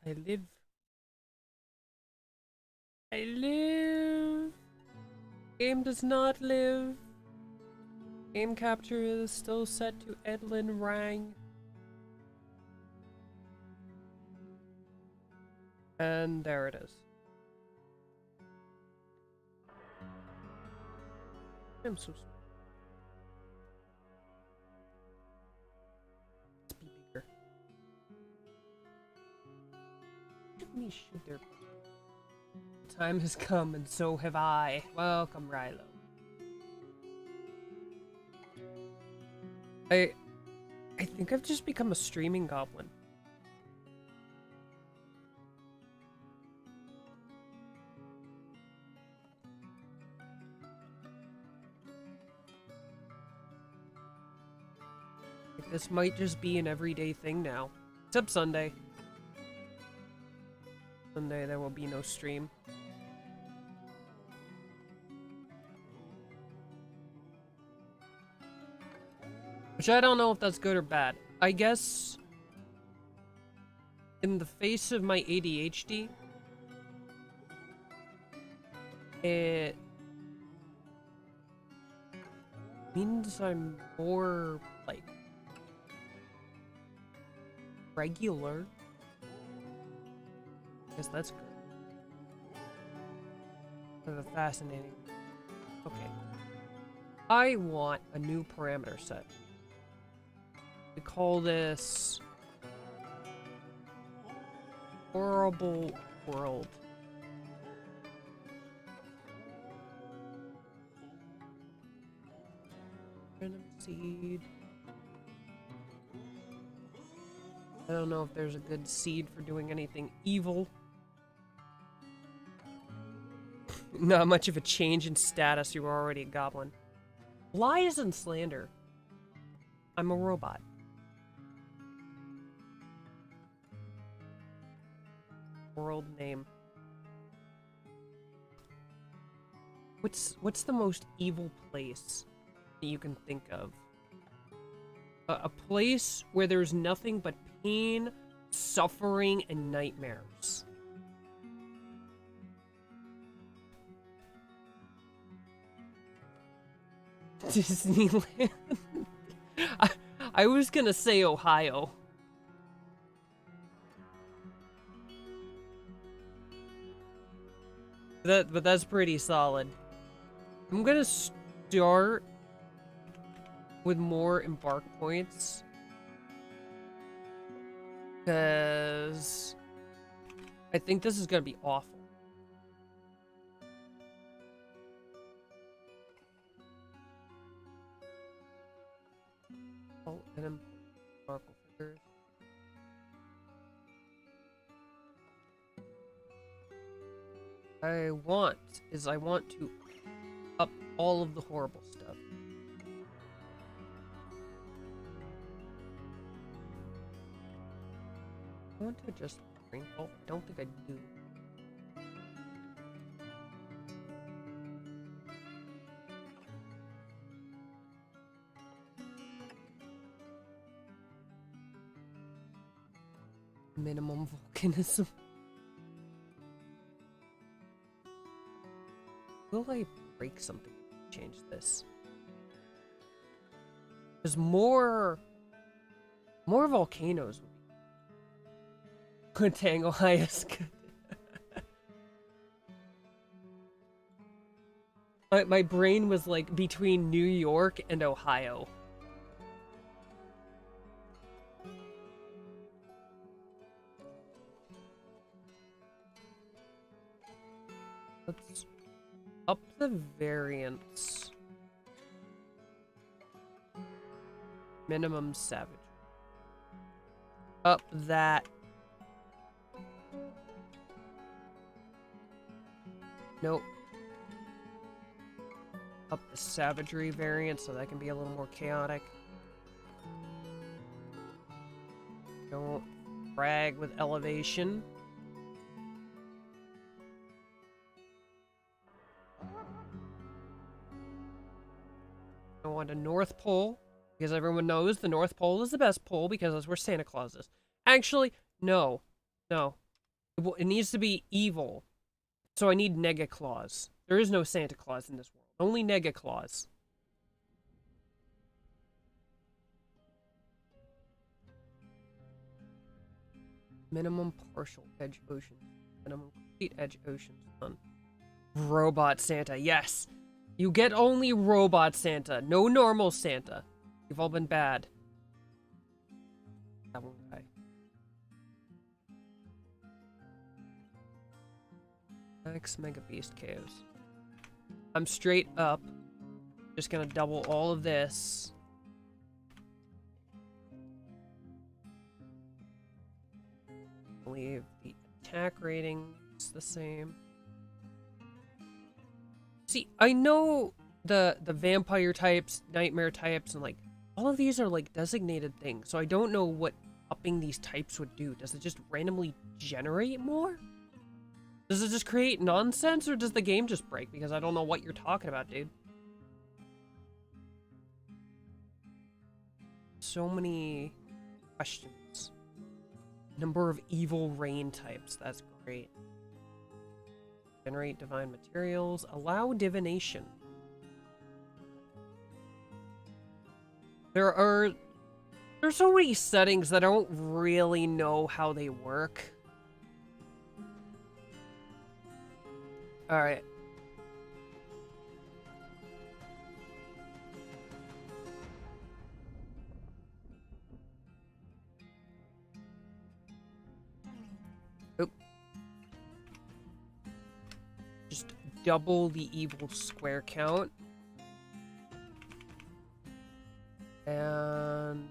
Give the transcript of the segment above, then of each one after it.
I live. I live. Game does not live. Game capture is still set to Edlin Rang. And there it is. I'm so sorry. Let's be bigger. Let me shoot there. The time has come, and so have I. Welcome, Rilo. I think I've just become a streaming goblin. Like, this might just be an everyday thing now. Except Sunday. Sunday there will be no stream. Which I don't know if that's good or bad. I guess in the face of my ADHD, it means I'm more, like, regular. I guess that's good. Kind of fascinating. Okay. I want a new parameter set. We call this Horrible World. Random seed. I don't know if there's a good seed for doing anything evil. Not much of a change in status, you were already a goblin. Lies and slander. I'm a robot. World name. What's the most evil place that you can think of? A place where there's nothing but pain, suffering, and nightmares. Disneyland. I was gonna say Ohio. But that's pretty solid. I'm gonna start with more embark points. Because I think this is gonna be awful. Oh, and I'm sparkle figures. I want to up all of the horrible stuff. I want to adjust the screen. Oh, I don't think I do. Minimum volcanism. Will I break something to change this? There's more volcanoes would be good. Tango highest. My brain was like between New York and Ohio. Let's up the variance. Minimum savage. Up that. Nope. Up the savagery variant so that can be a little more chaotic. Don't brag with elevation. I want a North Pole, because everyone knows the North Pole is the best pole because that's where Santa Claus is. Actually, no. No. It needs to be evil. So I need Nega Claus. There is no Santa Claus in this world. Only Nega Claus. Minimum partial edge ocean. Minimum complete edge ocean. Done. Robot Santa. Yes. You get only Robot Santa. No normal Santa. You've all been bad. That one guy. X Mega Beast Caves. I'm straight up. Just gonna double all of this. Leave the attack rating is the same. See, I know the vampire types, nightmare types, and like all of these are like designated things, so I don't know what upping these types would do. Does it just randomly generate more? Does it just create nonsense, or does the game just break? Because I don't know what you're talking about, dude. So many questions. Number of evil rain types. That's great. Generate divine materials. Allow divination. There's so many settings that I don't really know how they work. Alright. Oop. Just double the evil square count. And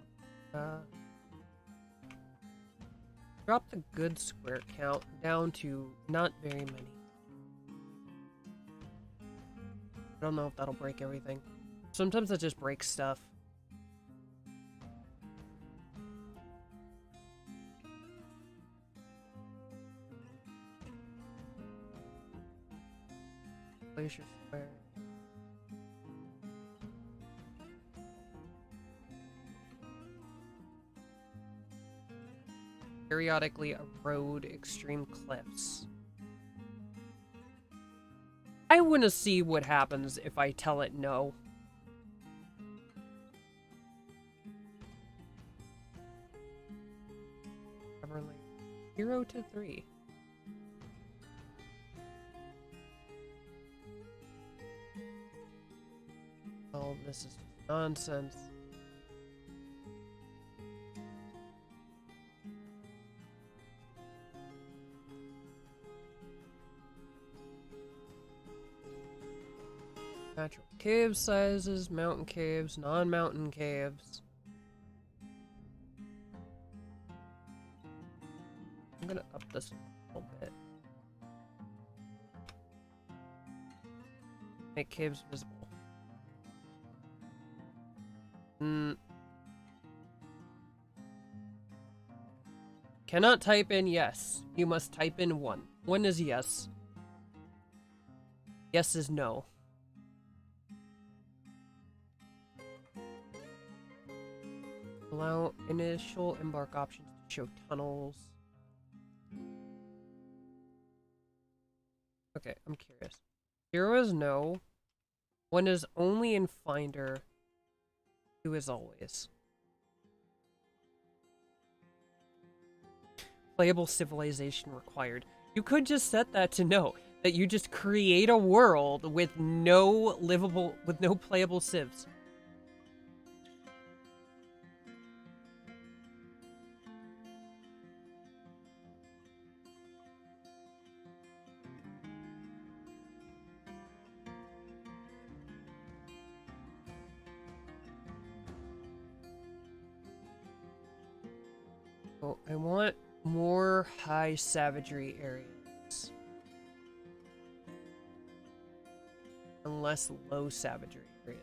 drop the good square count down to not very many. I don't know if that'll break everything. Sometimes that just breaks stuff. Place your square. Periodically erode extreme cliffs. I want to see what happens if I tell it no. Like 0 to 3. Oh, this is nonsense. Natural cave sizes, mountain caves, non-mountain caves. I'm gonna up this a little bit. Make caves visible. Cannot type in yes. You must type in 1. 1 is yes. Yes is no. Allow initial embark options to show tunnels. Okay, I'm curious. 0 is no. 1 is only in Finder. 2 is always. Playable civilization required. You could just set that to no. That you just create a world with no playable civs. Oh, I want more high savagery areas. And less low savagery areas.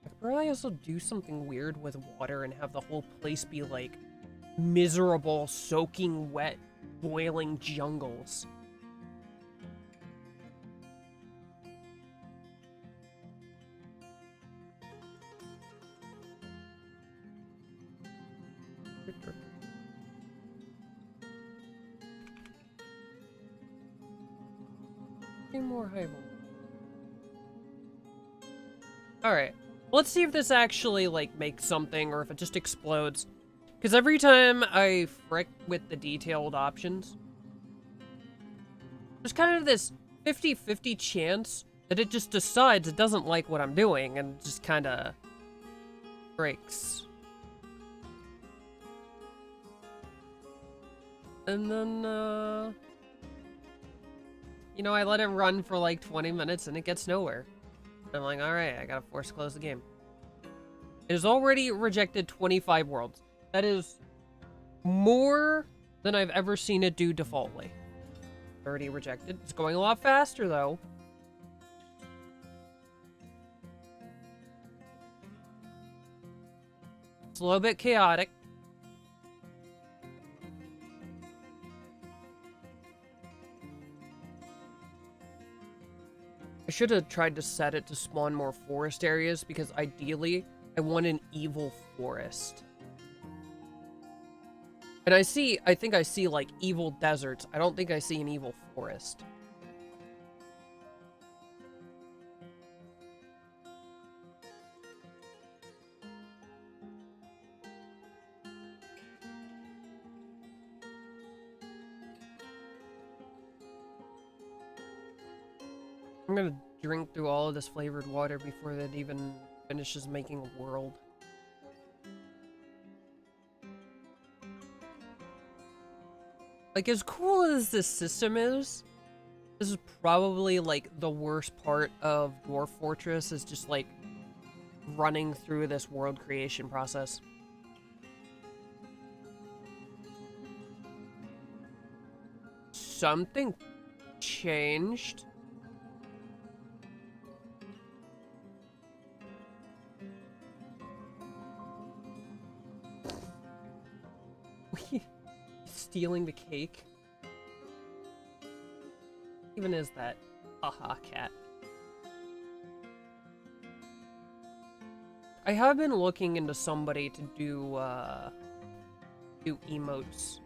I could probably also do something weird with water and have the whole place be like miserable, soaking wet boiling jungles. More highball. Alright. Let's see if this actually, like, makes something or if it just explodes. Because every time I frick with the detailed options, there's kind of this 50-50 chance that it just decides it doesn't like what I'm doing and just kind of breaks. And then, you know, I let it run for like 20 minutes and it gets nowhere. I'm like, alright, I gotta force close the game. It has already rejected 25 worlds. That is more than I've ever seen it do defaultly. Already rejected. It's going a lot faster, though. It's a little bit chaotic. I should have tried to set it to spawn more forest areas because ideally I want an evil forest. And I think I see like evil deserts. I don't think I see an evil forest. I'm gonna drink through all of this flavored water before that even finishes making a world. Like, as cool as this system is, this is probably, like, the worst part of Dwarf Fortress, is just, like, running through this world creation process. Something changed. Stealing the cake? Even is that haha cat? I have been looking into somebody to do emotes.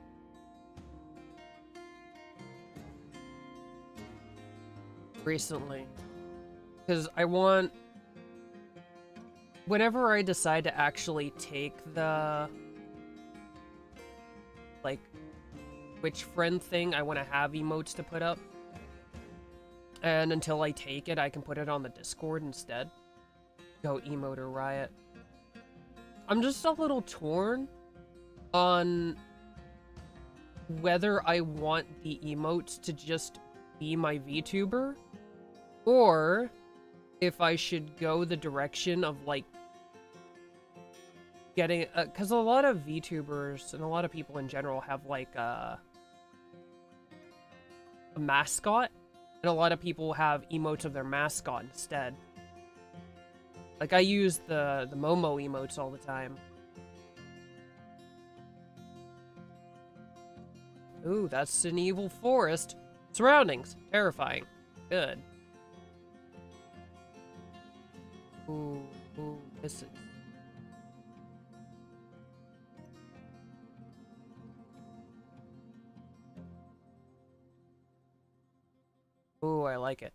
Recently. Because I want... Whenever I decide to actually take the... like, which friend thing I want to have emotes to put up. And until I take it, I can put it on the Discord instead. Go emote or riot. I'm just a little torn on whether I want the emotes to just be my VTuber, or if I should go the direction of, like, getting... because a lot of VTubers and a lot of people in general have, like, a mascot, and a lot of people have emotes of their mascot instead. Like, I use the Momo emotes all the time. Ooh, that's an evil forest. Surroundings. Terrifying. Good. Ooh, this is... Ooh, I like it.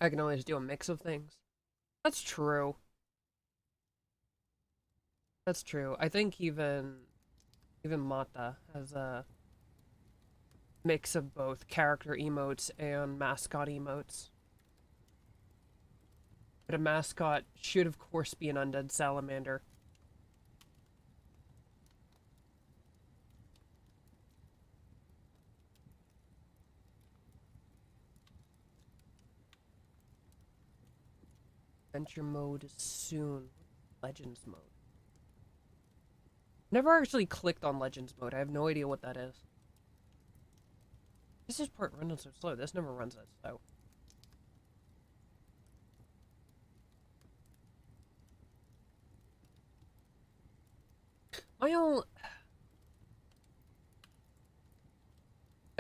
I can always do a mix of things. That's true. That's true. I think even Mata has a mix of both character emotes and mascot emotes. But a mascot should, of course, be an undead salamander. Adventure mode is soon. Legends mode. Never actually clicked on Legends mode. I have no idea what that is. This is part running so slow. This never runs that slow. My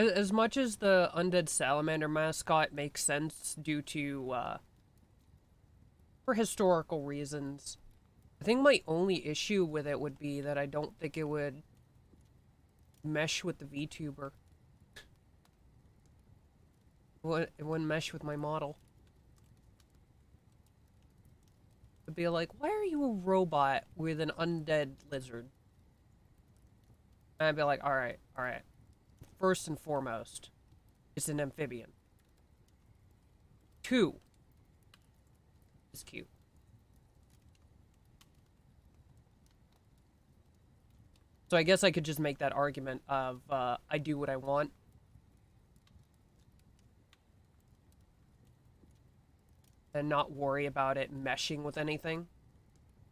As much as the undead salamander mascot makes sense due to, for historical reasons, I think my only issue with it would be that I don't think it would mesh with the VTuber. It wouldn't mesh with my model. It'd be like, why are you a robot with an undead lizard? And I'd be like, alright, alright. First and foremost, it's an amphibian. 2, it's cute. So I guess I could just make that argument of, I do what I want. And not worry about it meshing with anything.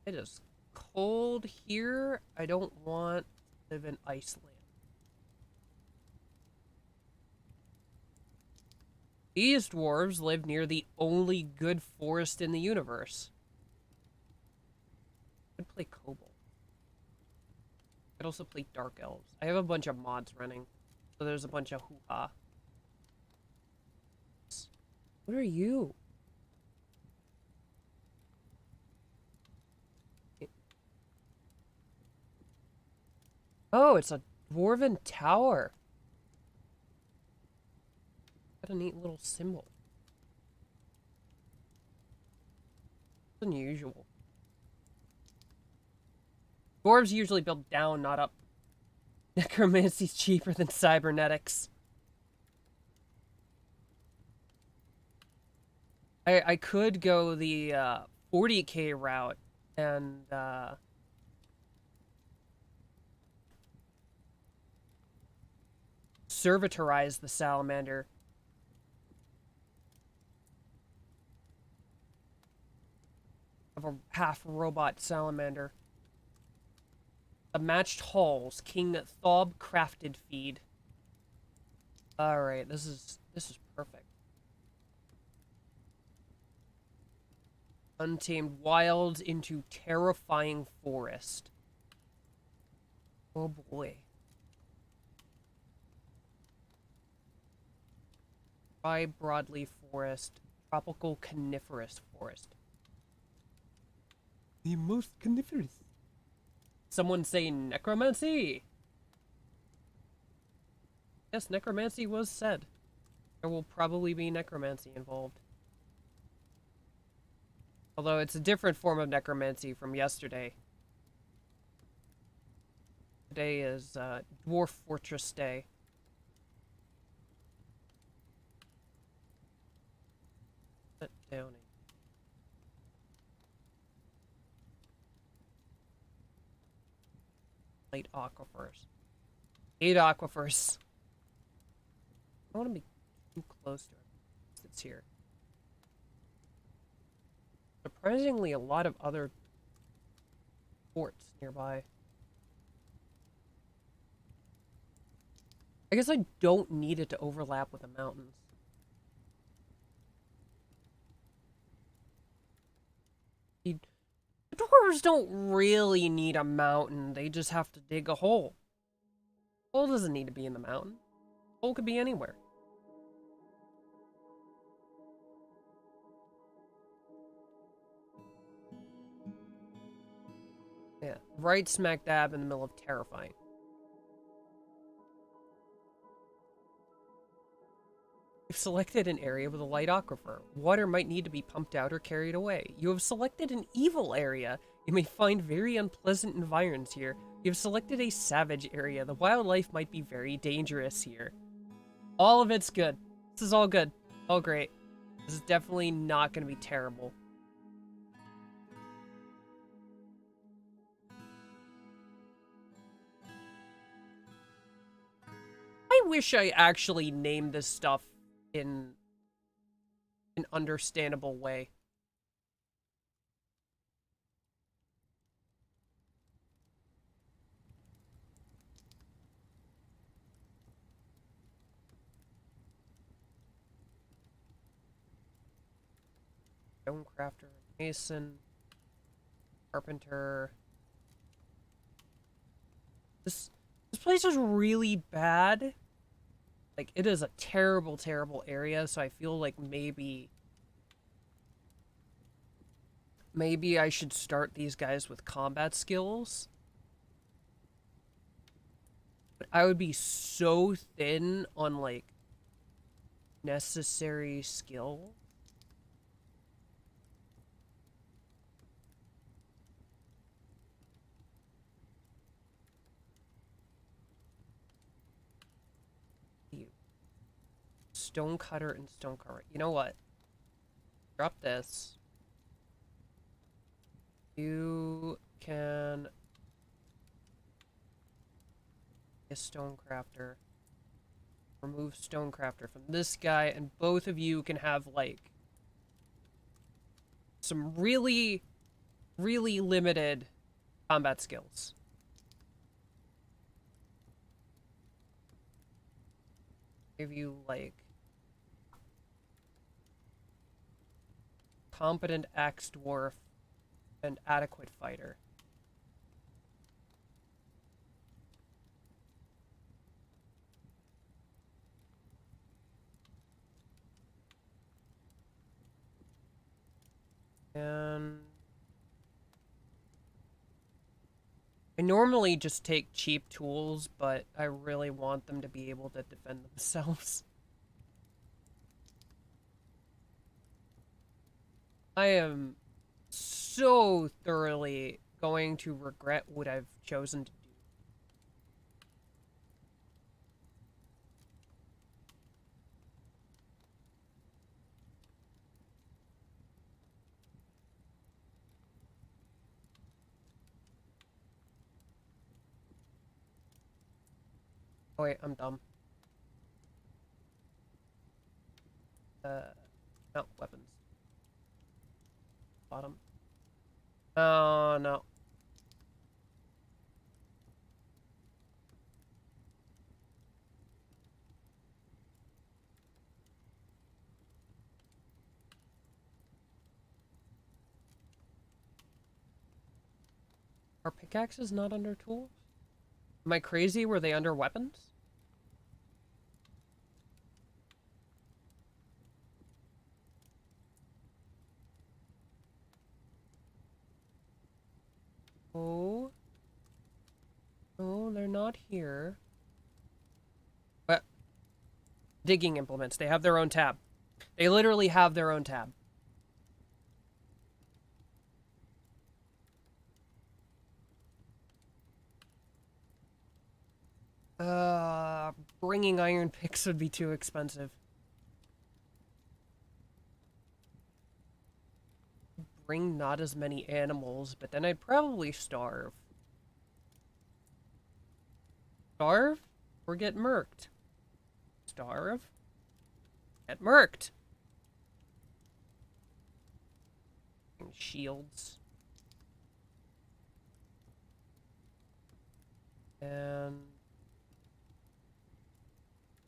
It is cold here. I don't want to live in Iceland. These dwarves live near the only good forest in the universe. I could play Kobold. I could also play Dark Elves. I have a bunch of mods running. So there's a bunch of hoo-ha. What are you? Oh, it's a dwarven tower. Got a neat little symbol. It's unusual. Dwarves usually build down, not up. Necromancy's cheaper than cybernetics. I could go the 40k route and servitorize the salamander. Of a half robot salamander. The matched halls, King Thob crafted feed. Alright, this is perfect. Untamed wilds into terrifying forest. Oh boy. Dry broadleaf forest, tropical coniferous forest. The most coniferous. Someone say necromancy. Yes, necromancy was said. There will probably be necromancy involved. Although it's a different form of necromancy from yesterday. Today is Dwarf Fortress Day. Set downing. Light aquifers. 8 aquifers. I don't want to be too close to it. It's here. Surprisingly, a lot of other forts nearby. I guess I don't need it to overlap with the mountains. The dwarves don't really need a mountain. They just have to dig a hole. Hole doesn't need to be in the mountain. Hole could be anywhere. Yeah, right smack dab in the middle of terrifying. You've selected an area with a light aquifer. Water might need to be pumped out or carried away. You have selected an evil area. You may find very unpleasant environs here. You have selected a savage area. The wildlife might be very dangerous here. All of it's good. This is all good. All great. This is definitely not going to be terrible. I wish I actually named this stuff in an understandable way. Stonecrafter, mason, carpenter. This place is really bad. Like, it is a terrible, terrible area, so I feel like maybe I should start these guys with combat skills. But I would be so thin on, like, necessary skill. Stonecutter and stonecutter. You know what? Drop this. You can be a stonecrafter. Remove stonecrafter from this guy, and both of you can have, like, some really, really limited combat skills. Give you, like, competent axe dwarf and adequate fighter. And I normally just take cheap tools, but I really want them to be able to defend themselves. I am so thoroughly going to regret what I've chosen to do. Oh wait, I'm dumb. No, weapons. Bottom. Oh, no. Are pickaxes not under tools? Am I crazy? Were they under weapons? Oh. No, they're not here. But digging implements. They have their own tab. They literally have their own tab. Bringing iron picks would be too expensive. Bring not as many animals, but then I'd probably starve. Starve or get murked? Starve? Get murked! Shields. And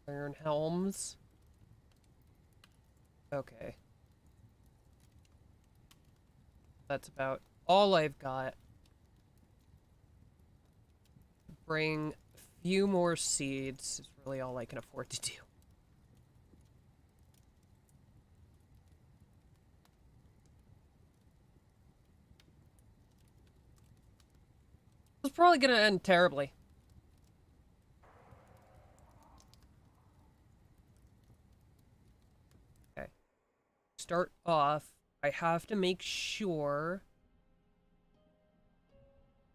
iron helms. Okay. That's about all I've got. Bring a few more seeds is really all I can afford to do. It's probably gonna end terribly. Okay. Start off, I have to make sure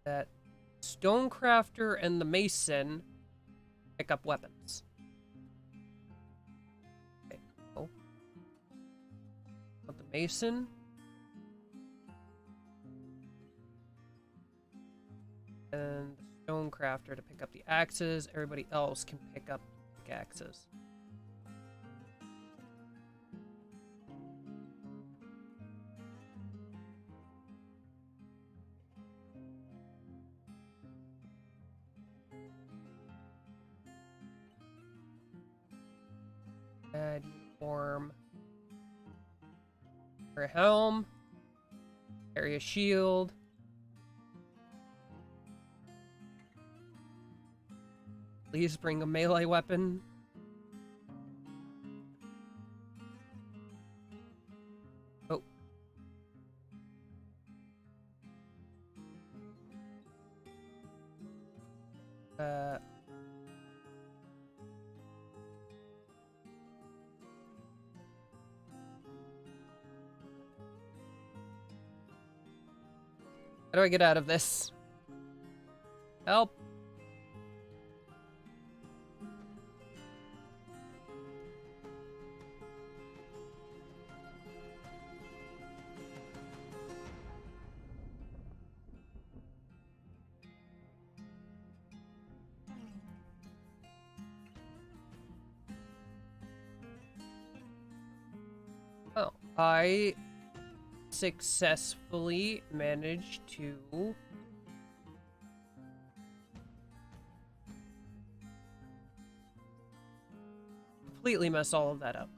that Stonecrafter and the Mason pick up weapons. Okay. Oh. Want the Mason. And the Stonecrafter to pick up the axes. Everybody else can pick up pickaxes. Add uniform. Wear a helm. Carry a shield. Please bring a melee weapon. Uh... How do I get out of this? Help! Oh, I successfully managed to completely mess all of that up.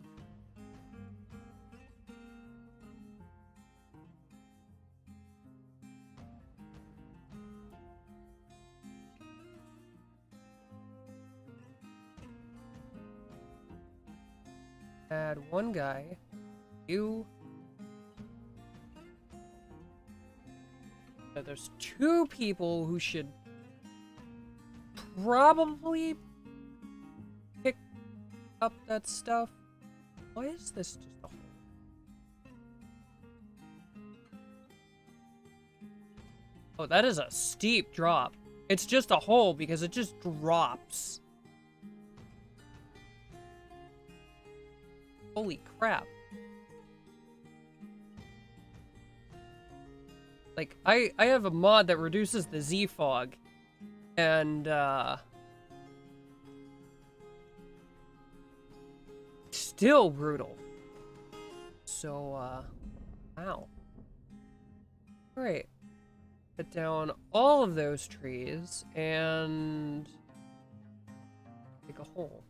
Add one guy. You. So there's two people who should probably pick up that stuff. Why is this just a hole? Oh, that is a steep drop. It's just a hole because it just drops. Holy crap. Like, I have a mod that reduces the Z-fog. And, still brutal. So, wow. Alright. Put down all of those trees and make a hole.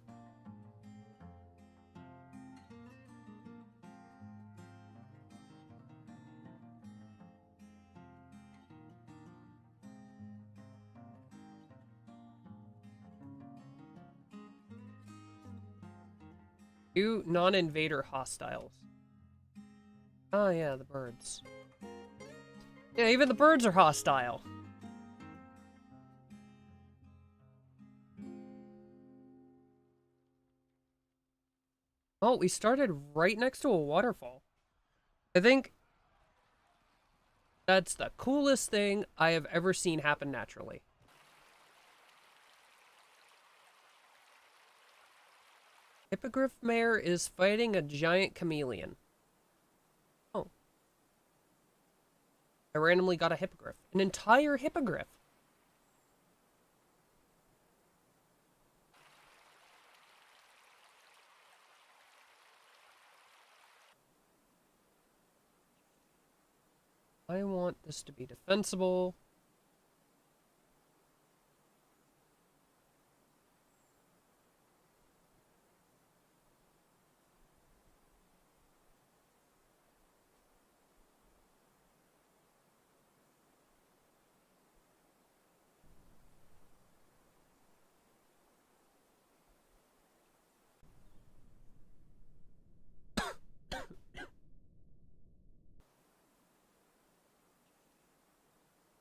Two non-invader hostiles. Oh yeah, the birds. Yeah, even the birds are hostile. Oh, we started right next to a waterfall. I think that's the coolest thing I have ever seen happen naturally. Hippogriff mare is fighting a giant chameleon. Oh. I randomly got a hippogriff. An entire hippogriff. I want this to be defensible.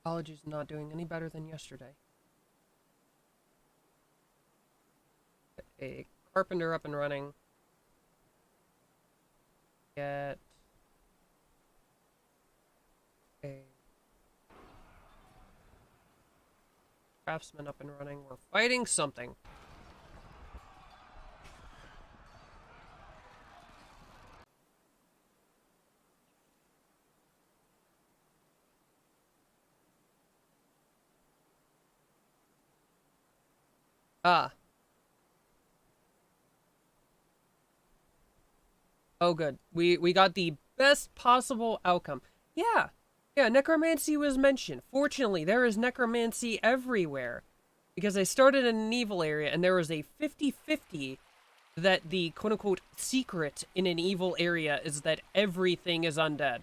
College is not doing any better than yesterday. Get a carpenter up and running. Get a craftsman up and running. We're fighting something. Ah. Oh, good. We got the best possible outcome. Yeah. Yeah, necromancy was mentioned. Fortunately, there is necromancy everywhere. Because I started in an evil area, and there was a 50-50 that the quote-unquote secret in an evil area is that everything is undead.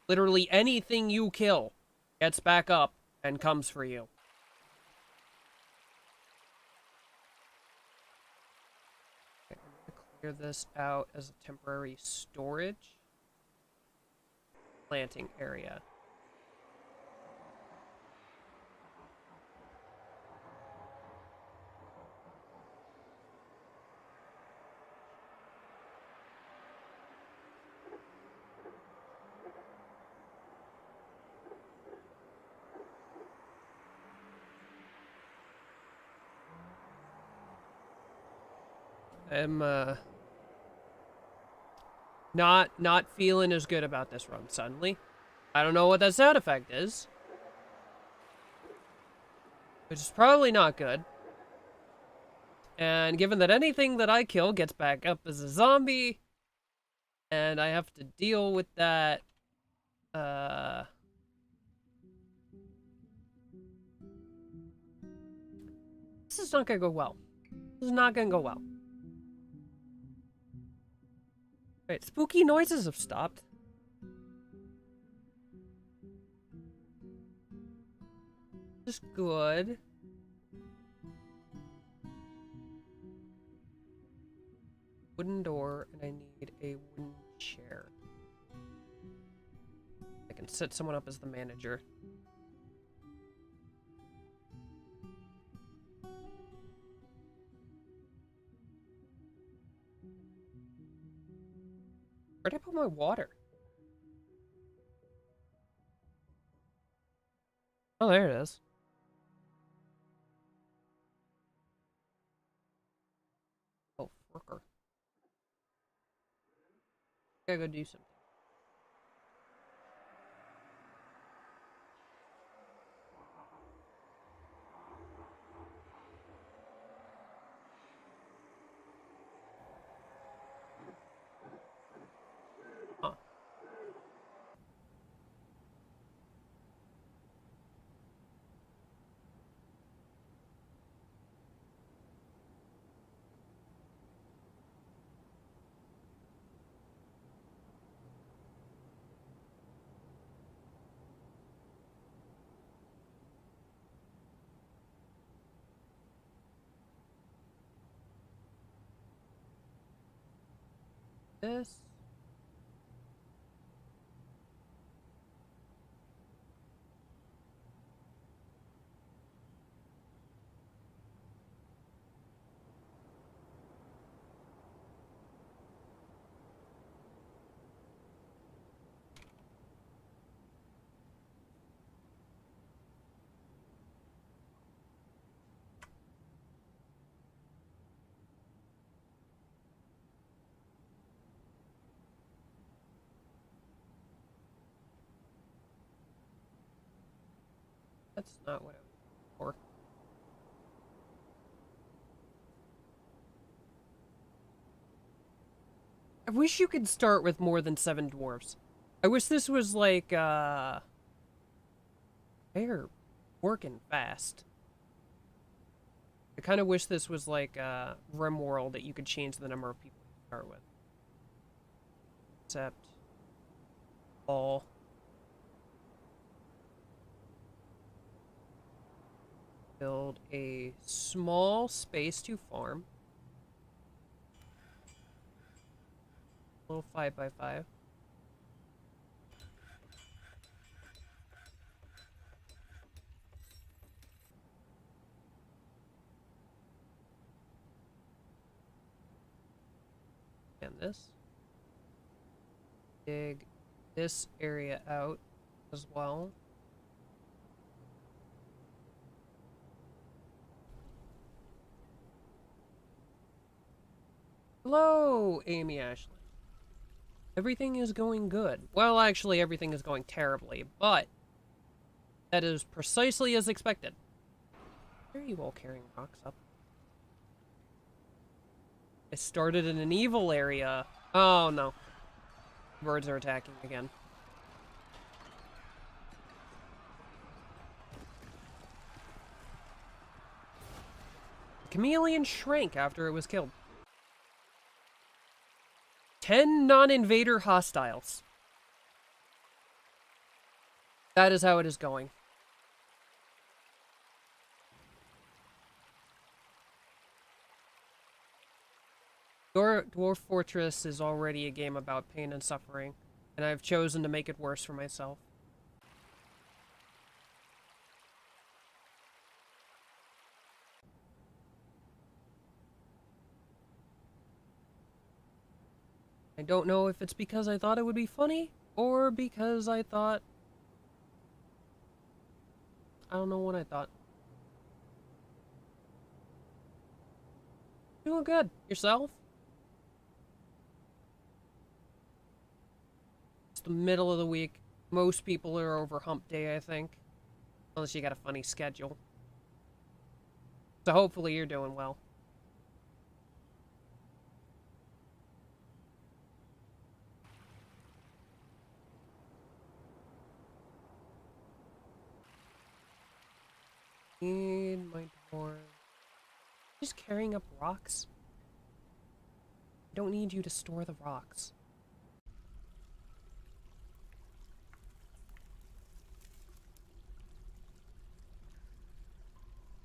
Literally anything you kill gets back up and comes for you. Okay, I'm gonna clear this out as a temporary storage planting area. I'm not feeling as good about this run suddenly. I don't know what that sound effect is, which is probably not good. And given that anything that I kill gets back up as a zombie, and I have to deal with that, this is not gonna go well. This is not gonna go well. Wait, spooky noises have stopped. This is good. Wooden door, and I need a wooden chair. I can set someone up as the manager. Where'd I put my water? Oh, there it is. Oh, fricker. Gotta go do something. Huh. This. That's not what I was for. I wish you could start with more than 7 dwarves. I wish this was like, they're working fast. I kind of wish this was like, RimWorld, that you could change the number of people you start with. Except, all. Build a small space to farm. A little 5x5. And this. Dig this area out as well. Hello, Amy Ashley. Everything is going good. Well, actually, everything is going terribly, but that is precisely as expected. Why are you all carrying rocks up? I started in an evil area. Oh, no. Birds are attacking again. Chameleon shrank after it was killed. 10 non-invader hostiles. That is how it is going. Dwarf Fortress is already a game about pain and suffering, and I've chosen to make it worse for myself. I don't know if it's because I thought it would be funny, or because I thought... I don't know what I thought. Doing good. Yourself? It's the middle of the week. Most people are over hump day, I think. Unless you got a funny schedule. So hopefully you're doing well. Need my door. Just carrying up rocks? I don't need you to store the rocks.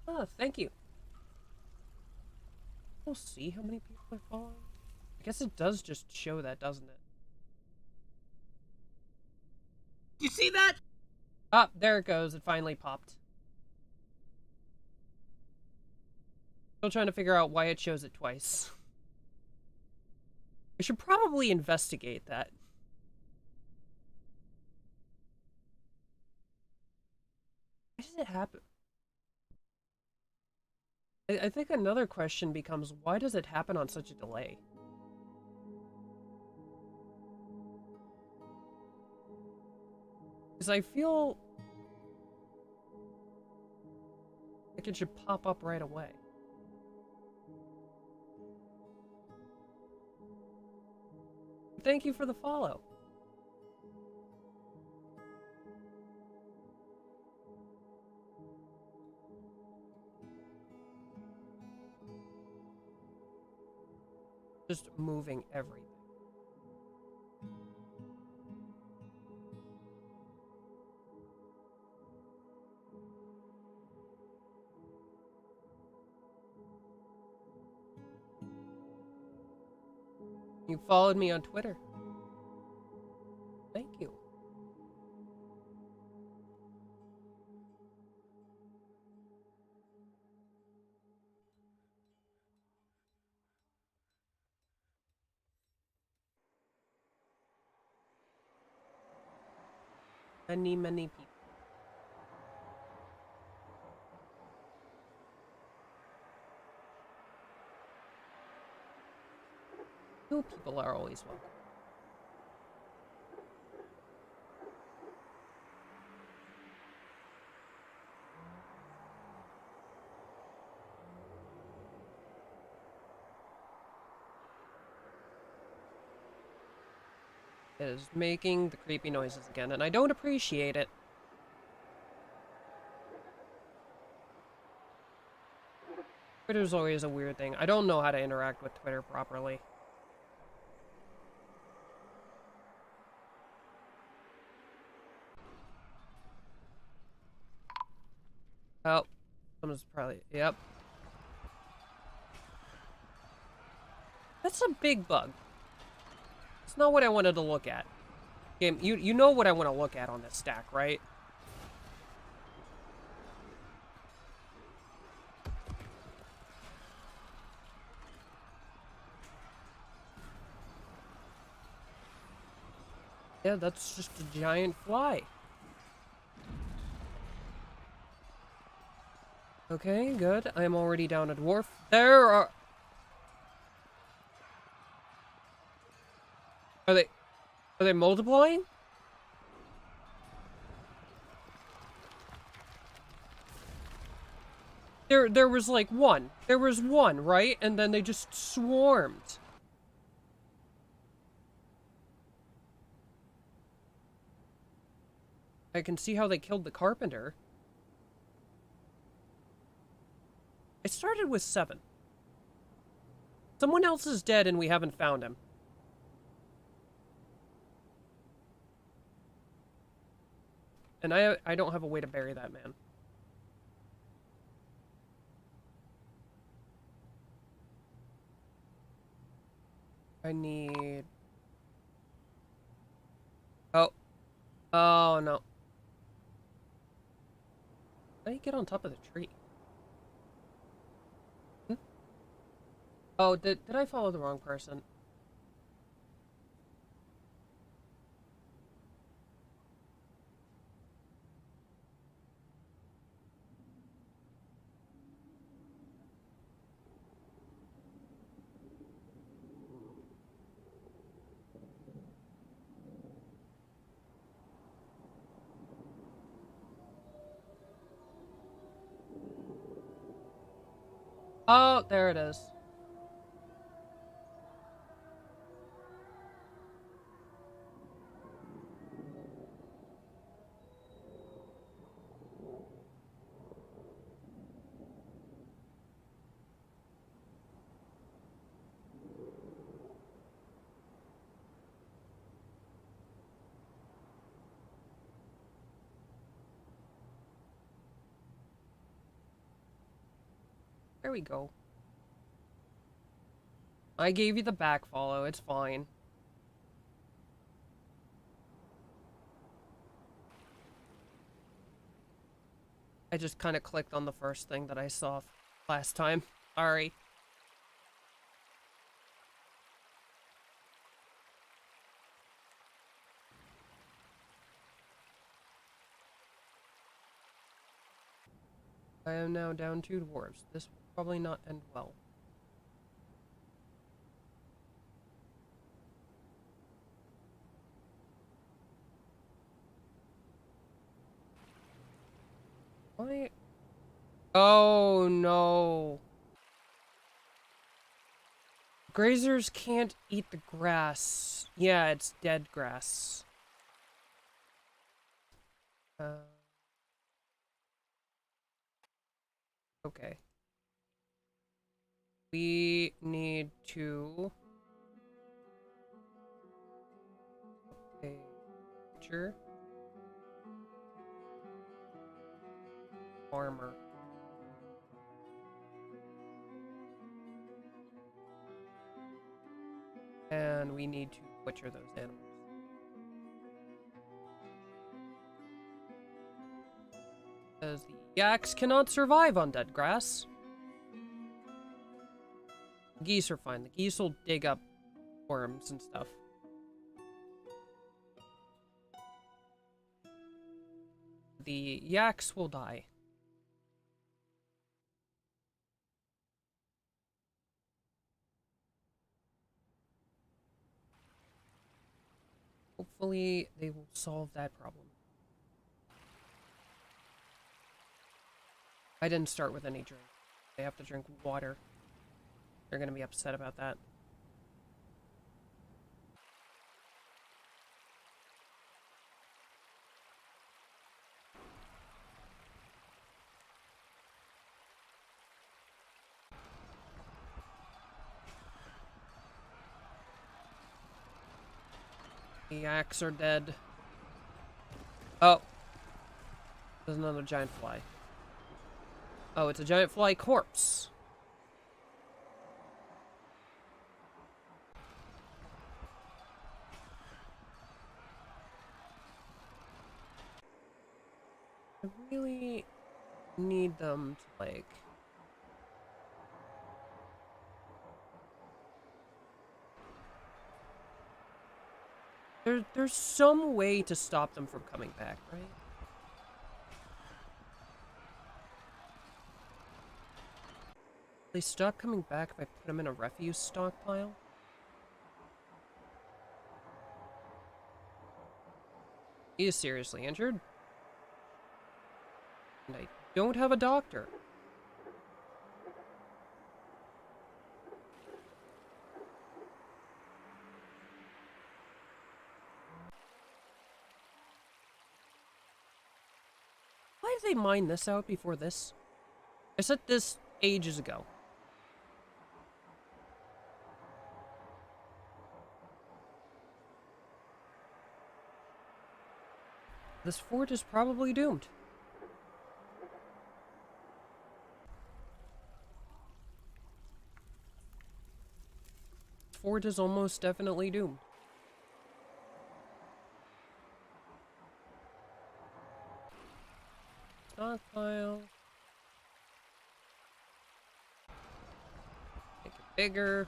Oh, thank you. We'll see how many people are following. I guess it does just show that, doesn't it? You see that? Ah, there it goes. It finally popped. Still trying to figure out why it shows it twice. I should probably investigate that. Why does it happen? I think another question becomes, why does it happen on such a delay? Because I feel like it should pop up right away. Thank you for the follow. Just moving everything. You followed me on Twitter. Thank you. Many, many people. New people are always welcome. It is making the creepy noises again, and I don't appreciate it. Twitter's always a weird thing. I don't know how to interact with Twitter properly. Oh, someone's probably... Yep. That's a big bug. It's not what I wanted to look at. Game, you know what I want to look at on this stack, right? Yeah, that's just a giant fly. Okay, good. I'm already down a dwarf. There are... Are they multiplying? There was like one. There was one, right? And then they just swarmed. I can see how they killed the carpenter. I started with 7. Someone else is dead and we haven't found him. And I don't have a way to bury that man. I need... Oh. Oh, no. How do you get on top of the tree? Hmm? Oh, did I follow the wrong person? Oh, there it is. There we go. I gave you the back follow. It's fine. I just kind of clicked on the first thing that I saw last time. Sorry. I am now down 2 dwarves. This will probably not end well. Why? Oh no. Grazers can't eat the grass. Yeah, it's dead grass. Okay. We need to... Okay. Sure. Farmer. And we need to butcher those animals. Because the yaks cannot survive on dead grass. Geese are fine. The geese will dig up worms and stuff. The yaks will die. Hopefully, they will solve that problem. I didn't start with any drink. They have to drink water. They're gonna be upset about that. The yaks are dead. Oh. There's another giant fly. Oh, it's a giant fly corpse. I really need them to, like... There's some way to stop them from coming back, right? They stop coming back if I put them in a refuse stockpile? He is seriously injured. And I don't have a doctor. Why did they mine this out before this? I set this ages ago. This fort is probably doomed. This fort is almost definitely doomed. Stockpile. Make it bigger.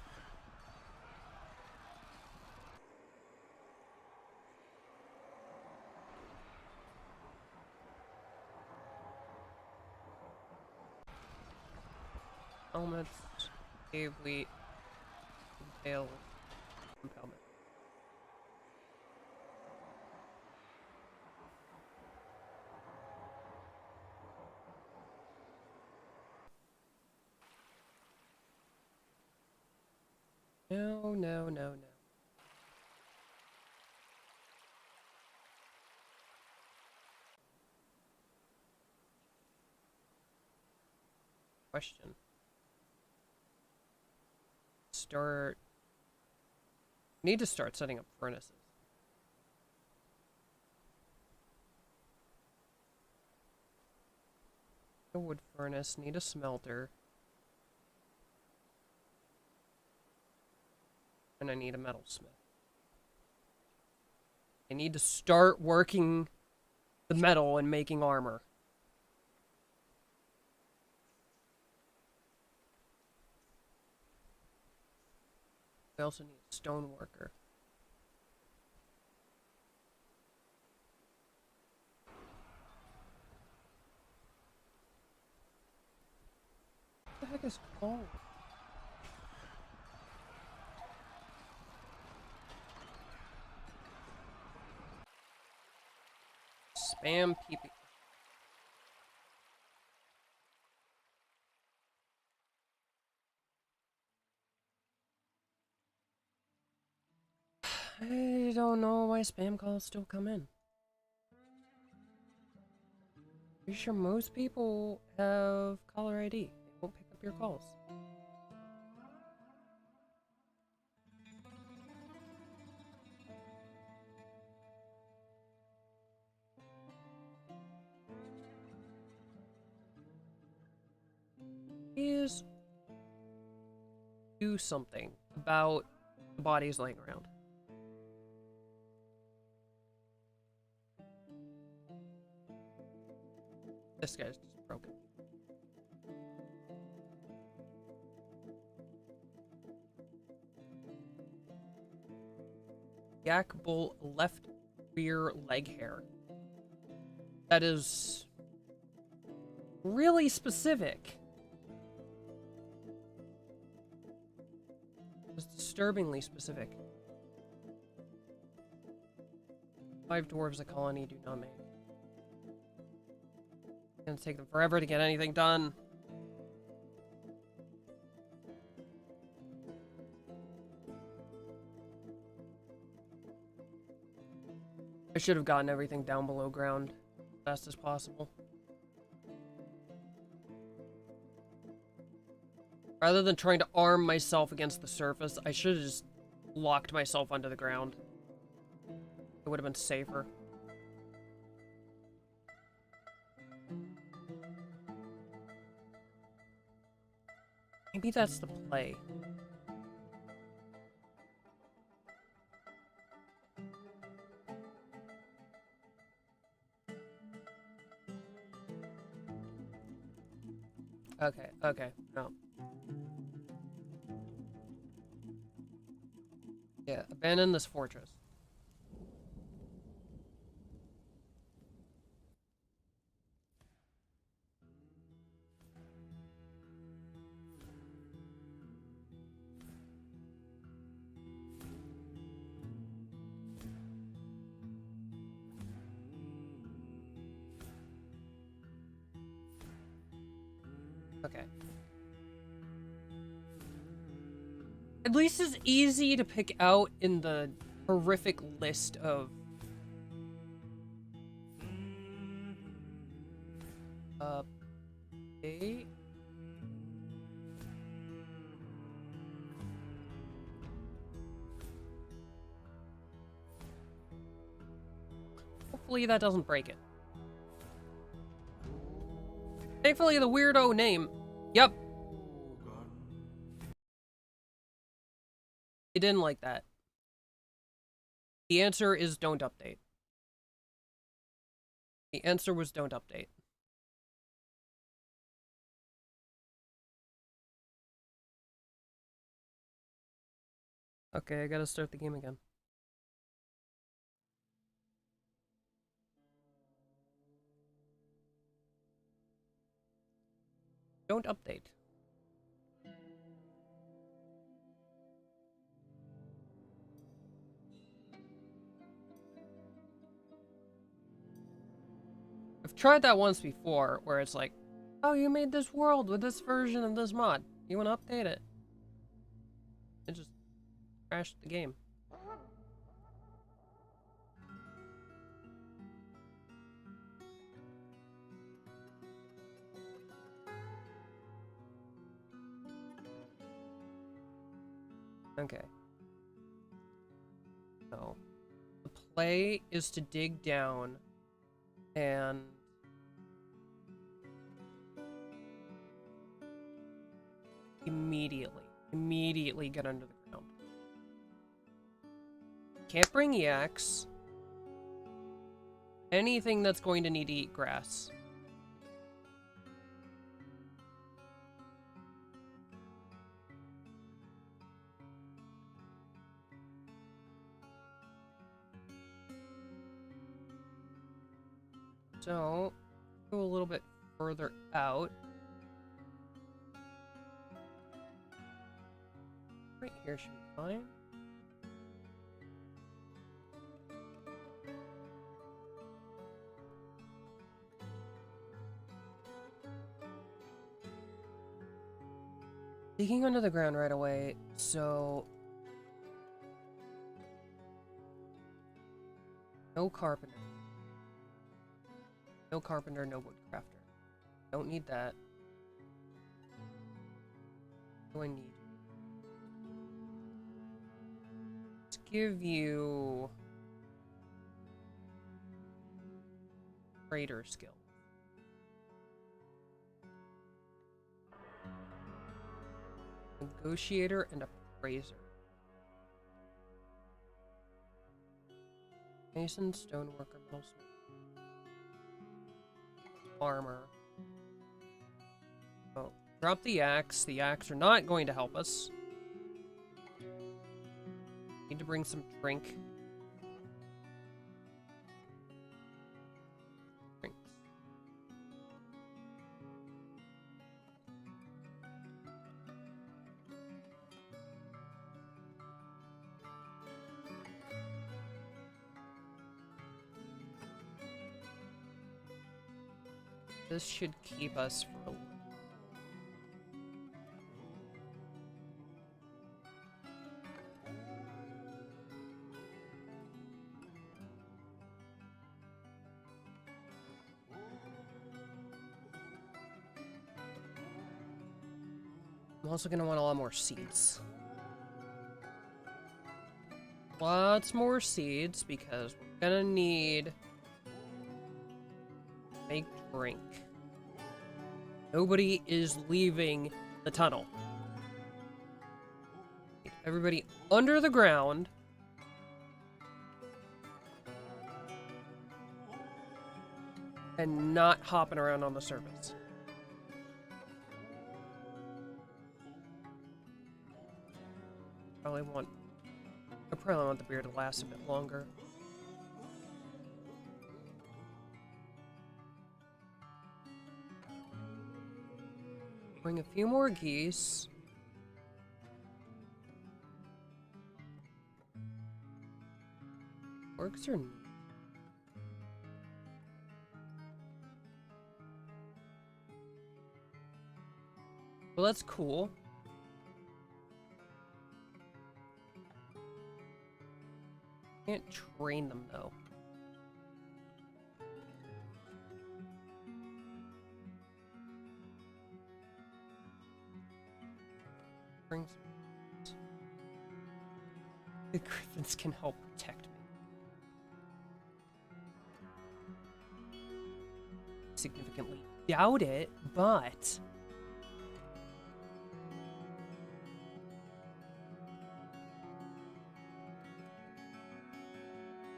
Helmets. Cave wheat. Tail. Helmet. No, no, no, no. Question. Need to start setting up furnaces. A wood furnace, need a smelter. And I need a metalsmith. I need to start working the metal and making armor. I also need a stone worker. What the heck is coal? Spam PP. I don't know why spam calls still come in. Pretty sure most people have caller ID. They won't pick up your calls. Please do something about the bodies laying around. This guy's just broken. Yak bull left rear leg hair. That is really specific. It's disturbingly specific. 5 dwarves a colony do not make. It's gonna take them forever to get anything done. I should have gotten everything down below ground as fast as possible. Rather than trying to arm myself against the surface, I should have just locked myself onto the ground. It would have been safer. Maybe that's the play. Okay, no. Yeah, abandon this fortress. Okay. At least it's easy to pick out in the horrific list of okay. Hopefully that doesn't break it. Thankfully the weirdo name. Yep. He didn't like that. The answer is don't update. The answer was don't update. Okay, I gotta start the game again. Don't update. I've tried that once before, where it's like, oh, you made this world with this version of this mod. You want to update it? It just crashed the game. Okay. So, the play is to dig down and immediately get under the ground. Can't bring yaks. Anything that's going to need to eat grass. So, go a little bit further out. Right here should be fine. Digging under the ground right away, so no carpenter. No carpenter, no woodcrafter. Don't need that. What do I need? Let's give you trader skill. Negotiator and appraiser. Mason, stoneworker, metalsmith. Farmer. Oh, drop the axe. The axe are not going to help us. Need to bring some drink. Drinks. This should keep us for a little. I'm also going to want a lot more seeds. Lots more seeds because we're going to need make drink. Nobody is leaving the tunnel. Everybody under the ground. And not hopping around on the surface. I probably want the beer to last a bit longer. Bring a few more geese. Orcs are neat. Well, that's cool. Can't train them though. Bring some. The griffins can help protect me. Significantly doubt it, but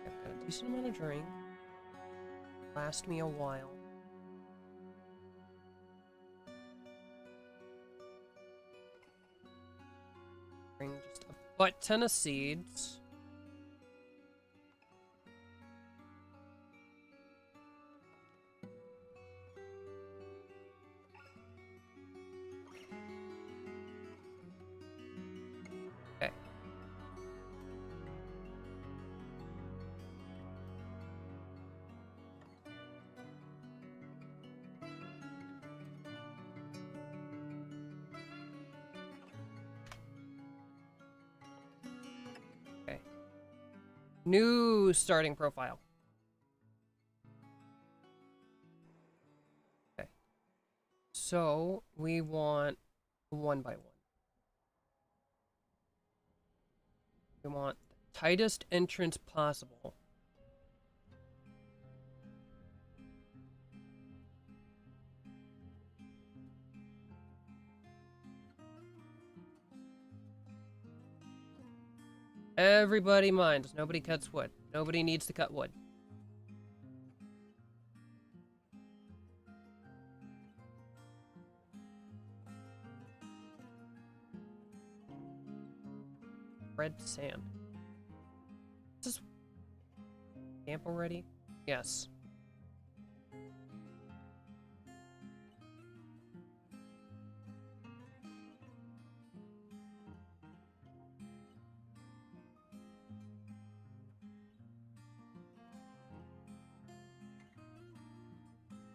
I've got a decent amount of drink. Last me a while. Bring just a butt ton of seeds. Okay. New starting profile. Okay. So we want 1 by 1. We want the tightest entrance possible. Everybody minds. Nobody cuts wood. Nobody needs to cut wood. Red sand. Is this camp already? Yes.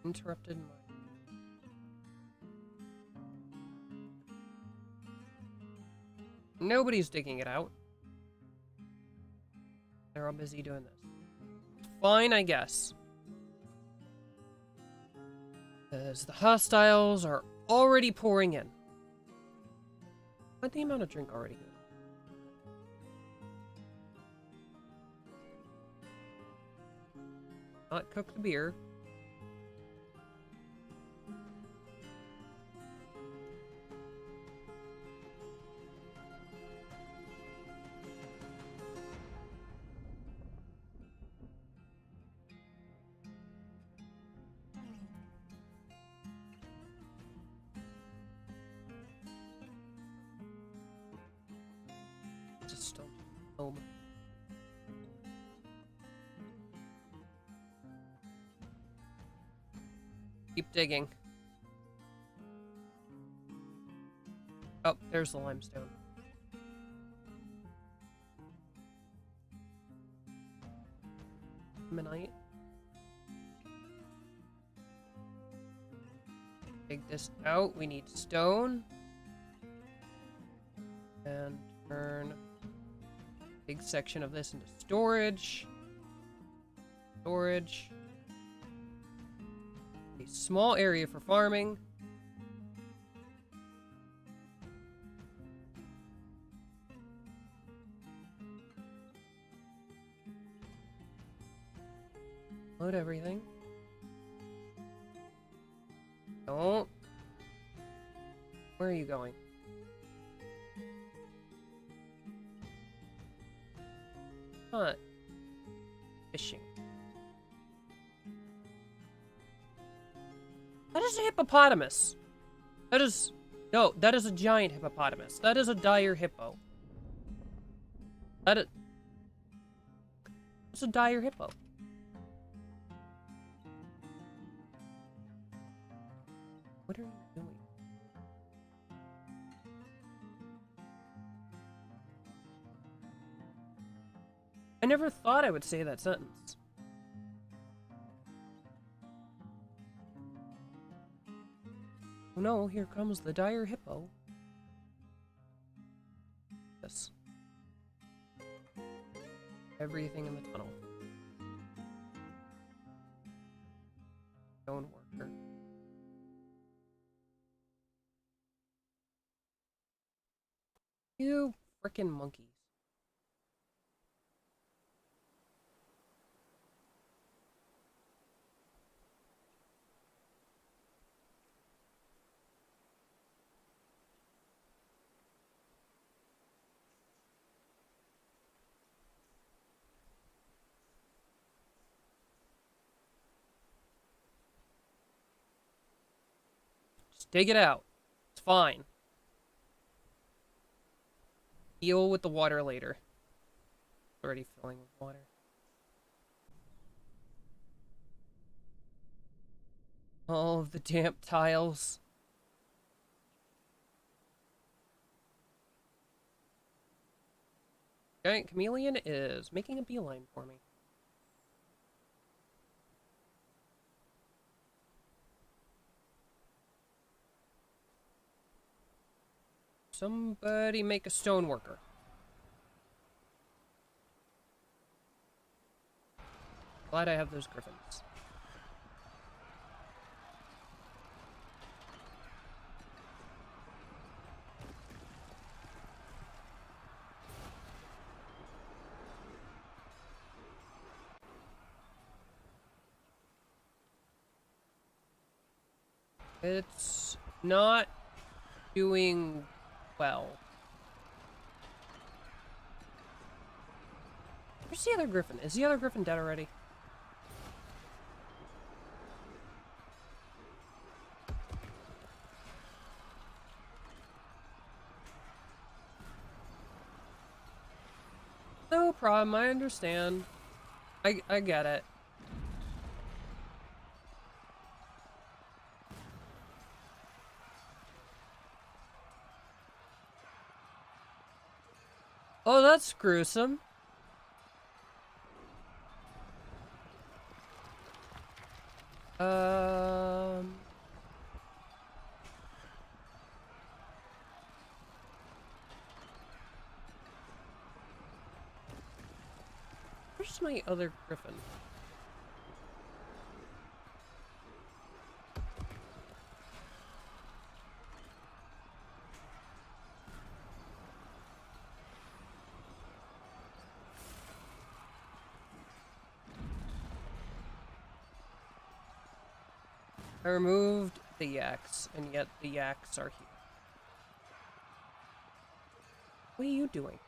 Interrupted mine. Nobody's digging it out. They're all busy doing this. Fine, I guess. Because the hostiles are already pouring in. What's the amount of drink already good? Not cook the beer. Just stone home. Keep digging. Oh, there's the limestone. Ammonite. Dig this out. We need stone. And turn a big section of this into storage. Storage. A small area for farming. Load everything. Don't. Where are you going? Not fishing. That is a hippopotamus. That is... No, that is a giant hippopotamus. That is a dire hippo. That is... It's a dire hippo. What are you doing? I never thought I would say that sentence. Oh no, here comes the dire hippo. Yes. Everything in the tunnel. Stone worker. You frickin' monkeys. Just dig it out. It's fine. Deal with the water later. It's already filling with water. All of the damp tiles. Giant chameleon is making a beeline for me. Somebody make a stone worker. Glad I have those griffins. It's not doing well. Where's the other griffin? Is the other griffin dead already? No problem, I understand. I get it. Oh, that's gruesome. Um... Where's my other griffin? I removed the yaks, and yet the yaks are here. What are you doing?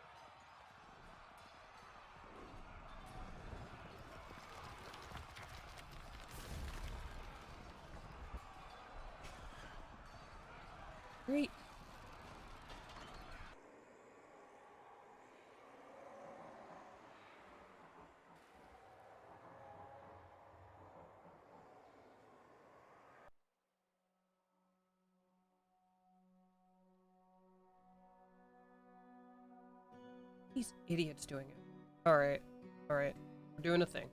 Great. These idiots doing it. Alright. Alright. We're doing a thing.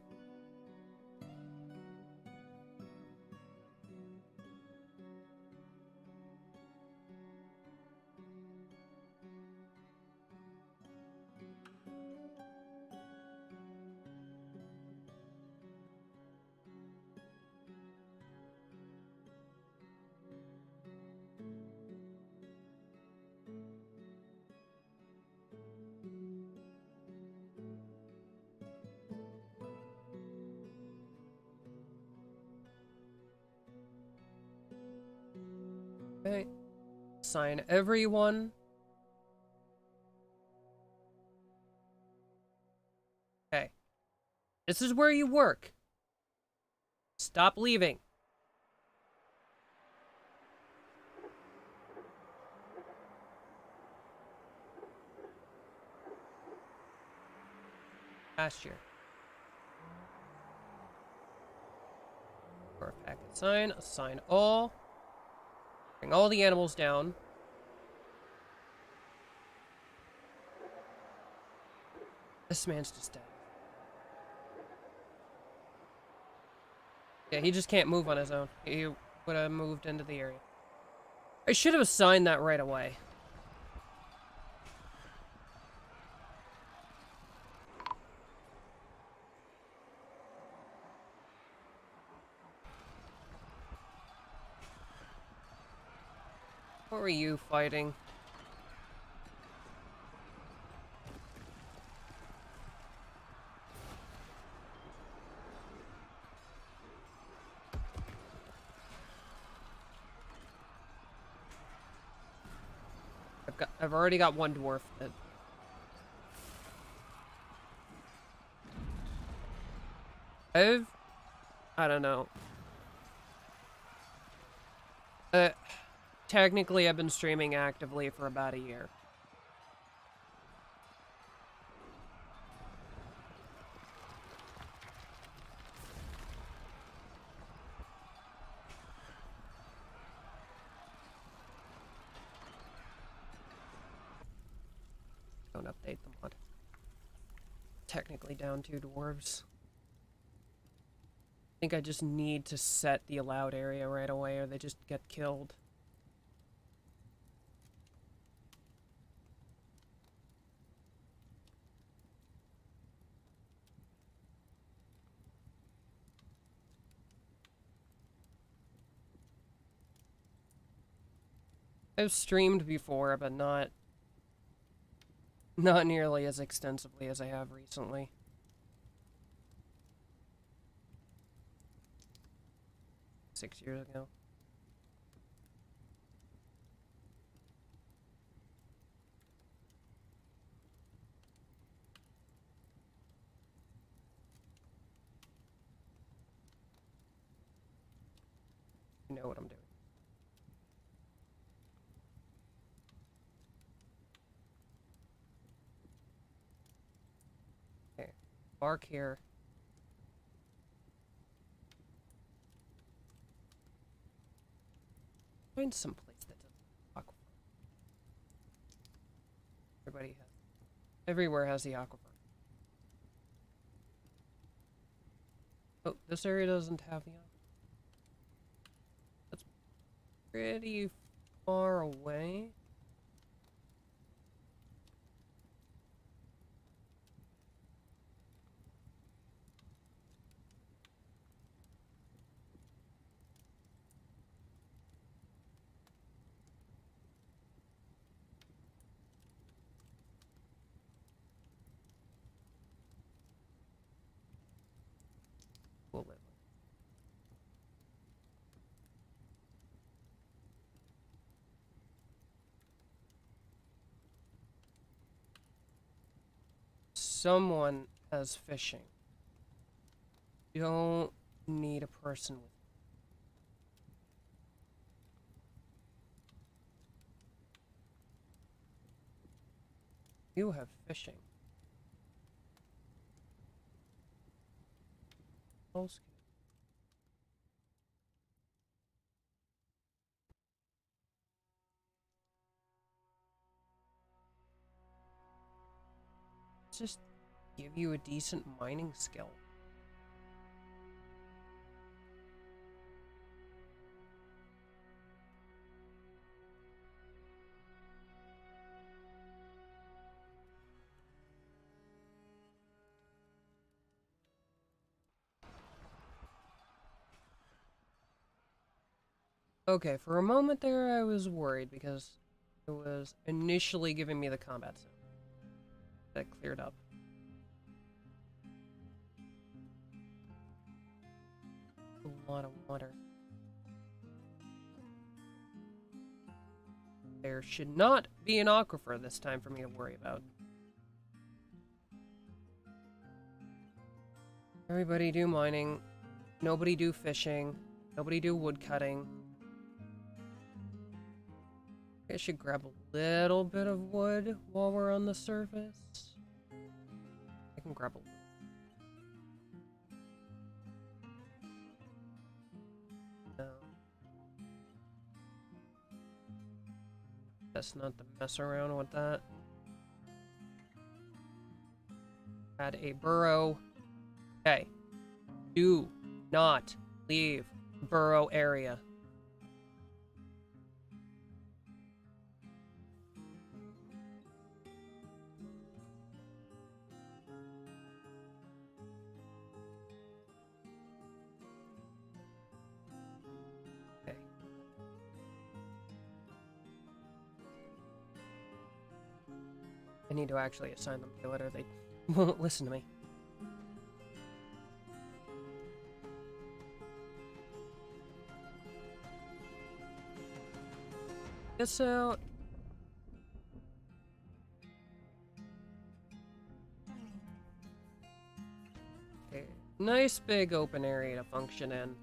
Okay. Assign everyone. Okay. This is where you work. Stop leaving. Pasture. For a packet assign. Assign all. Bring all the animals down. This man's just dead. Yeah, he just can't move on his own. He would have moved into the area. I should have assigned that right away. What were you fighting? I've already got one dwarf that... I don't know. Technically I've been streaming actively for about a year. Don't update the mod. Technically down 2 dwarves. I think I just need to set the allowed area right away or they just get killed. I've streamed before, but not nearly as extensively as I have recently. Six years ago. I know what I'm doing. Okay. Bark here. Find some place that doesn't aquifer. Everywhere has the aquifer. Oh, this area doesn't have the aquifer. That's pretty far away. We'll live. Someone has fishing. You don't need a person with. You have fishing. Let's just give you a decent mining skill. Okay, for a moment there I was worried because it was initially giving me the combat zone. That cleared up. A lot of water. There should not be an aquifer this time for me to worry about. Everybody do mining. Nobody do fishing. Nobody do wood cutting. I should grab a little bit of wood while we're on the surface. I can grab a little. No. That's not to mess around with that. Add a burrow. Okay. Do not leave burrow area. Okay. I need to actually assign them to it or they won't listen to me. This out. Okay. Nice big open area to function in.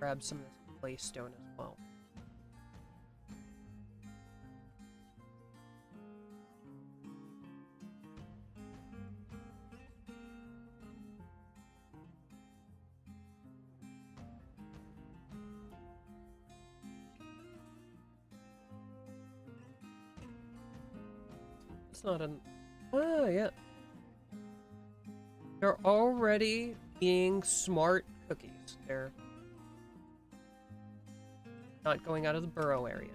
Grab some of this claystone as well. It's not an... Ah, yeah. They're already being smart cookies. They're not going out of the burrow area.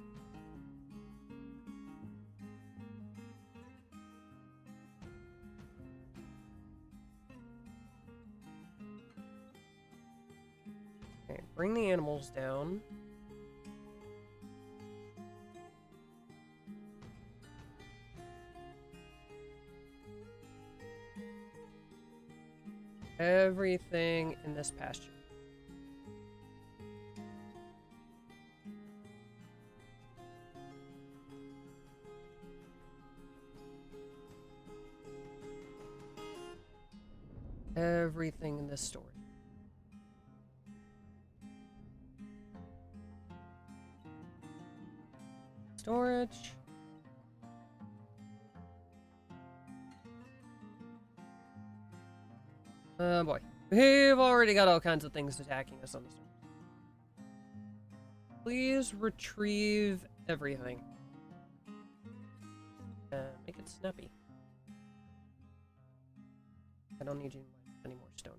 Okay, bring the animals down. Everything in this pasture. Everything in this storage. Storage. Oh boy. We've already got all kinds of things attacking us on the surface. Please retrieve everything. Make it snappy. I don't need you any more stone.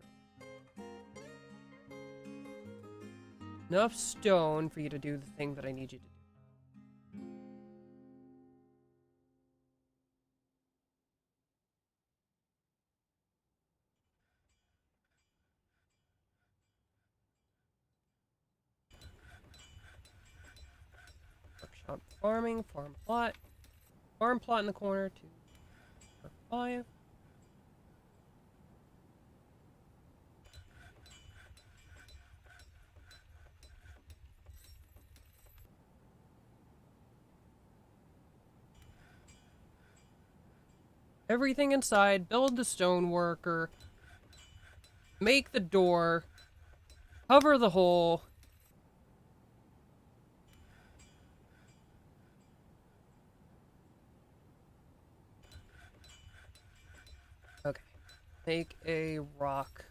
Enough stone for you to do the thing that I need you to do. Workshop farming, farm plot in the corner, 2, 4, 5. Everything inside, build the stone worker, make the door, cover the hole. Okay, make a rock.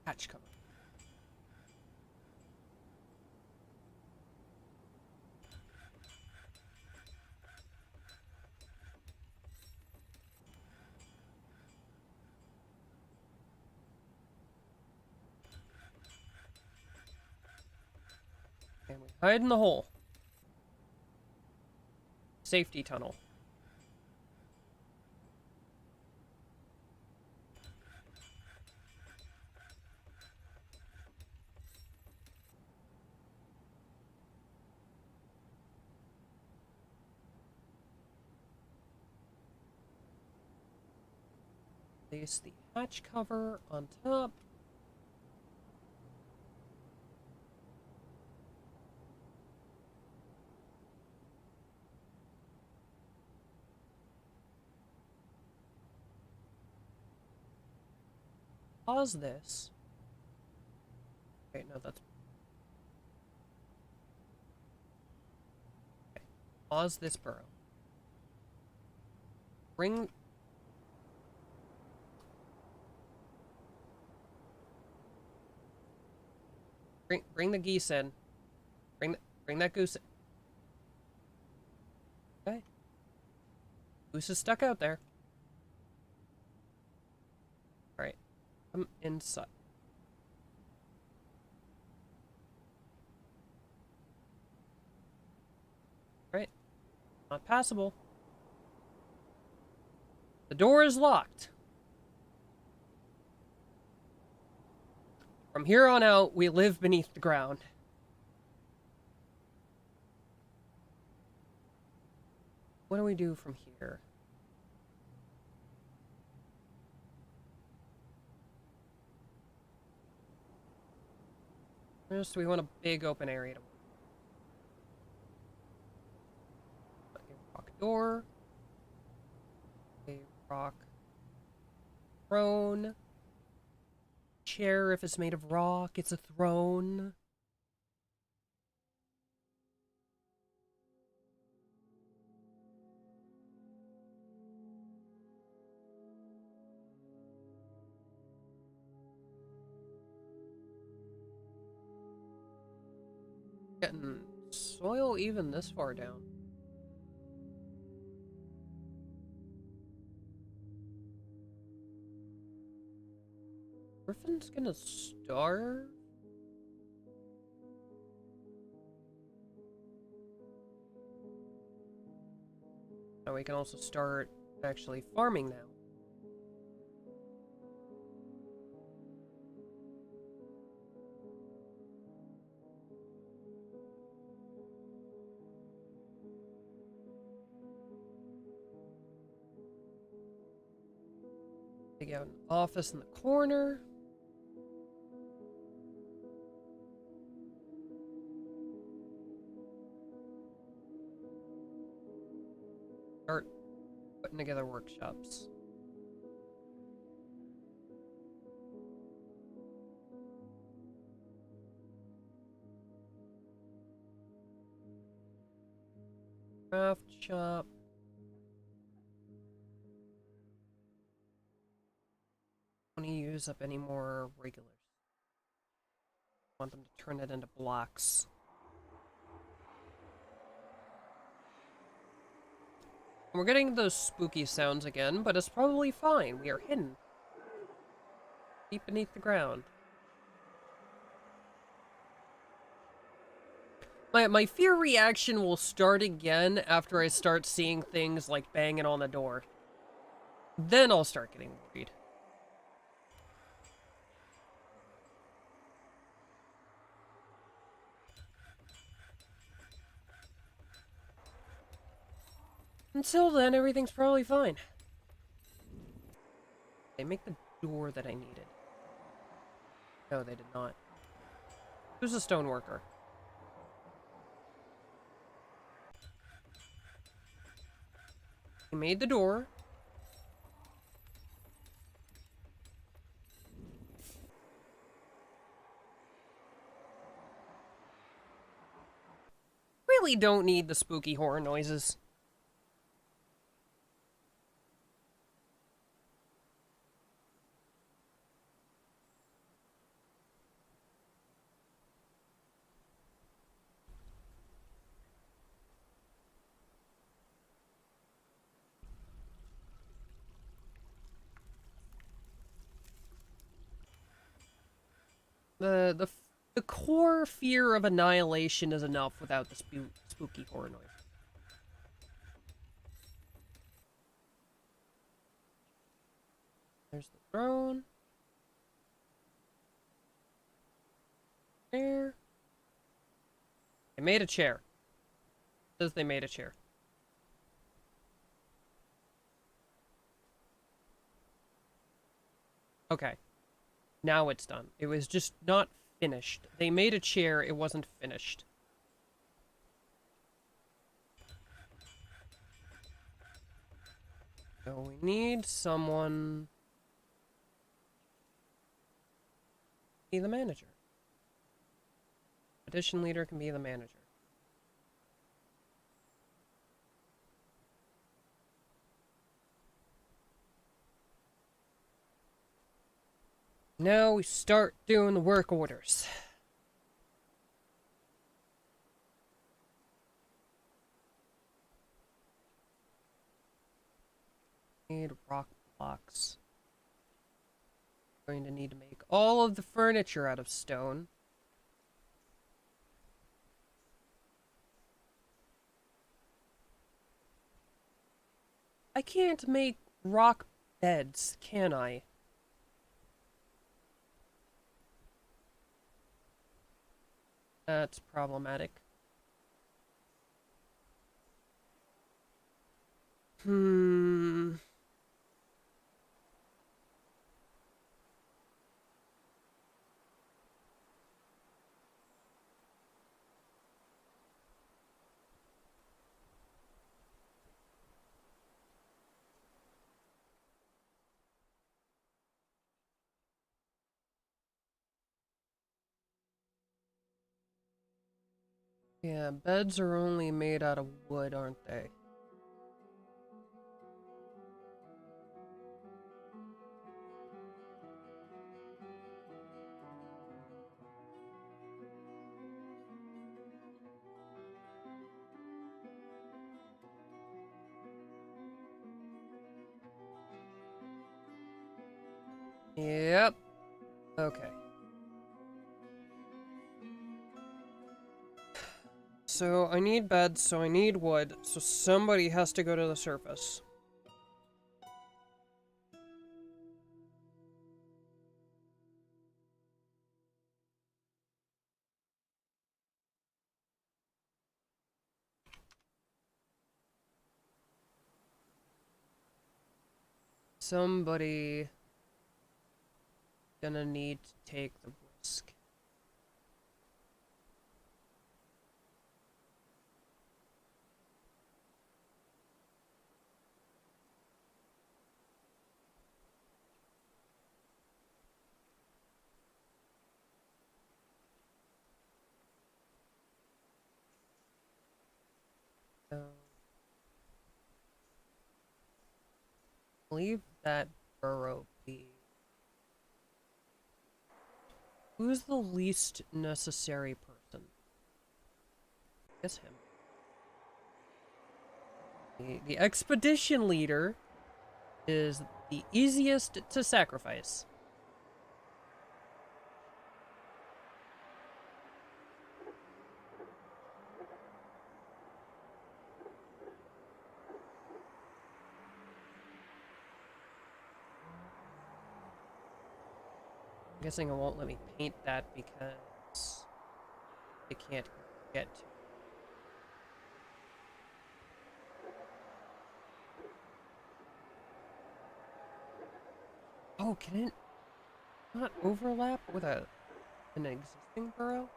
Hatch cover. And we hide in the hole. Safety tunnel. Place the hatch cover on top. Pause this. Wait, no, that's... Okay. Pause this burrow. Bring the geese in. Bring that goose in. Okay. Goose is stuck out there. Alright. Come inside. Alright. Not passable. The door is locked. From here on out, we live beneath the ground. What do we do from here? First, we want a big open area to work. A rock door. A rock throne. Chair, if it's made of rock, it's a throne. Getting soil even this far down. Griffin's gonna starve? Now we can also start actually farming now. Yeah, an office in the corner. Start putting together workshops. Craft shop. Don't want to use up any more regulars. I want them to turn it into blocks. We're getting those spooky sounds again, but it's probably fine. We are hidden. Deep beneath the ground. My fear reaction will start again after I start seeing things like banging on the door. Then I'll start getting worried. Until then, everything's probably fine. They make the door that I needed. No, they did not. Who's a stoneworker? He made the door. Really don't need the spooky horror noises. The core fear of annihilation is enough without the spooky horror noise. There's the throne. Chair. They made a chair. It says they made a chair. Okay. Now it's done. It was just not finished. They made a chair, it wasn't finished. So we need someone to be the manager. Addition leader can be the manager. Now we start doing the work orders. Need rock blocks. Going to need to make all of the furniture out of stone. I can't make rock beds, can I? That's problematic. Hmm. Yeah, beds are only made out of wood, aren't they? Yep. Okay. So I need beds, so I need wood, so somebody has to go to the surface. Somebody gonna need to take the risk. So, leave that burrow be. Who's the least necessary person? I guess him. The expedition leader is the easiest to sacrifice. I'm guessing it won't let me paint that because it can't get to. Oh, can it not overlap with an existing burrow?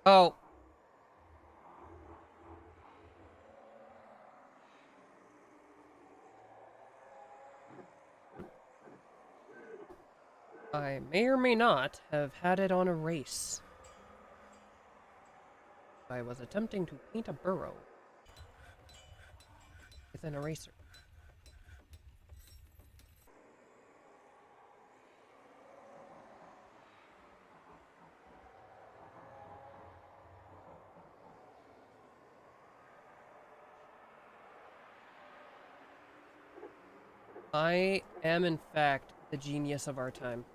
Oh. I may or may not have had it on erase. I was attempting to paint a burrow with an eraser. I am, in fact, the genius of our time.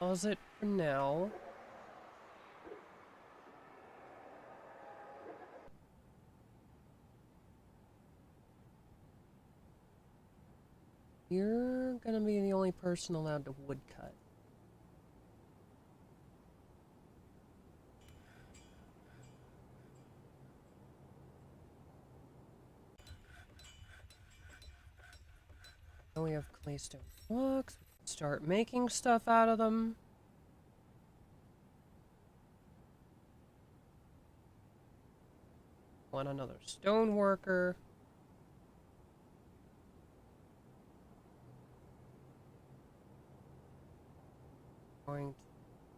Pause it for now. You're gonna be the only person allowed to woodcut. Now we have claystone blocks. We can start making stuff out of them. Want another stone worker.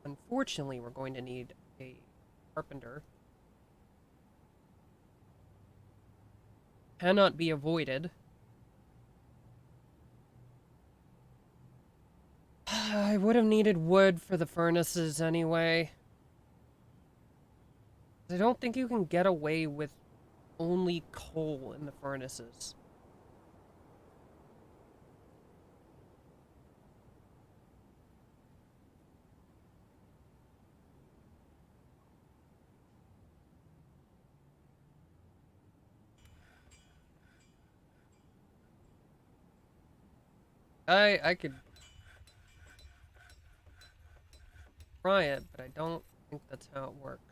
Unfortunately, we're going to need a carpenter. Cannot be avoided. I would have needed wood for the furnaces anyway. I don't think you can get away with only coal in the furnaces. I could try it, but I don't think that's how it works.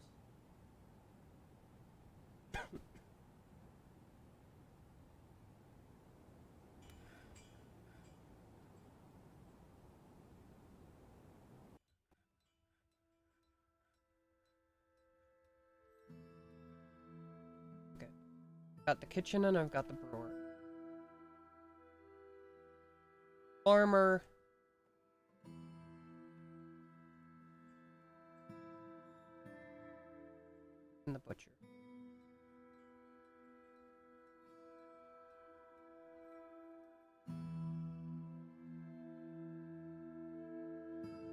Okay. Got the kitchen and I've got the brewer. Farmer. And the butcher.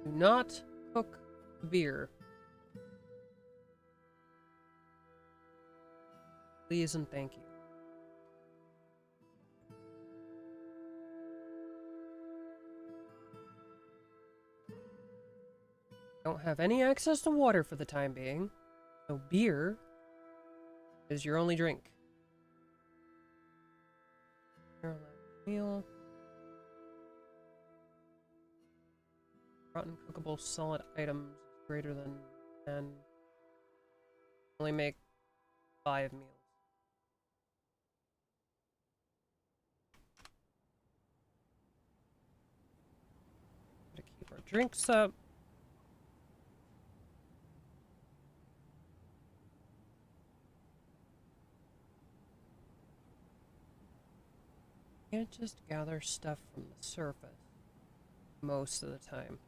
Do not cook the beer. Please and thank you. Don't have any access to water for the time being. So beer is your only drink. Meal. Rotten cookable solid items greater than 10. Only make 5 meals. Gotta keep our drinks up. Can't just gather stuff from the surface most of the time.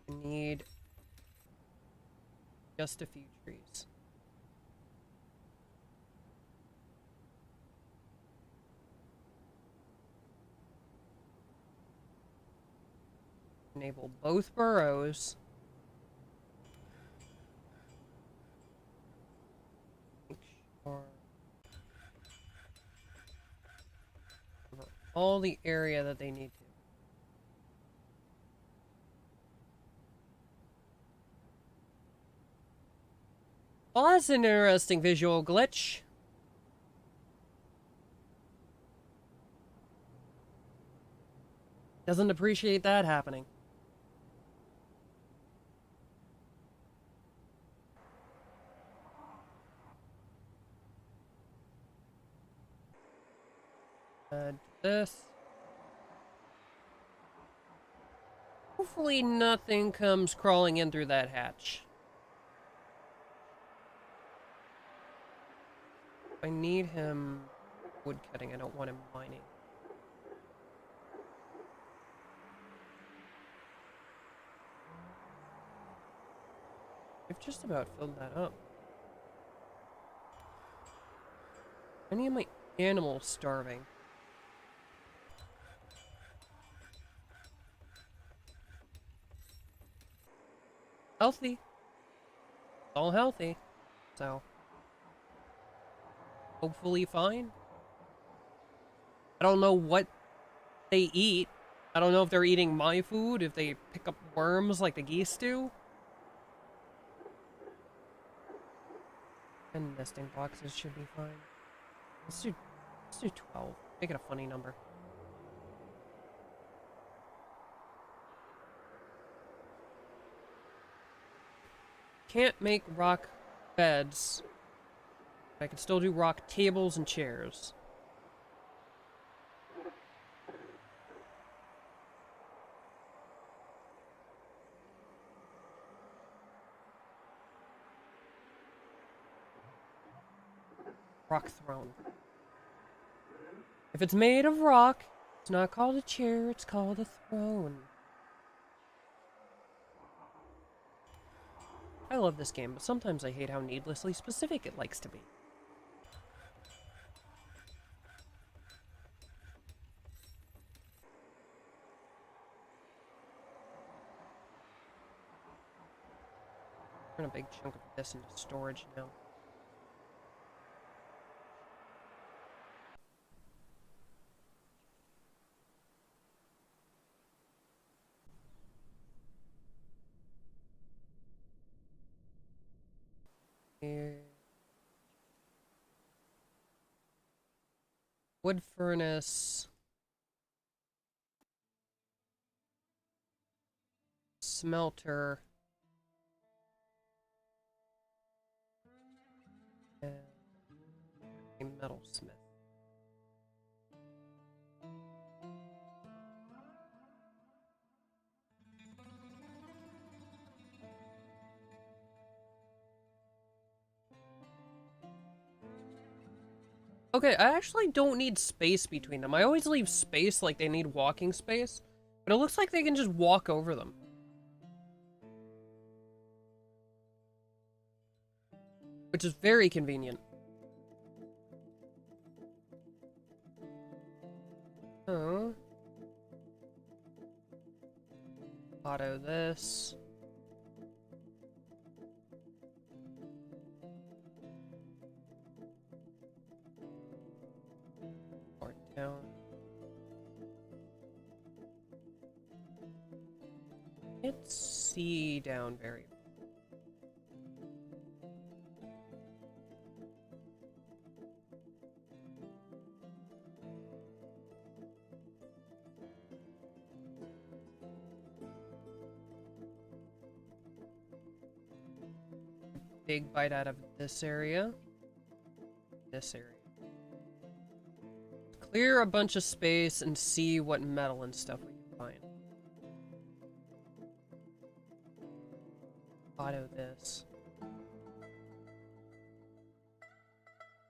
I need just a few trees. Enable both burrows. Make sure cover all the area that they need to. Well, that's an interesting visual glitch. Doesn't appreciate that happening. This. Hopefully nothing comes crawling in through that hatch. I need him wood cutting. I don't want him mining. I've just about filled that up. Any of my animals starving? Healthy. All healthy. So. Hopefully fine. I don't know what they eat. I don't know if they're eating my food, if they pick up worms like the geese do. And nesting boxes should be fine. Let's do 12. Make it a funny number. Can't make rock beds. I can still do rock tables and chairs. Rock throne. If it's made of rock, it's not called a chair, it's called a throne. I love this game, but sometimes I hate how needlessly specific it likes to be. Turn a big chunk of this into storage now. Here. Wood furnace. Smelter. And a metalsmith. Okay, I actually don't need space between them. I always leave space like they need walking space, but it looks like they can just walk over them. Which is very convenient. Oh. Auto this. Can't see down very well. Big bite out of this area. This area. Clear a bunch of space and see what metal and stuff we can find. Auto this. I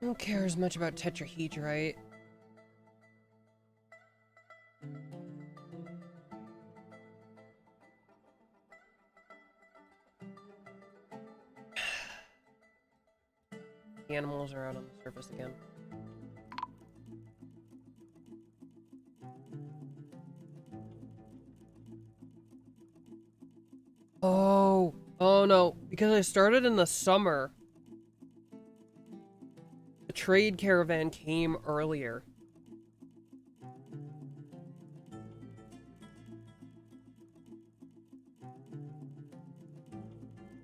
don't care as much about tetrahedrite. The animals are out on the surface again. Oh no, because I started in the summer. The trade caravan came earlier.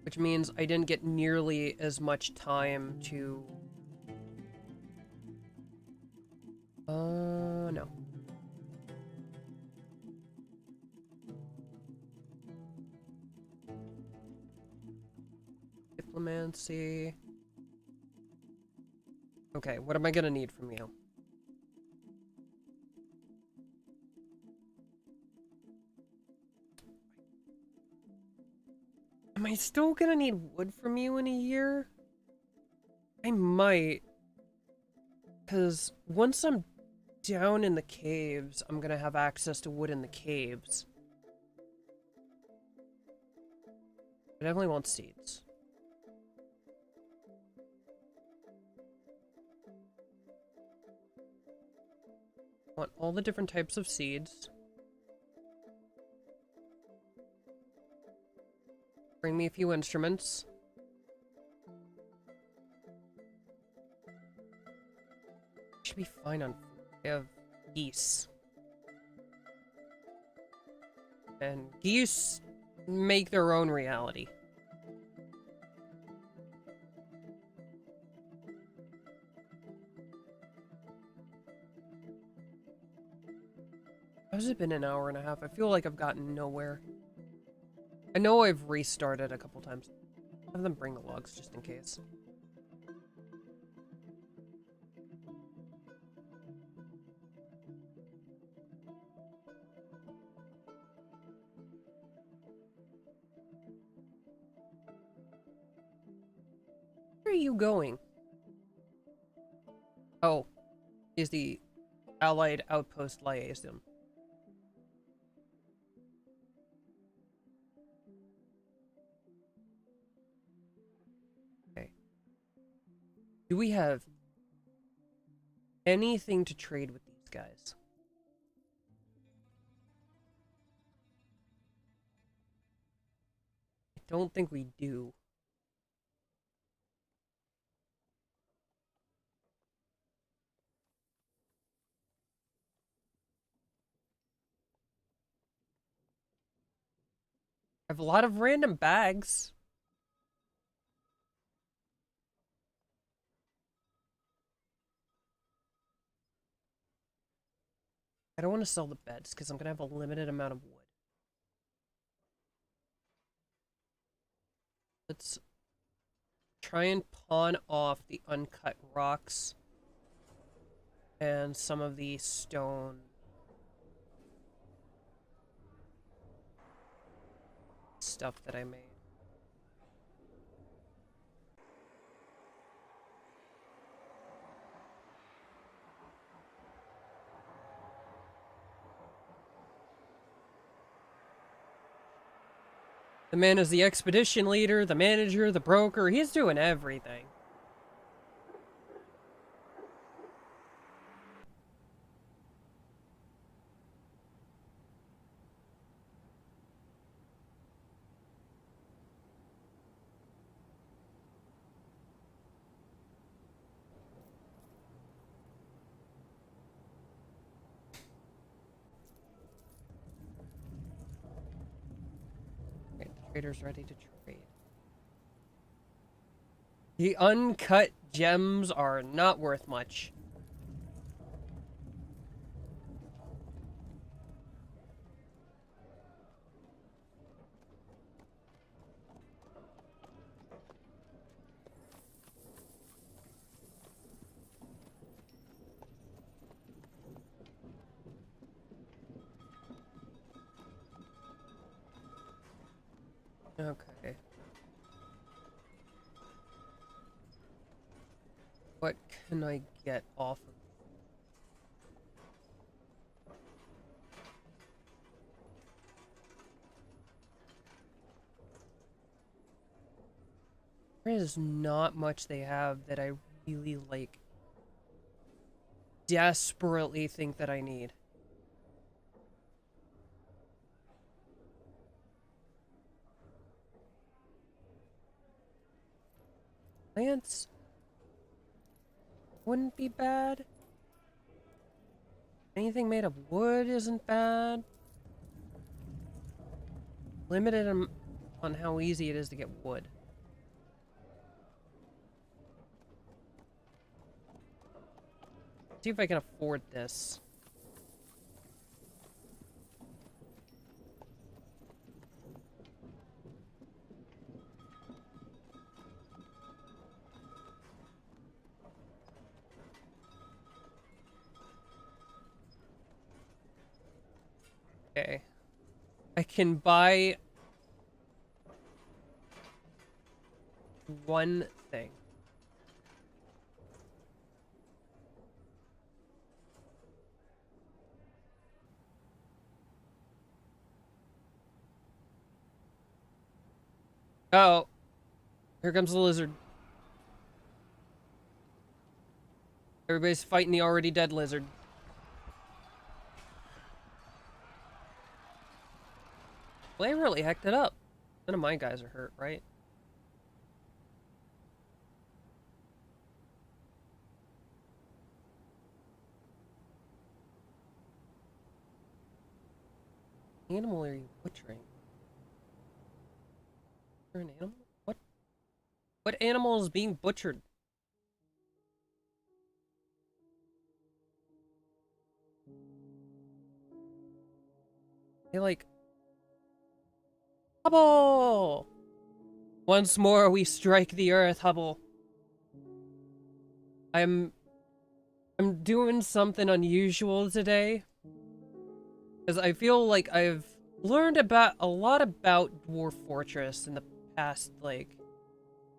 Which means I didn't get nearly as much time to... no. Diplomancy. Okay, what am I gonna need from you? Am I still gonna need wood from you in a year? I might. Because once I'm down in the caves, I'm gonna have access to wood in the caves. I definitely want seeds. I want all the different types of seeds. Bring me a few instruments. Should be fine on food. I have geese. And geese make their own reality. How's it been an hour and a half? I feel like I've gotten nowhere. I know I've restarted a couple times. Have them bring the logs just in case. Where are you going? Oh, is the Allied Outpost Liaison. Okay. Do we have anything to trade with these guys? I don't think we do. I have a lot of random bags. I don't want to sell the beds because I'm going to have a limited amount of wood. Let's try and pawn off the uncut rocks and some of the stone stuff that I made. The man is the expedition leader, the manager, the broker. He's doing everything. Traders ready to trade. The uncut gems are not worth much. Okay. What can I get off of? There is not much they have that I really, like, desperately think that I need. Plants wouldn't be bad. Anything made of wood isn't bad. Limited on how easy it is to get wood. See if I can afford this. Okay. I can buy one thing. Oh, here comes the lizard. Everybody's fighting the already dead lizard. Well, they really hecked it up. None of my guys are hurt, right? Animal are you butchering? You're an animal? What? What animal is being butchered? They like... Hubble! Once more we strike the earth, Hubble. I'm doing something unusual today. Because I feel like I've learned a lot about Dwarf Fortress in the past, like,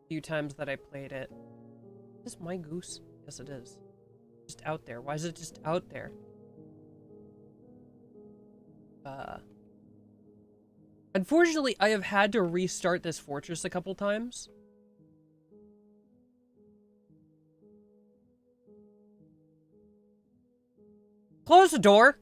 few times that I played it. Is this my goose? Yes, it is. Just out there. Why is it just out there? Unfortunately, I have had to restart this fortress a couple times. Close the door!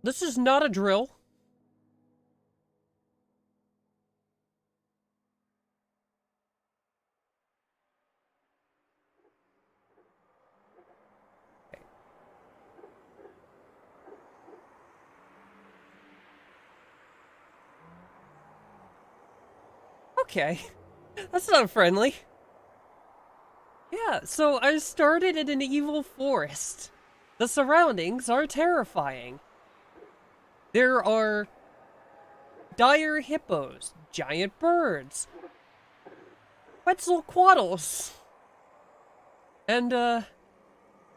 This is not a drill. Okay. That's not friendly. Yeah, so I started in an evil forest. The surroundings are terrifying. There are dire hippos, giant birds, Quetzalcoatlus. And,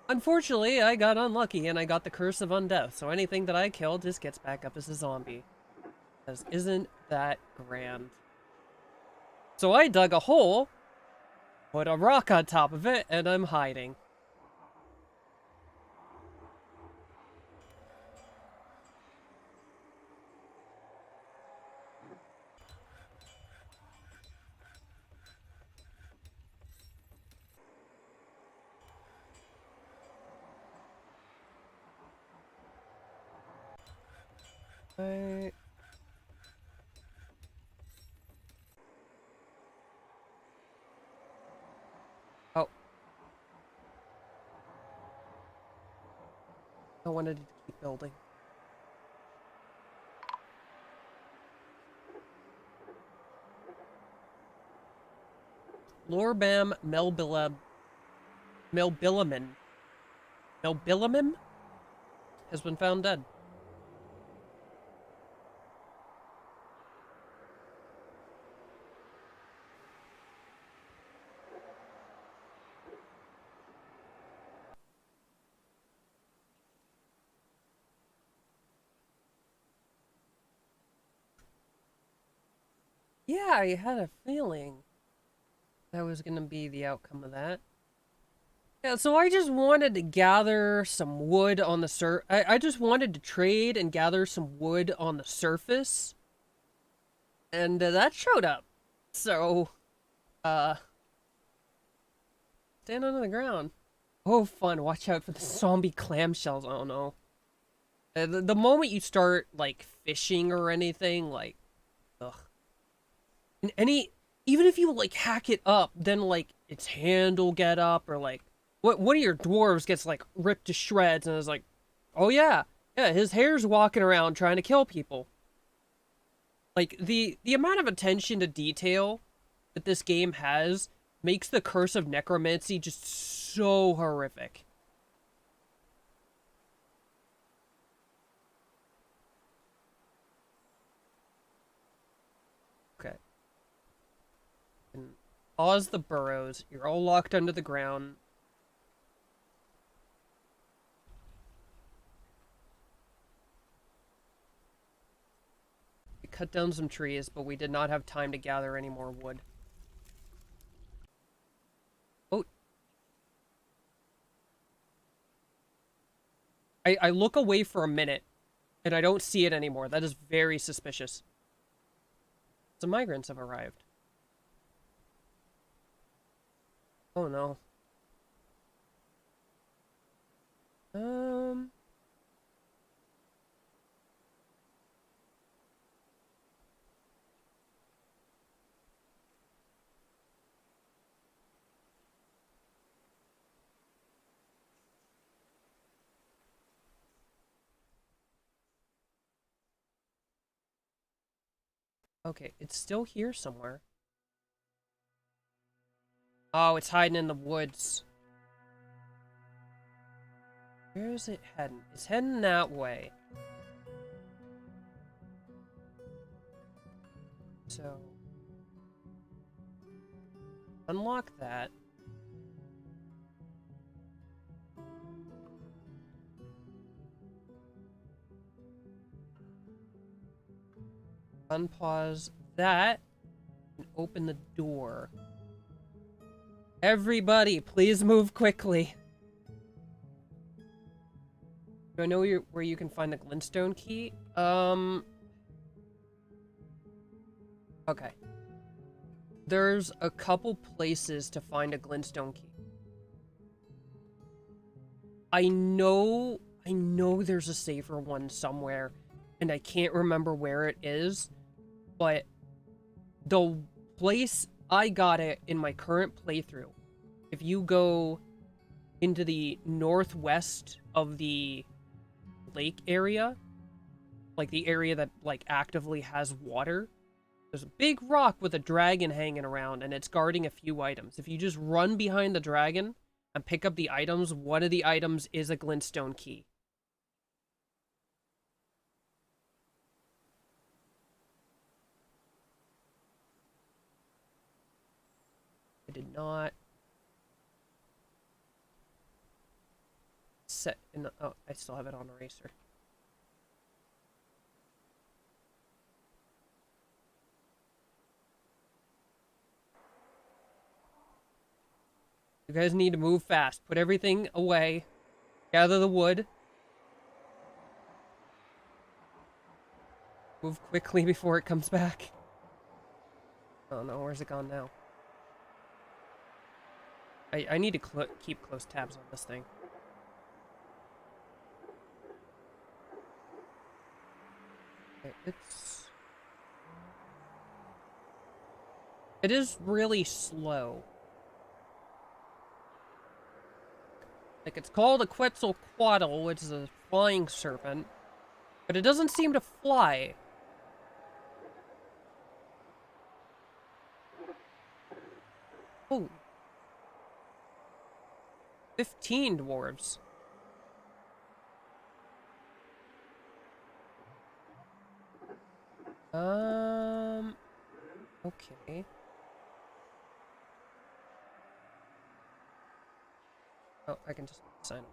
unfortunately, I got unlucky and I got the curse of undeath, so anything that I kill just gets back up as a zombie. Because isn't that grand? So I dug a hole, put a rock on top of it, and I'm hiding. I wanted to keep building. Lorbam Melbillimum has been found dead. Yeah, I had a feeling that was going to be the outcome of that. Yeah, so I just wanted to gather some wood on the I just wanted to trade and gather some wood on the surface. And that showed up. So, uh, stand under the ground. Oh, fun. Watch out for the zombie clamshells. Oh, no. The moment you start, like, fishing or anything, like, ugh. And even if you, like, hack it up, then, like, its hand will get up, or, like, one of your dwarves gets, like, ripped to shreds, and is like, oh, yeah, his hair's walking around trying to kill people. Like, the amount of attention to detail that this game has makes the Curse of Necromancy just so horrific. Okay. And pause the burrows. You're all locked under the ground. We cut down some trees, but we did not have time to gather any more wood. Oh. I look away for a minute, and I don't see it anymore. That is very suspicious. Some migrants have arrived. Oh no. Um... Okay, it's still here somewhere. Oh, it's hiding in the woods. Where is it heading? It's heading that way. So... unlock that. Unpause that. And open the door. Everybody, please move quickly. Do I know where you can find the glintstone key? Okay. There's a couple places to find a glintstone key. I know there's a safer one somewhere, and I can't remember where it is, but the place I got it in my current playthrough, if you go into the northwest of the lake area, like the area that like actively has water, there's a big rock with a dragon hanging around, and it's guarding a few items. If you just run behind the dragon and pick up the items, one of the items is a glintstone key. I did not set in the... oh, I still have it on eraser. You guys need to move fast. Put everything away. Gather the wood. Move quickly before it comes back. Oh no, where's it gone now? I need to keep close tabs on this thing. Okay, it is really slow. Like, it's called a Quetzalcoatl, which is a flying serpent. But it doesn't seem to fly. Oh. 15 dwarves. Okay. Oh, I can just sign up.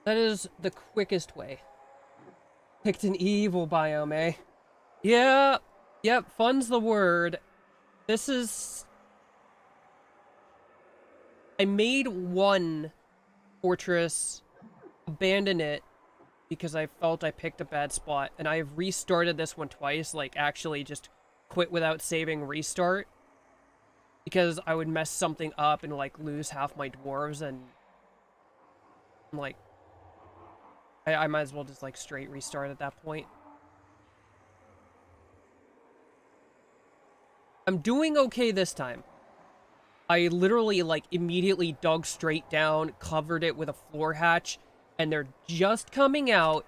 That is the quickest way. Picked an evil biome, eh? Yeah. Yep, fun's the word. This is... I made one fortress, abandon it, because I felt I picked a bad spot, and I've restarted this one twice, like, actually just quit without saving, restart, because I would mess something up and, like, lose half my dwarves, and, like, I might as well just, like, straight restart at that point. I'm doing okay this time. I literally, like, immediately dug straight down, covered it with a floor hatch, and they're just coming out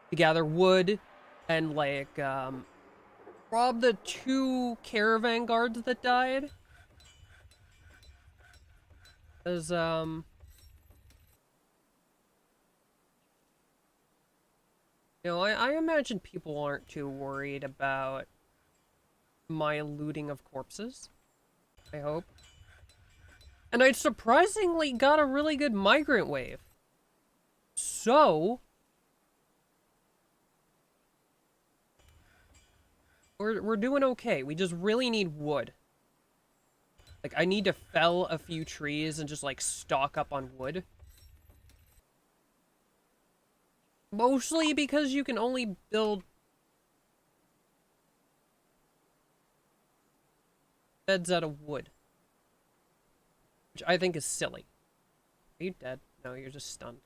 to gather wood and, like, rob the 2 caravan guards that died. Because, you know, I imagine people aren't too worried about my looting of corpses. I hope. And I surprisingly got a really good migrant wave. So... We're doing okay. We just really need wood. Like, I need to fell a few trees and just, like, stock up on wood. Mostly because you can only build beds out of wood. Which I think is silly. Are you dead? No, you're just stunned.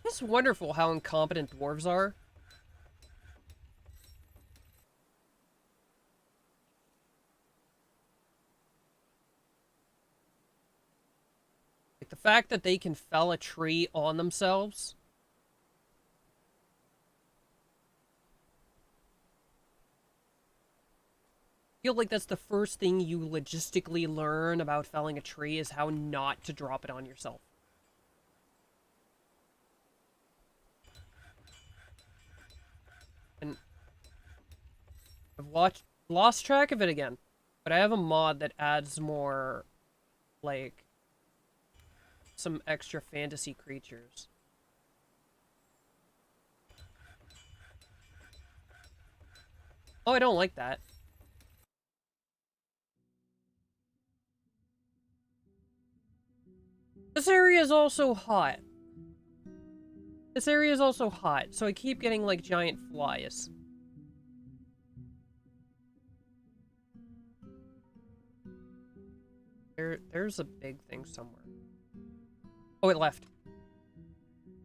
It's wonderful how incompetent dwarves are. Like, the fact that they can fell a tree on themselves. I feel like that's the first thing you logistically learn about felling a tree is how not to drop it on yourself. And I've lost track of it again. But I have a mod that adds more, like, some extra fantasy creatures. Oh, I don't like that. This area is also hot. This area is also hot, so I keep getting, like, giant flies. There's a big thing somewhere. Oh, it left.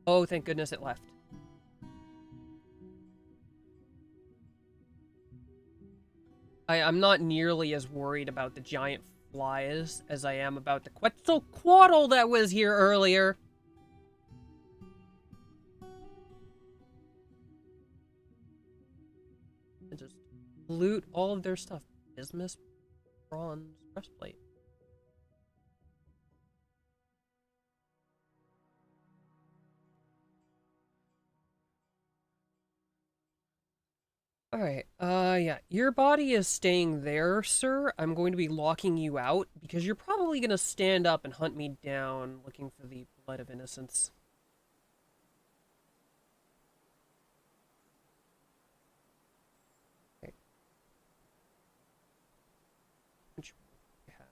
Oh, thank goodness it left. I'm not nearly as worried about the giant flies as I am about the Quetzalcoatl that was here earlier. And just loot all of their stuff. Bismuth, bronze, breastplate. Alright, yeah. Your body is staying there, sir. I'm going to be locking you out, because you're probably gonna stand up and hunt me down, looking for the blood of innocence. Okay. Which we have?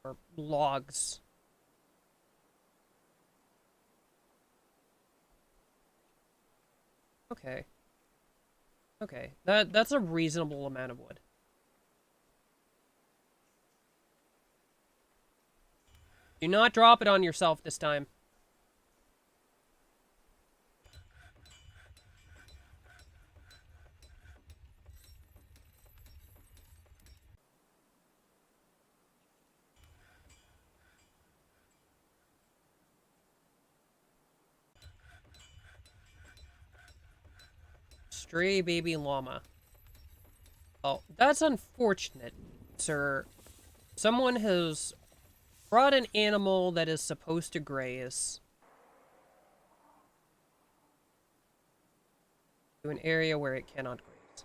Or logs. Okay. Okay. That's a reasonable amount of wood. Do not drop it on yourself this time. stray baby llama. Oh, that's unfortunate, sir. Someone has brought an animal that is supposed to graze to an area where it cannot graze.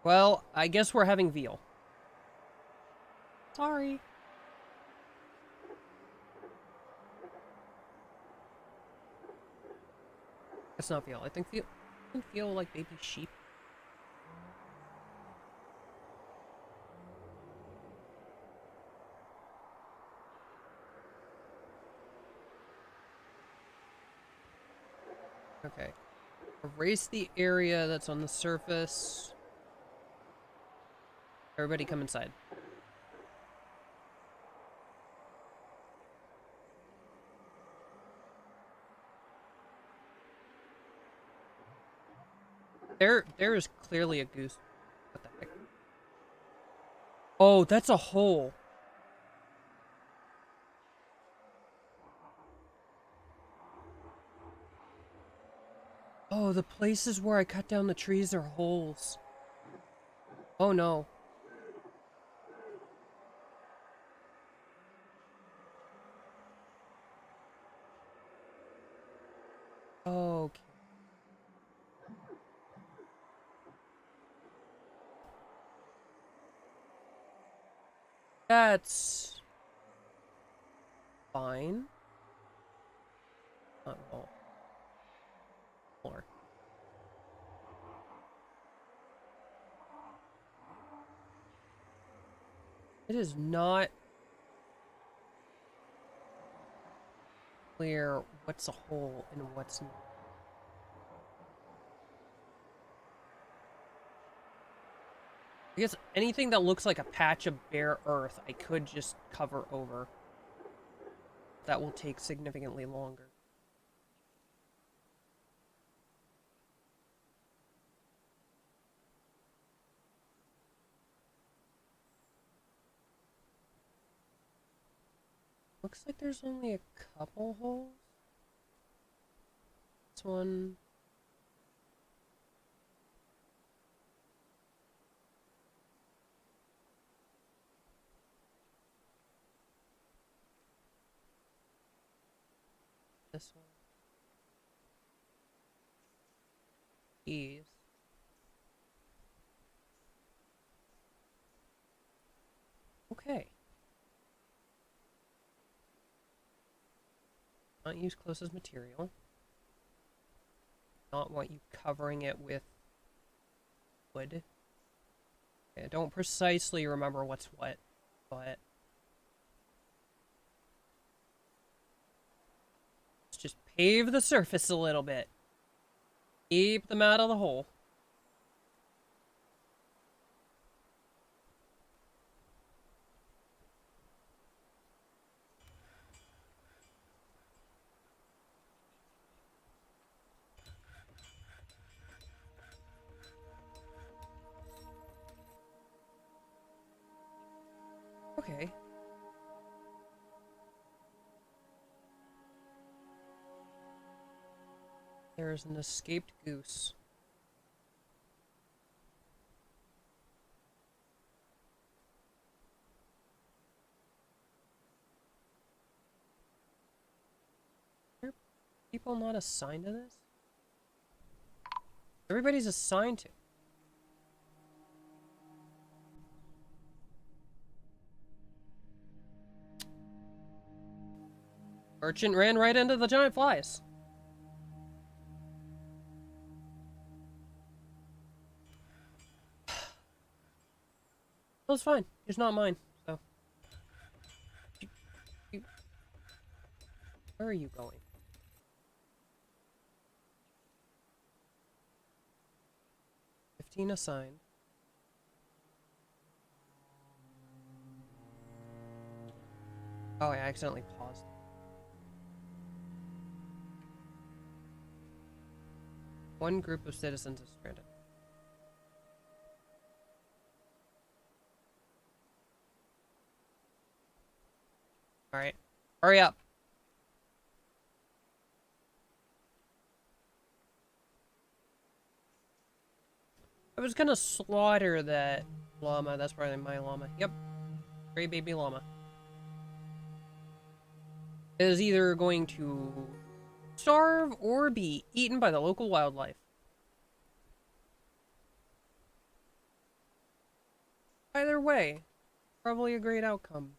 Well, I guess we're having veal. Sorry. It's not veal. I think veal like baby sheep. Okay. Erase the area that's on the surface. Everybody come inside. There is clearly a goose. What the heck? Oh, that's a hole. Oh, the places where I cut down the trees are holes. Oh no. Okay. That's fine. Not wall. Floor. It is not clear what's a hole and what's not. I guess anything that looks like a patch of bare earth, I could just cover over. That will take significantly longer. Looks like there's only a couple holes. This one. This one. These. Okay. Not use closest material. Not want you covering it with wood. Okay, I don't precisely remember what's what, but let's just pave the surface a little bit. Keep them out of the hole. Okay. There's an escaped goose. Are people not assigned to this? Everybody's assigned to. Merchant ran right into the giant flies. Well, it's fine. It's not mine, so. Where are you going? "15 assigned." Oh, I accidentally paused. One group of citizens is stranded. Alright. Hurry up. I was gonna slaughter that llama. That's probably my llama. Yep. Gray baby llama. It is either going to starve or be eaten by the local wildlife. Either way, probably a great outcome.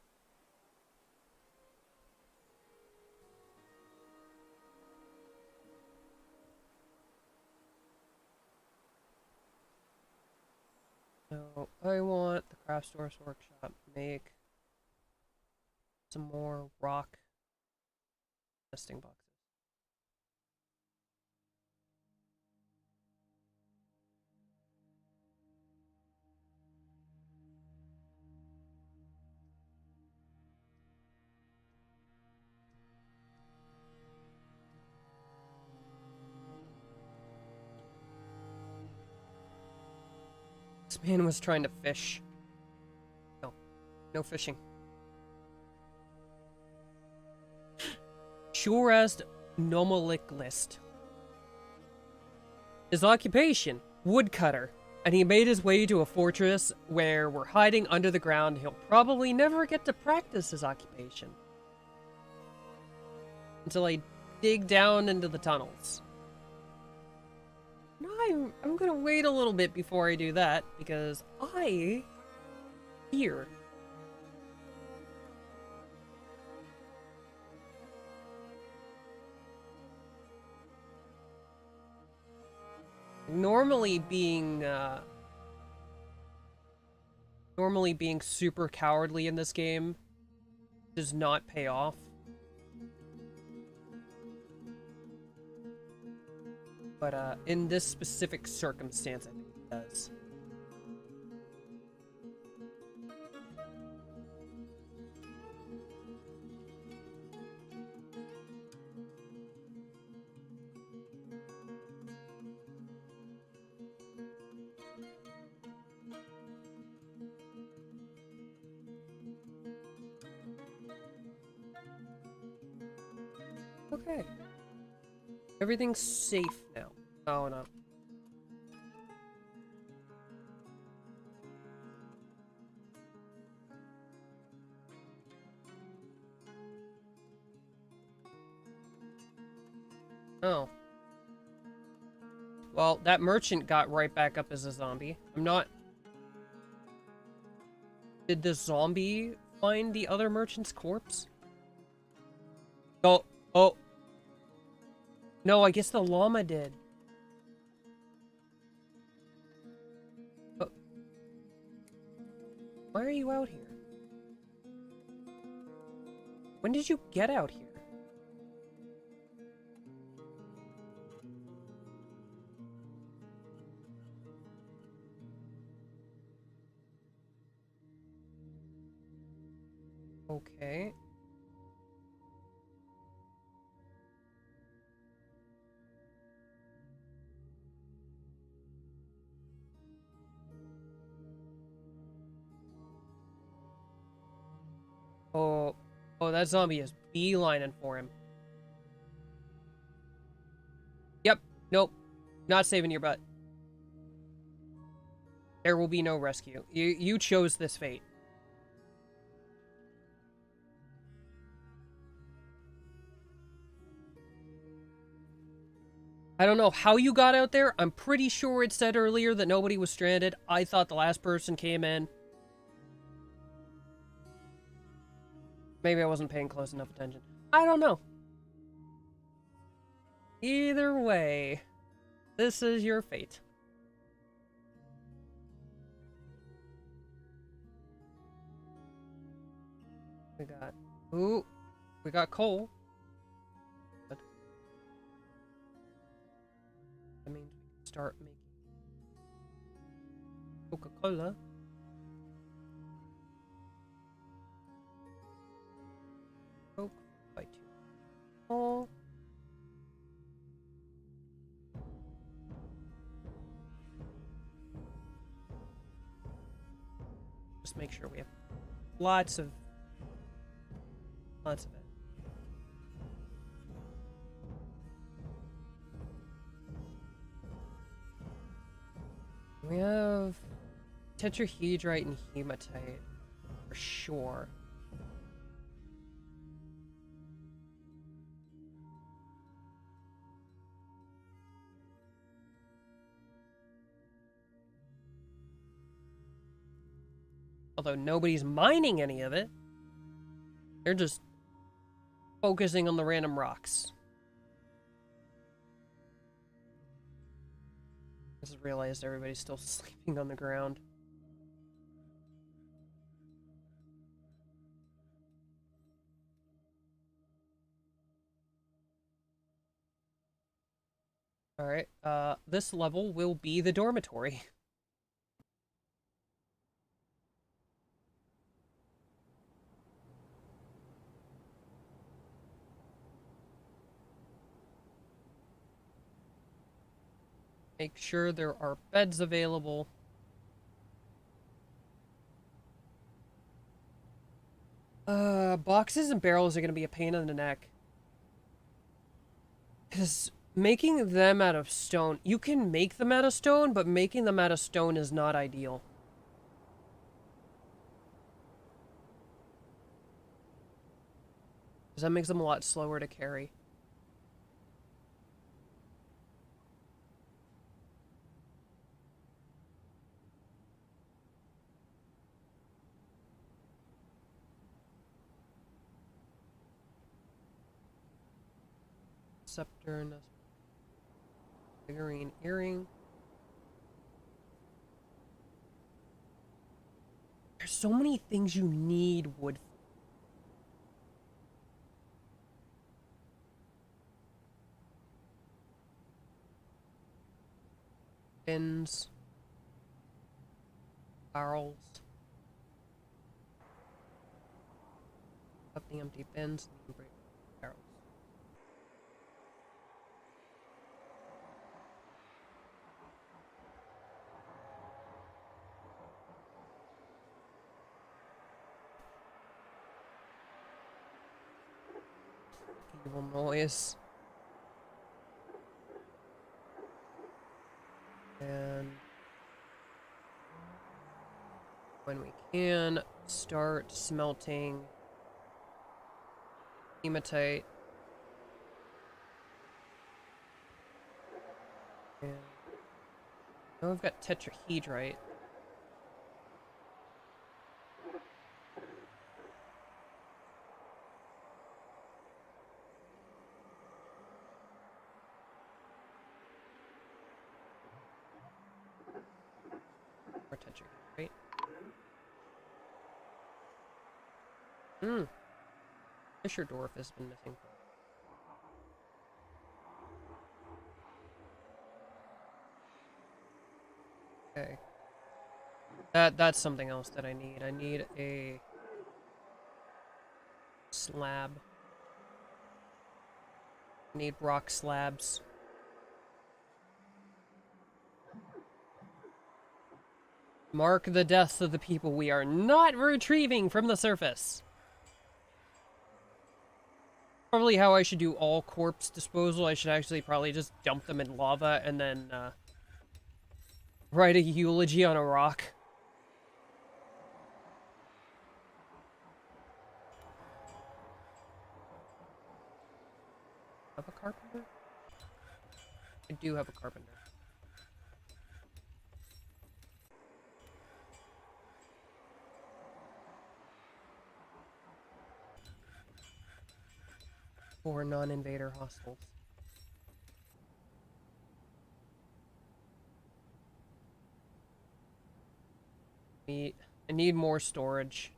So, I want the craft source workshop to make some more rock nesting boxes. This man was trying to fish. No, no fishing. Shurest Nomalik list. His occupation, woodcutter, and he made his way to a fortress where we're hiding under the ground. He'll probably never get to practice his occupation until I dig down into the tunnels. No, I'm gonna wait a little bit before I do that because I fear. Normally being super cowardly in this game does not pay off. But in this specific circumstance, I think it does. Okay. Everything's safe now. Oh, no. Oh. Well, that merchant got right back up as a zombie. I'm not... Did the zombie find the other merchant's corpse? Oh. Oh. No, I guess the llama did. Oh. Why are you out here? When did you get out here? Okay. Oh, oh, that zombie is beelining for him. Yep, nope, not saving your butt. There will be no rescue. You chose this fate. I don't know how you got out there. I'm pretty sure it said earlier that nobody was stranded. I thought the last person came in. Maybe I wasn't paying close enough attention. I don't know. Either way, this is your fate. We got... Ooh, we got coal. But that means we can start making Coca-Cola. Coke by 2. Oh. Just make sure we have lots of it. We have tetrahedrite and hematite for sure. Although nobody's mining any of it. They're just focusing on the random rocks. I just realized everybody's still sleeping on the ground. Alright, this level will be the dormitory. Make sure there are beds available. Boxes and barrels are gonna be a pain in the neck. Because making them out of stone, you can make them out of stone, but making them out of stone is not ideal. Because that makes them a lot slower to carry. Scepter and a figurine earring. There's so many things you need wood for. Bins. Barrels. Up the empty bins and break barrels. Evil noise. And when we can, start smelting hematite. And now I've got tetrahedrite. Or tetrahedrite. Fisher dwarf has been missing. Okay. That's something else that I need. I need a slab. I need rock slabs. Mark the deaths of the people we are not retrieving from the surface. Probably how I should do all corpse disposal. I should actually probably just dump them in lava and then write a eulogy on a rock. Have a carpenter? I do have a carpenter. For non-invader hostiles. I need more storage.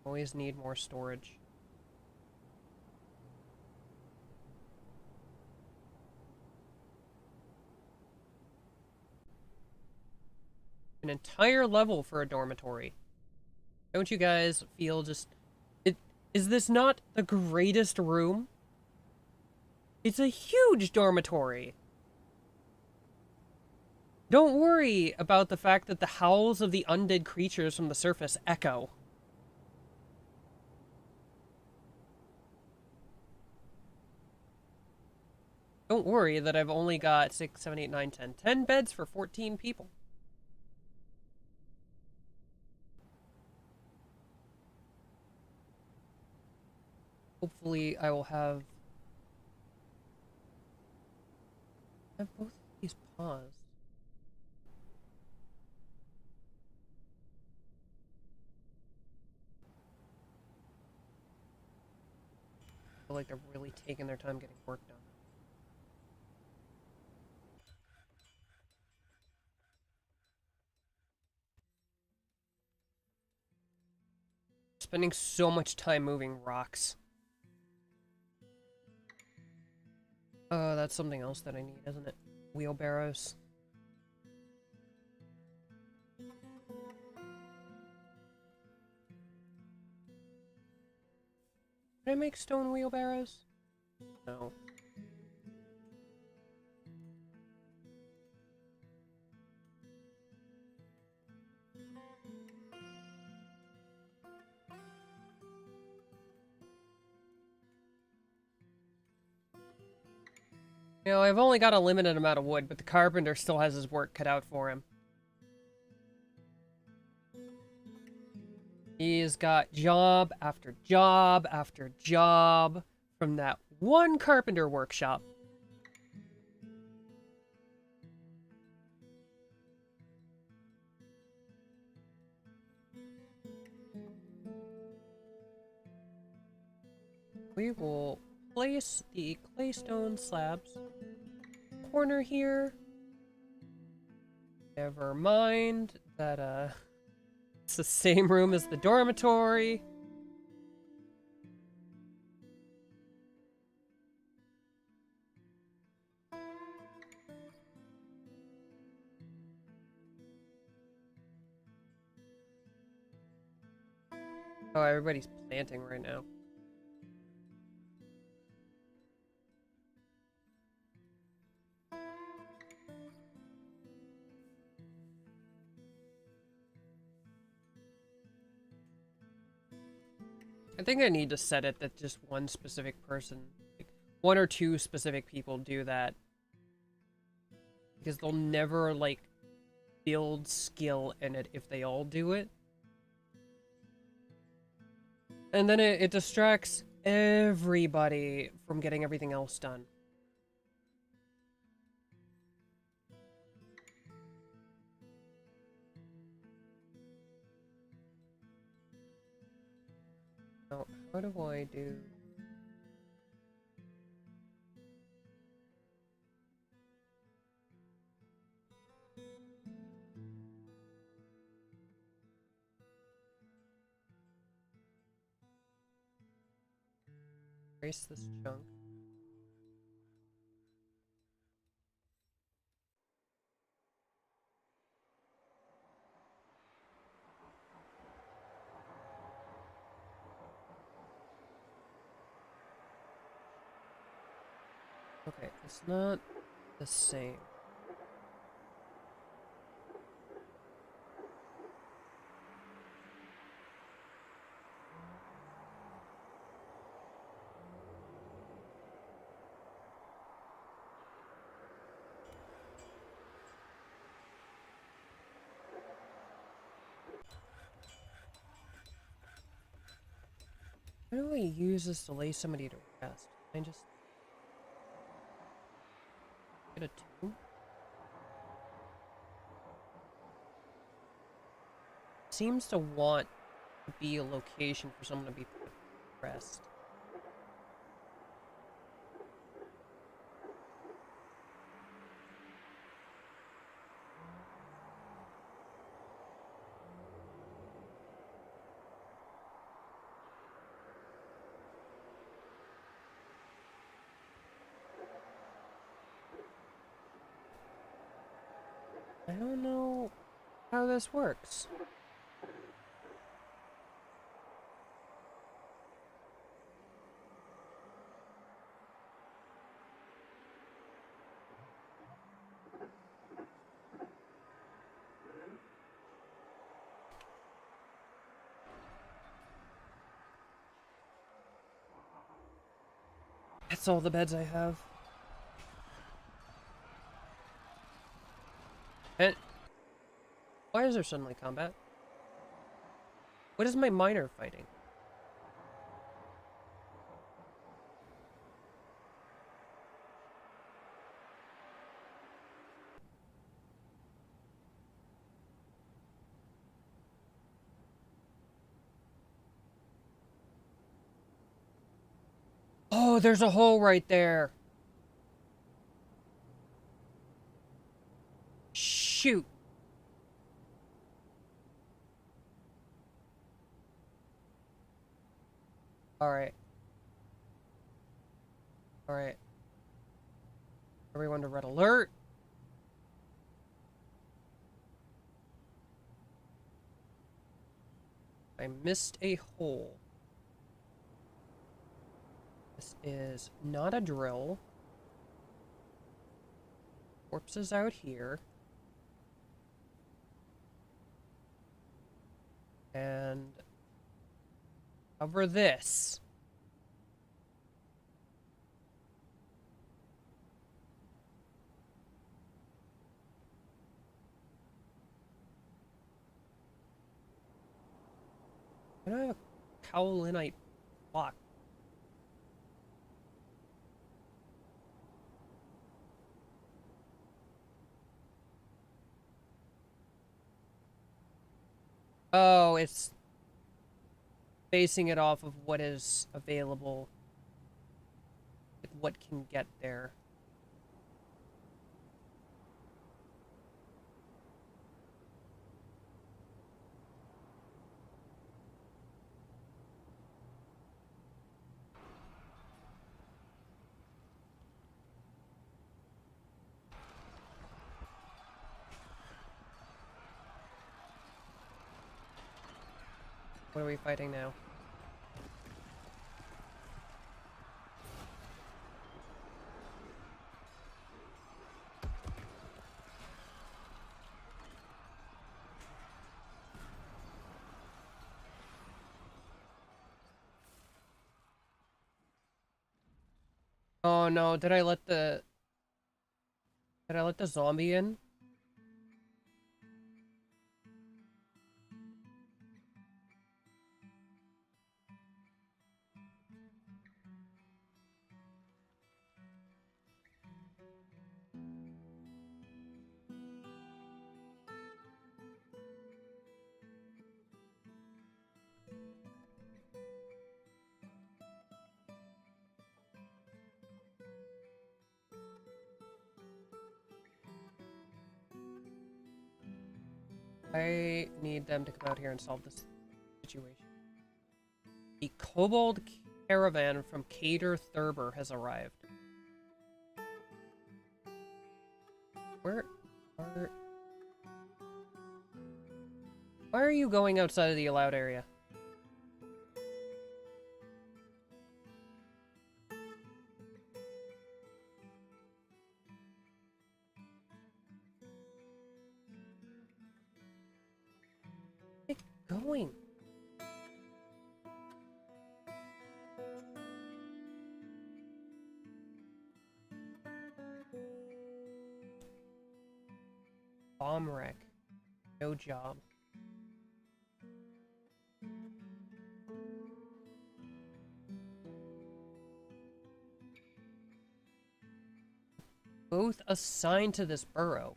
Always need more storage. An entire level for a dormitory. Don't you guys feel just... Is this not the greatest room? It's a huge dormitory. Don't worry about the fact that the howls of the undead creatures from the surface echo. Don't worry that I've only got 6, 7, 8, 9, 10. 10 beds for 14 people. Hopefully I will have both of these paused. I feel like they're really taking their time getting work done. Spending so much time moving rocks. Oh, that's something else that I need, isn't it? Wheelbarrows. Can I make stone wheelbarrows? No. You know, I've only got a limited amount of wood, but the carpenter still has his work cut out for him. He's got job after job after job from that one carpenter workshop. We will place the claystone slabs. Corner here. Never mind that, it's the same room as the dormitory. Oh, everybody's planting right now. I think I need to set it that just one specific person, like one or two specific people do that. Because they'll never, like, build skill in it if they all do it. And then it distracts everybody from getting everything else done. Now, how do I do... erase this chunk? Okay, it's not the same. How do I use this to lay somebody to rest? Can I just get a tomb? Seems to want to be a location for someone to be put to rest. I don't know how this works. That's all the beds I have. Why is there suddenly combat? What is my miner fighting? Oh, there's a hole right there. Shoot. Alright. Alright. Everyone to red alert. I missed a hole. This is not a drill. Corpses out here. And cover this. Can I have a Cowlinite block? Oh, it's basing it off of what is available. Like what can get there. What are we fighting now? Oh no, did I let the zombie in? I need them to come out here and solve this situation. The kobold caravan from Cater Thurber has arrived. Where are... Why are you going outside of the allowed area? Where are you going? Bomb wreck. No job. Both assigned to this burrow.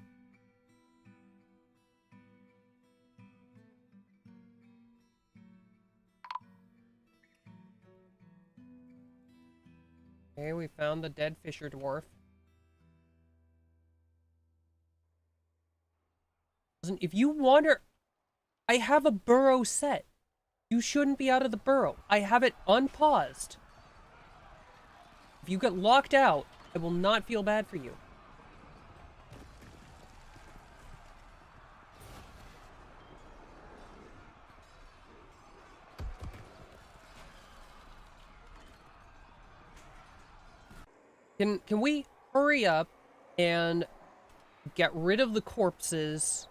Okay, we found the dead fisher dwarf. Listen, if you wander... I have a burrow set. You shouldn't be out of the burrow. I have it unpaused. If you get locked out, I will not feel bad for you. Can we hurry up and get rid of the corpses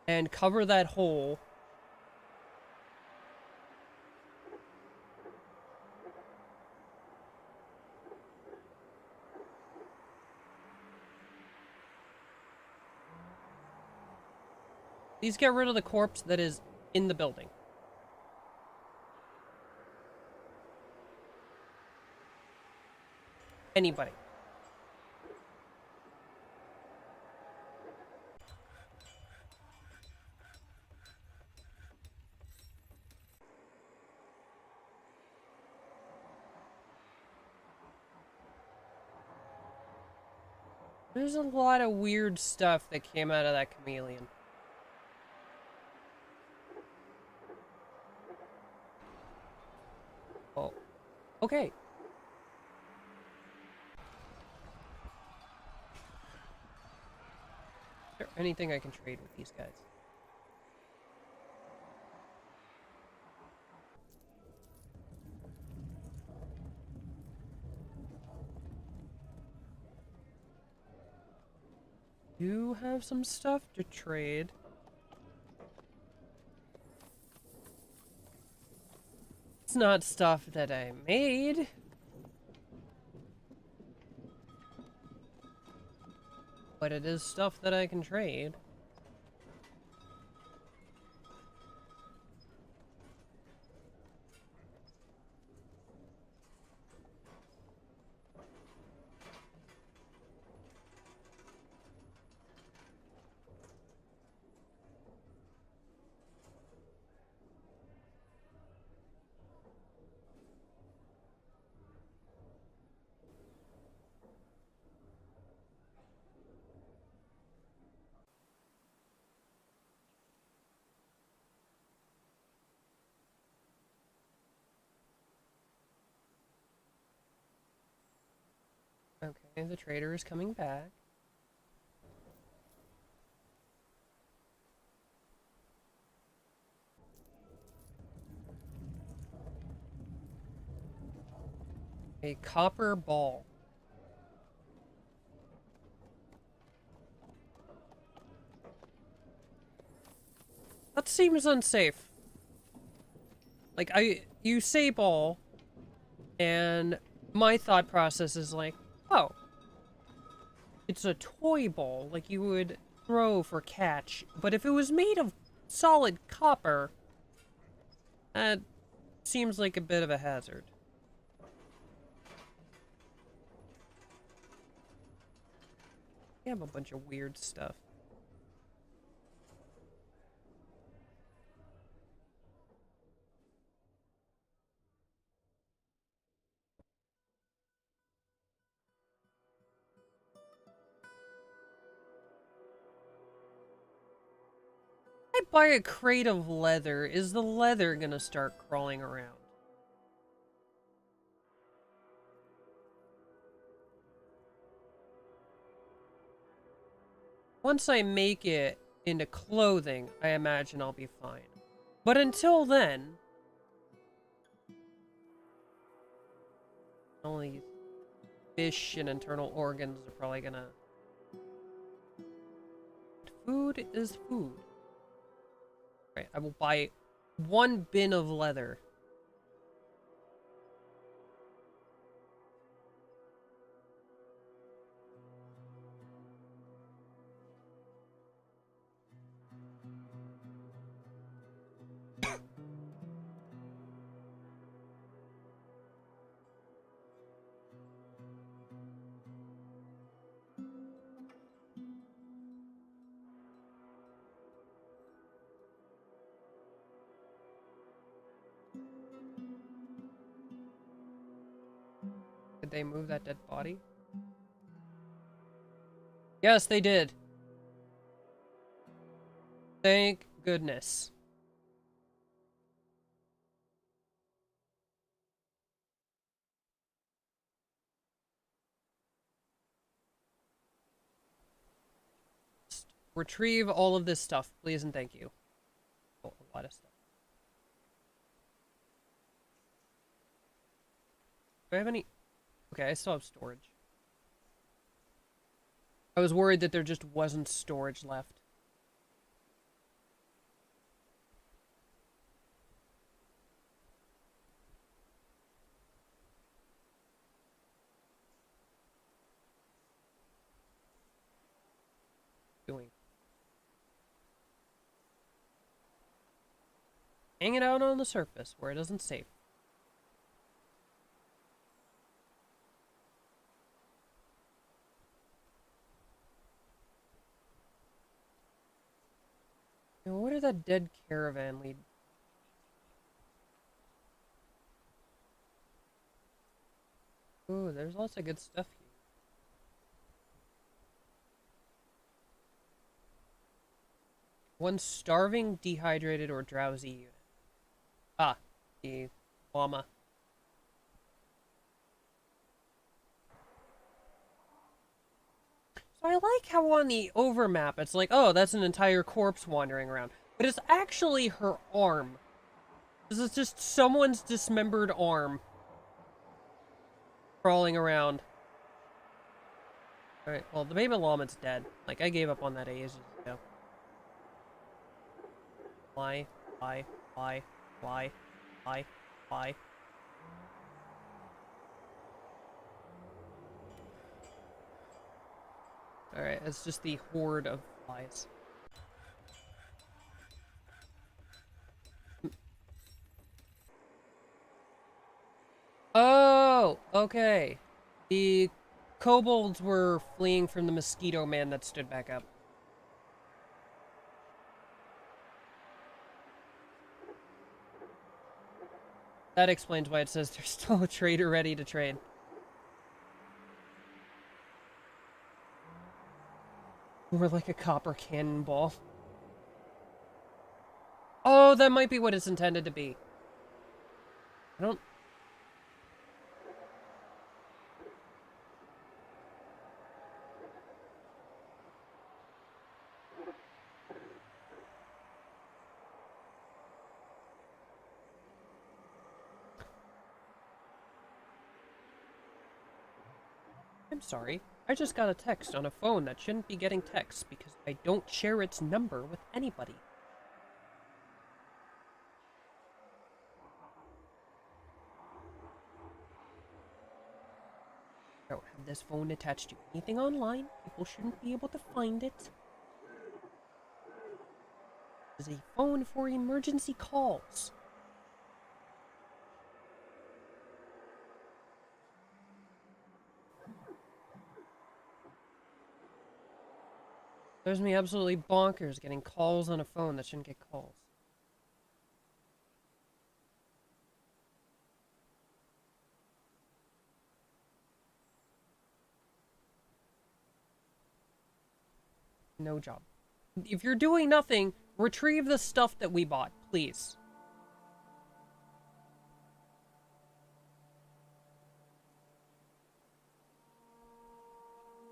and cover that hole? Please get rid of the corpse that is in the building. Anybody. There's a lot of weird stuff that came out of that chameleon. Oh. Okay. Is there anything I can trade with these guys? Do have some stuff to trade. It's not stuff that I made. But it is stuff that I can trade. Okay, the trader is coming back. A copper ball. That seems unsafe. Like, you say ball, and my thought process is like, oh, it's a toy ball, like you would throw for catch. But if it was made of solid copper, that seems like a bit of a hazard. We have a bunch of weird stuff. I buy a crate of leather, is the leather gonna start crawling around? Once I make it into clothing, I imagine I'll be fine. But until then, only fish and internal organs are probably gonna... Food is food. Right, I will buy 1 bin of leather. Did they move that dead body? Yes, they did. Thank goodness. Just retrieve all of this stuff, please and thank you. Oh, a lot of stuff. Do I have any... Okay, I still have storage. I was worried that there just wasn't storage left. Doing. Hang it out on the surface where it isn't safe. Now, where did that dead caravan lead? Ooh, there's lots of good stuff here. One starving, dehydrated, or drowsy unit. Ah, the llama. So I like how on the overmap it's like, oh, that's an entire corpse wandering around. But it's actually her arm. This is just someone's dismembered arm crawling around. Alright, well, the baby llama's dead. Like, I gave up on that ages ago. Fly, fly, fly, fly, fly, fly. Alright, it's just the horde of flies. Oh, okay. The kobolds were fleeing from the mosquito man that stood back up. That explains why it says there's still a trader ready to trade. More like a copper cannonball. Oh, that might be what it's intended to be. I don't... I'm sorry. I just got a text on a phone that shouldn't be getting texts because I don't share its number with anybody. I don't have this phone attached to anything online. People shouldn't be able to find it. This is a phone for emergency calls. There's me absolutely bonkers getting calls on a phone that shouldn't get calls. No job. If you're doing nothing, retrieve the stuff that we bought, please.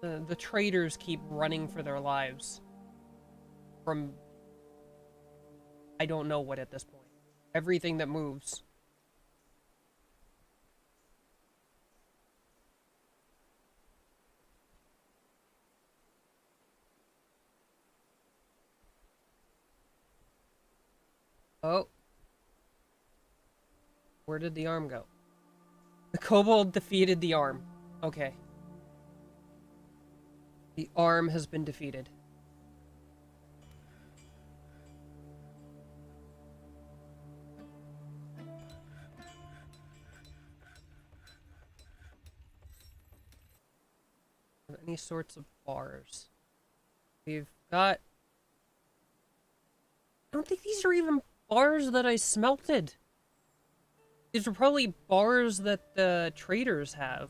The traders keep running for their lives. From... I don't know what at this point. Everything that moves. Oh. Where did the arm go? The kobold defeated the arm. Okay. The arm has been defeated. Any sorts of bars. We've got... I don't think these are even bars that I smelted. These are probably bars that the traders have.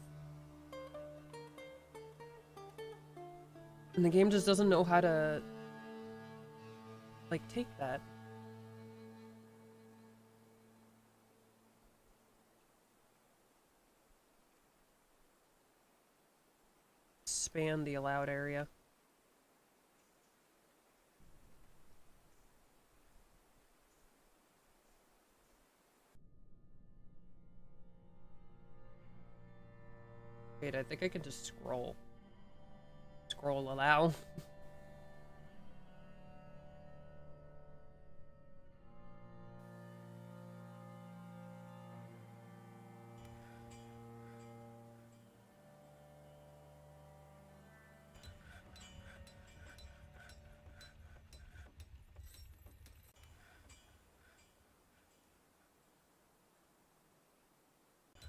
And the game just doesn't know how to, like, take that. Expand the allowed area. Wait, I think I can just scroll. Scroll allow.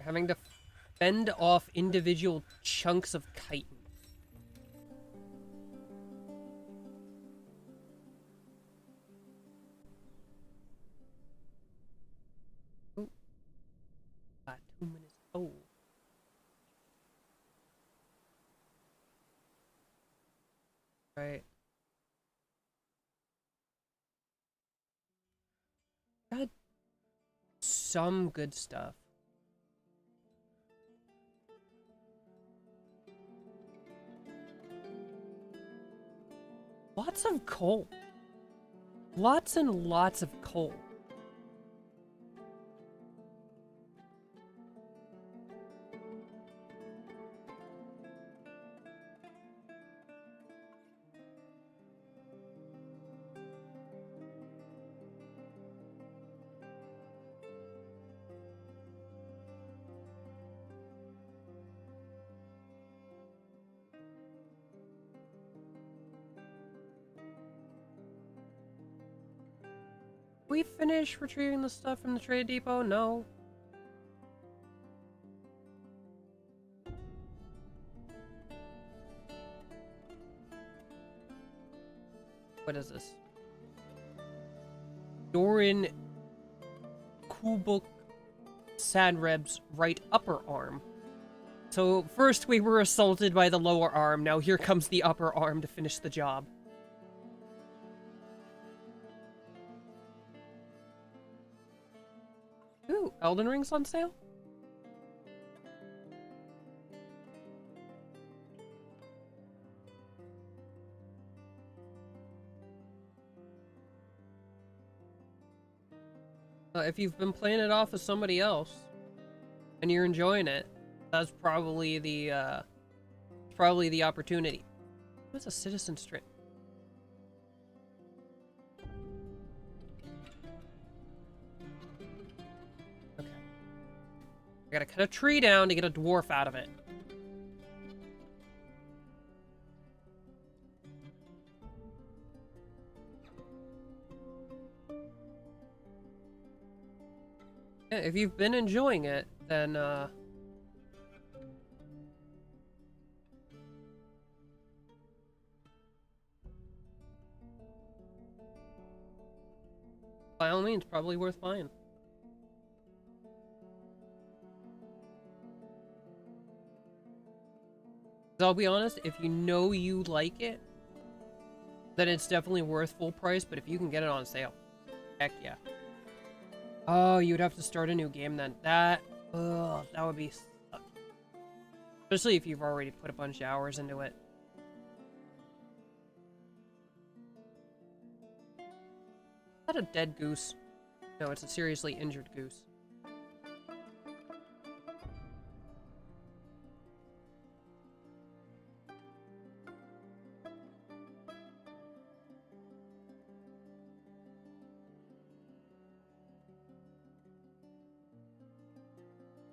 Having to fend off individual chunks of chitin. Oh. 2 minutes. Oh. Right. Got some good stuff. Lots of coal. Lots and lots of coal. We finished retrieving the stuff from the trade depot? No. What is this? Doran Kubuk Sadreb's right upper arm. So first we were assaulted by the lower arm, now here comes the upper arm to finish the job. Ooh, Elden Ring's on sale? If you've been playing it off with somebody else, and you're enjoying it, that's probably the opportunity. What's a citizen string? Okay. I gotta cut a tree down to get a dwarf out of it. Yeah, if you've been enjoying it, then by all means, probably worth buying. 'Cause I'll be honest, if you know you like it, then it's definitely worth full price, but if you can get it on sale, heck yeah. Oh, you'd have to start a new game then. That would be suck. Especially if you've already put a bunch of hours into it. Is that a dead goose? No, it's a seriously injured goose.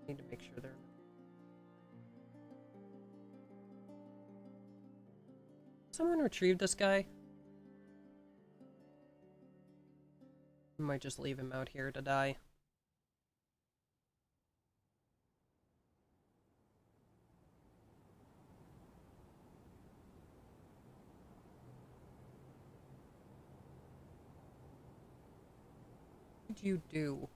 Need to make sure they're... Someone retrieve this guy? I might just leave him out here to die. What did you do?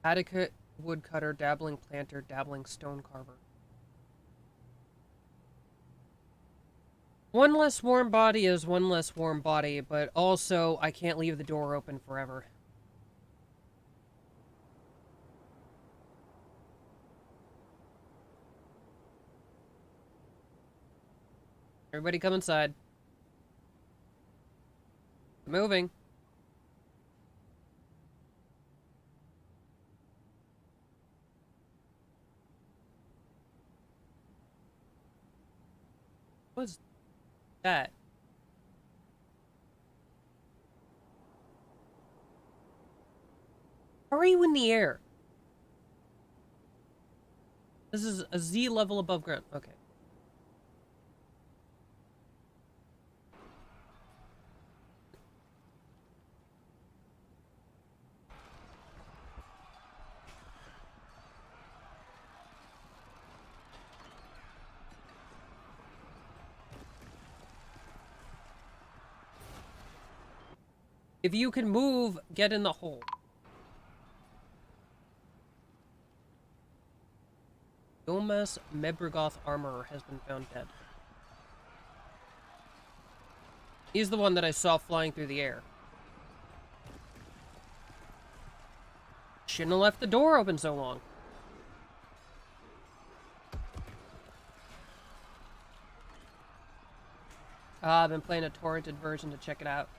Adequate woodcutter, dabbling planter, dabbling stone carver. One less warm body is one less warm body, but also I can't leave the door open forever. Everybody come inside. Moving. What's that? How are you in the air? This is a Z level above ground. Okay. If you can move, get in the hole. Gomez Mebrigoth armorer has been found dead. He's the one that I saw flying through the air. Shouldn't have left the door open so long. I've been playing a torrented version to check it out.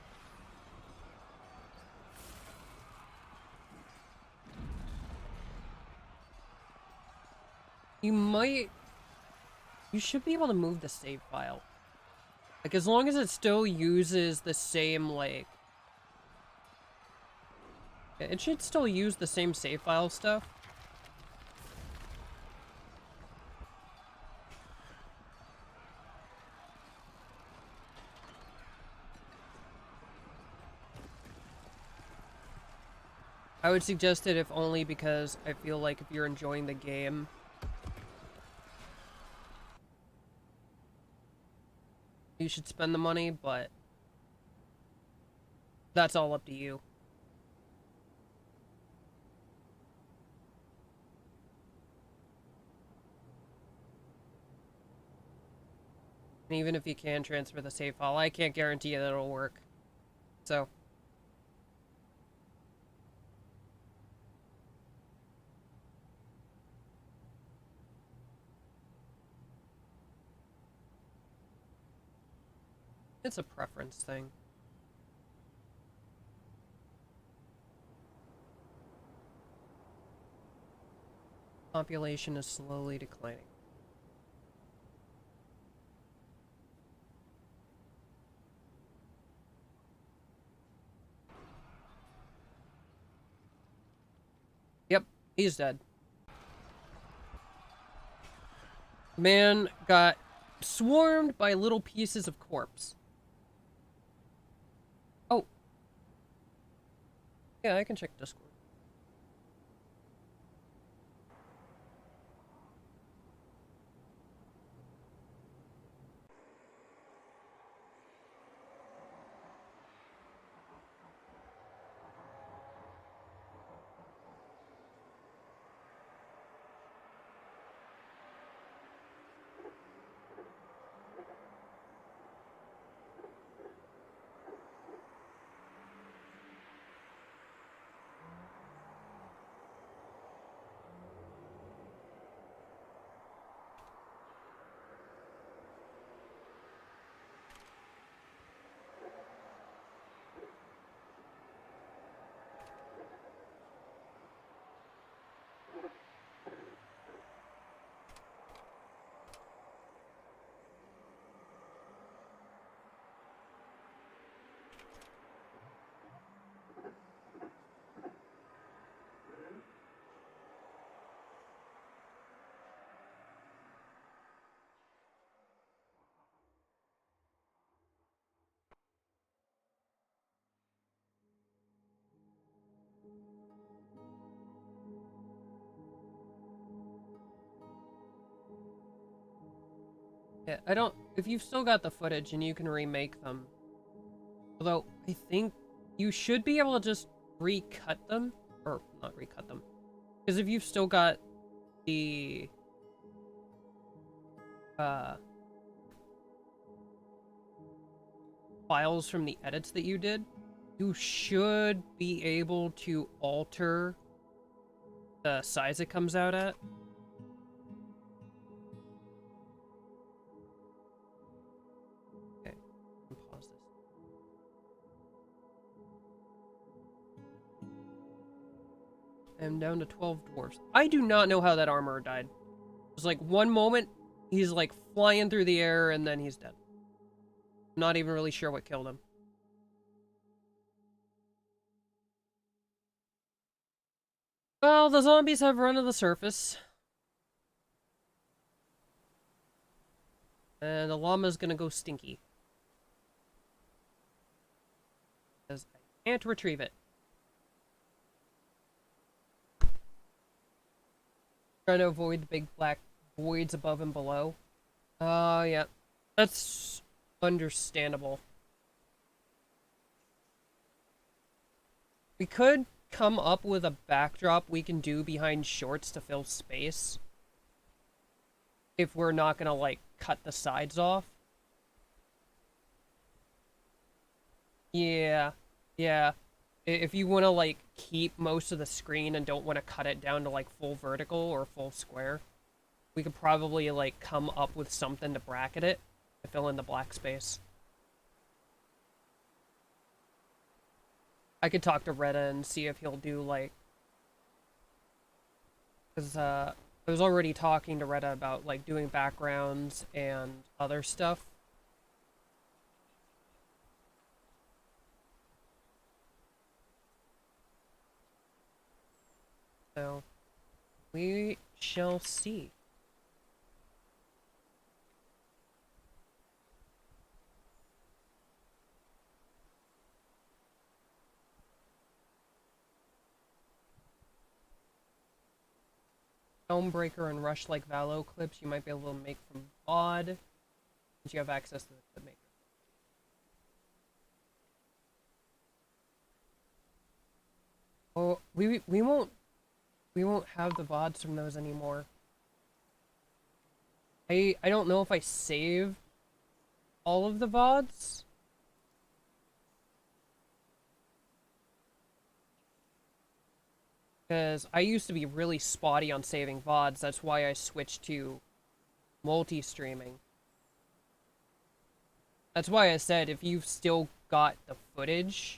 You should be able to move the save file. Like, as long as it still uses the same, like... Yeah, it should still use the same save file stuff. I would suggest it if only because I feel like if you're enjoying the game, you should spend the money, but that's all up to you. And even if you can transfer the save file, I can't guarantee that it'll work. So... it's a preference thing. Population is slowly declining. Yep, he's dead. Man got swarmed by little pieces of corpse. Oh. Yeah, I can check Discord. Yeah, I don't... if you've still got the footage and you can remake them... although, I think you should be able to just recut them. Or, not recut them. Because if you've still got the... files from the edits that you did, you should be able to alter the size it comes out at. Okay, pause this. I'm down to 12 dwarves. I do not know how that armorer died. It was like one moment, he's like flying through the air and then he's dead. Not even really sure what killed him. Well, the zombies have run to the surface. And the llama's gonna go stinky. Because I can't retrieve it. Trying to avoid the big black voids above and below. Yeah. That's understandable. We could come up with a backdrop we can do behind shorts to fill space. If we're not gonna, like, cut the sides off. Yeah. Yeah. If you want to, like, keep most of the screen and don't want to cut it down to, like, full vertical or full square, we could probably, like, come up with something to bracket it to fill in the black space. I could talk to Retta and see if he'll do, like... Because, I was already talking to Retta about, like, doing backgrounds and other stuff. So, we shall see. Homebreaker and Rush like Valo clips you might be able to make from VOD, since you have access to the maker. Oh, we won't have the VODs from those anymore. I don't know if I saved all of the VODs. Because I used to be really spotty on saving VODs, that's why I switched to multi-streaming. That's why I said if you've still got the footage...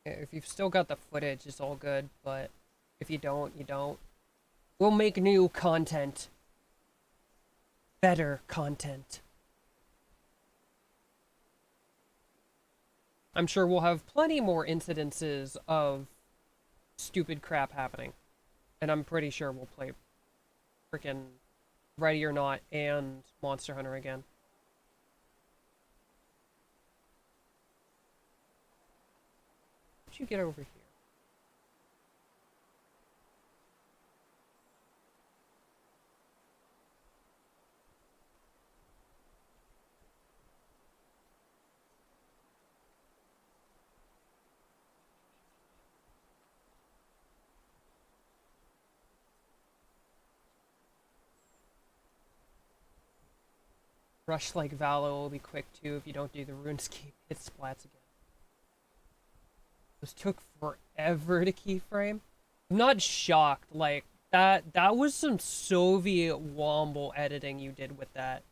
If you've still got the footage, it's all good, but if you don't, you don't. We'll make new content. Better content. I'm sure we'll have plenty more incidences of stupid crap happening. And I'm pretty sure we'll play frickin' Ready or Not and Monster Hunter again. How'd you get over here? Rush like Valo will be quick too if you don't do the RuneScape hit splats again. Those took forever to keyframe. I'm not shocked, like, that was some Soviet womble editing you did with that.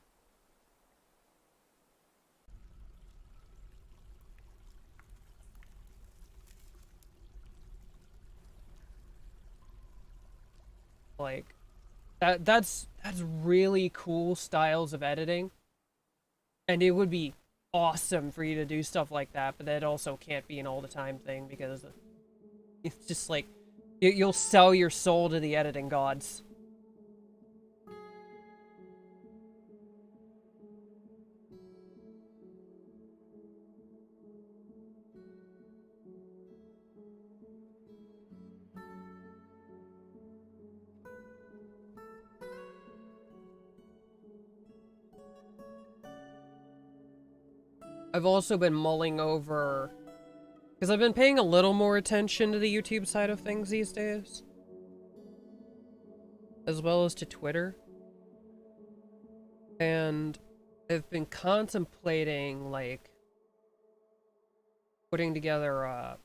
Like, that's really cool styles of editing. And it would be awesome for you to do stuff like that, but that also can't be an all-the-time thing because it's just like, you'll sell your soul to the editing gods. I've also been mulling over... Because I've been paying a little more attention to the YouTube side of things these days. As well as to Twitter. And I've been contemplating, like, putting together,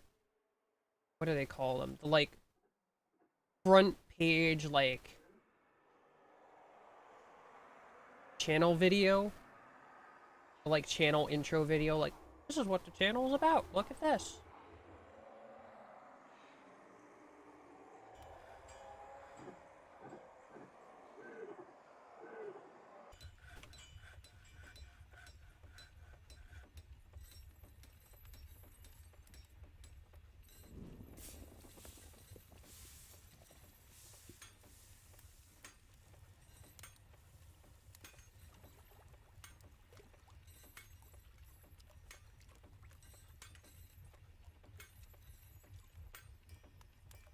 what do they call them? The, like, front page, like, channel video. Like, channel intro video. Like, this is what the channel is about. Look at this.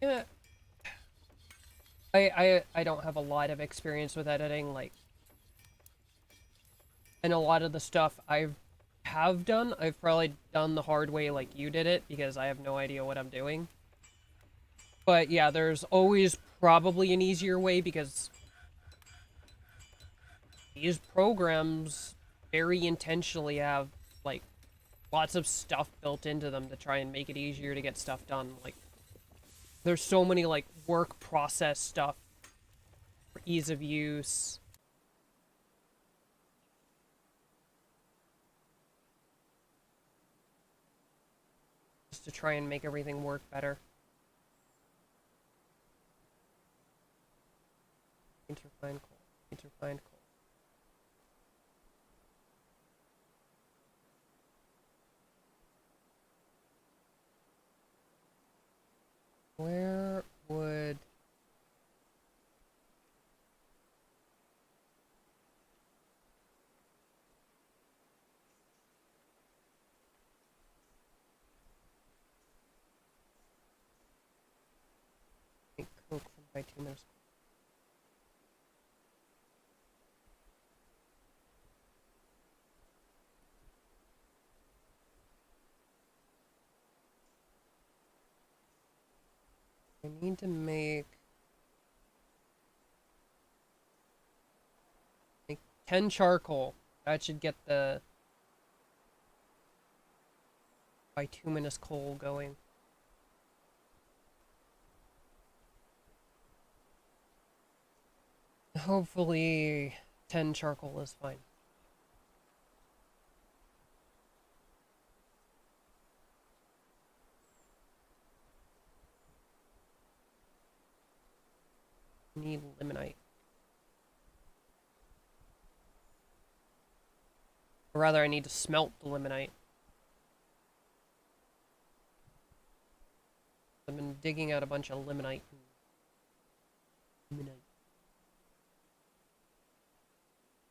Yeah, I don't have a lot of experience with editing, like, and a lot of the stuff have done, I've probably done the hard way like you did it, because I have no idea what I'm doing. But yeah, there's always probably an easier way, because these programs very intentionally have, like, lots of stuff built into them to try and make it easier to get stuff done. Like, there's so many, like, work process stuff for ease of use. Just to try and make everything work better. Interfind coal. Interfind coal. Where would... make coke from bituminous coal? I need to make 10 charcoal. That should get the bituminous coal going. Hopefully 10 charcoal is fine. Need limonite. Or rather, I need to smelt the limonite. I've been digging out a bunch of limonite. Limonite.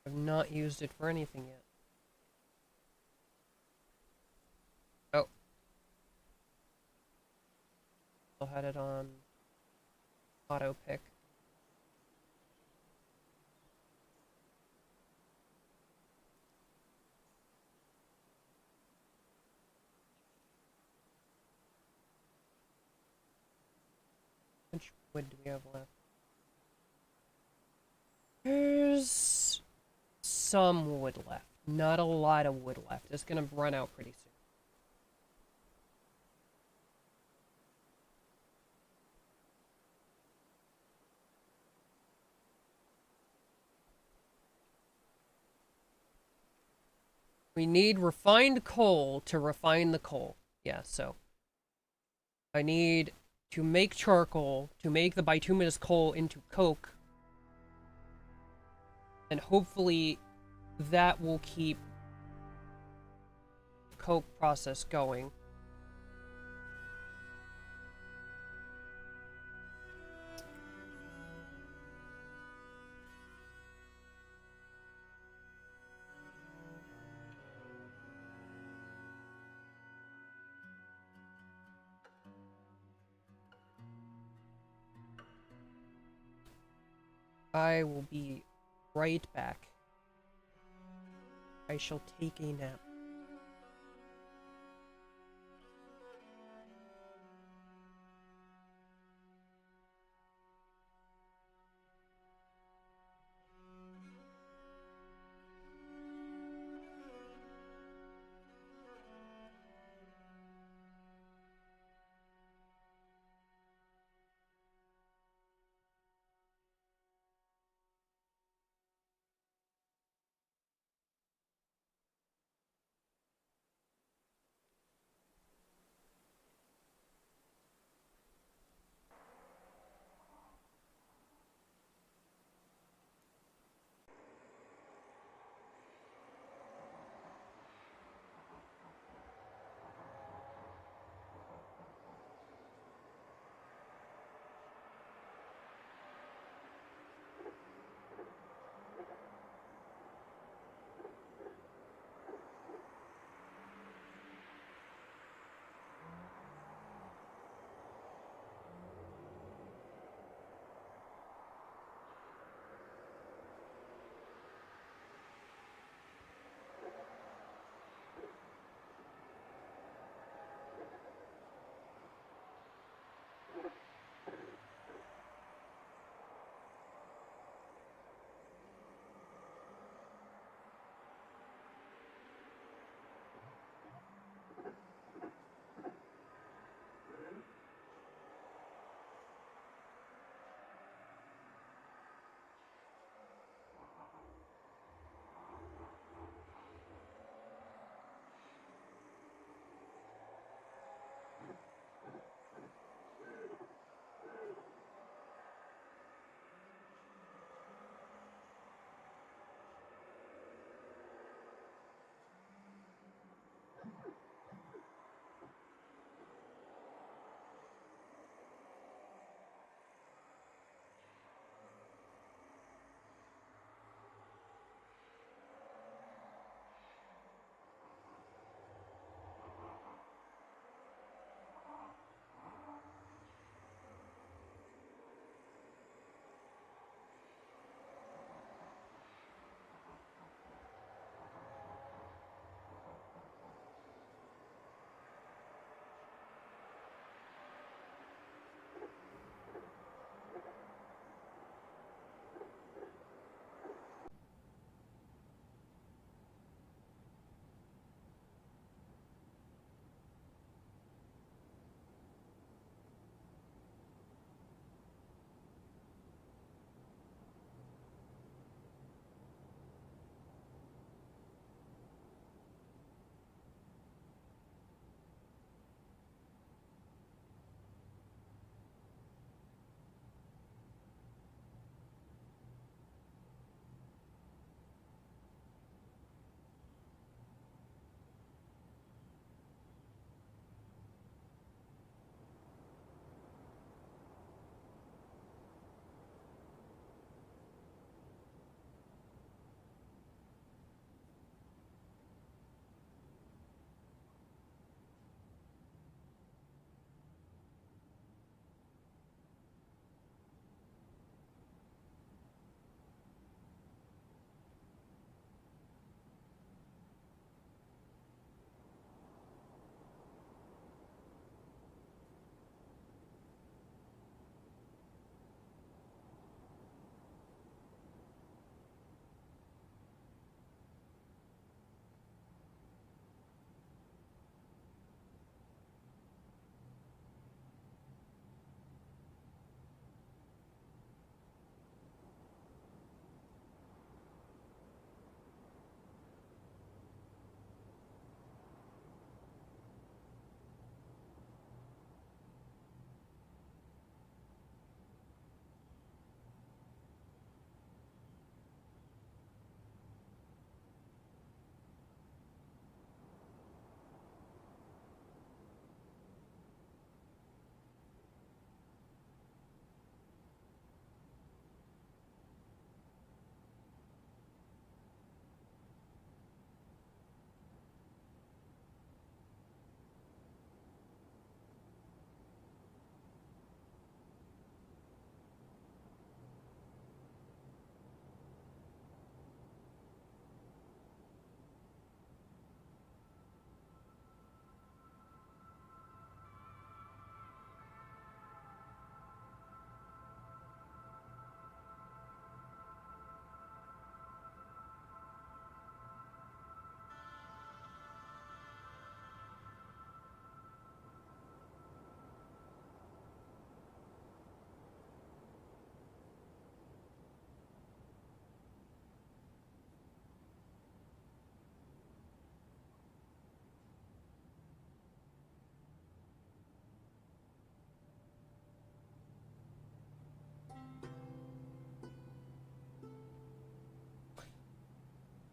I've not used it for anything yet. Oh. I had it on auto pick. How much wood do we have left? There's some wood left. Not a lot of wood left. It's gonna run out pretty soon. We need refined coal to refine the coal. Yeah, so I need to make charcoal to make the bituminous coal into coke. And hopefully that will keep the coke process going. I will be right back. I shall take a nap.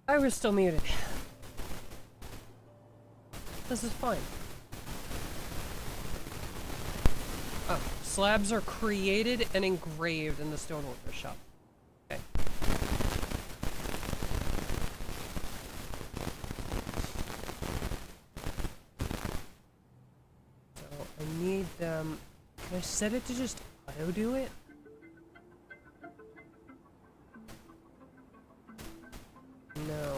I was still muted. This is fine. Oh, slabs are created and engraved in the stoneworker shop. Okay. So I need them. Can I set it to just auto do it? No.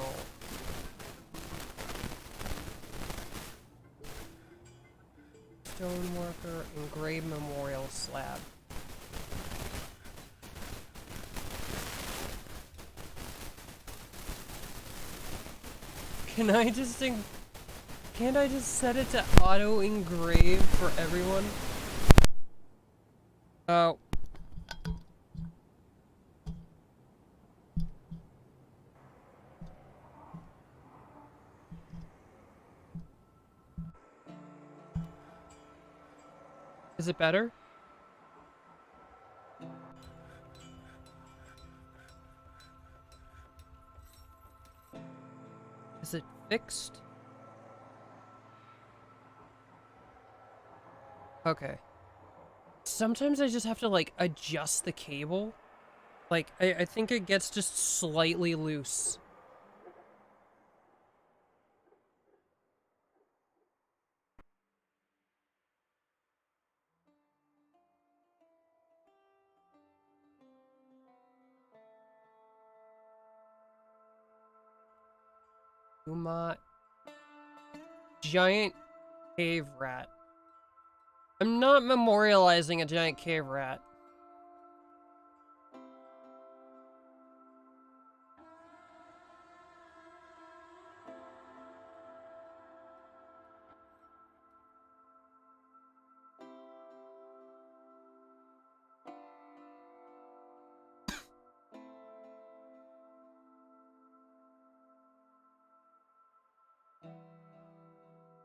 Stoneworker engraved memorial slab. Can I just can't I just set it to auto engrave for everyone? Oh. Is it better? Is it fixed? Okay. Sometimes I just have to, like, adjust the cable. Like, I think it gets just slightly loose. Uma. Giant cave rat. I'm not memorializing a giant cave rat.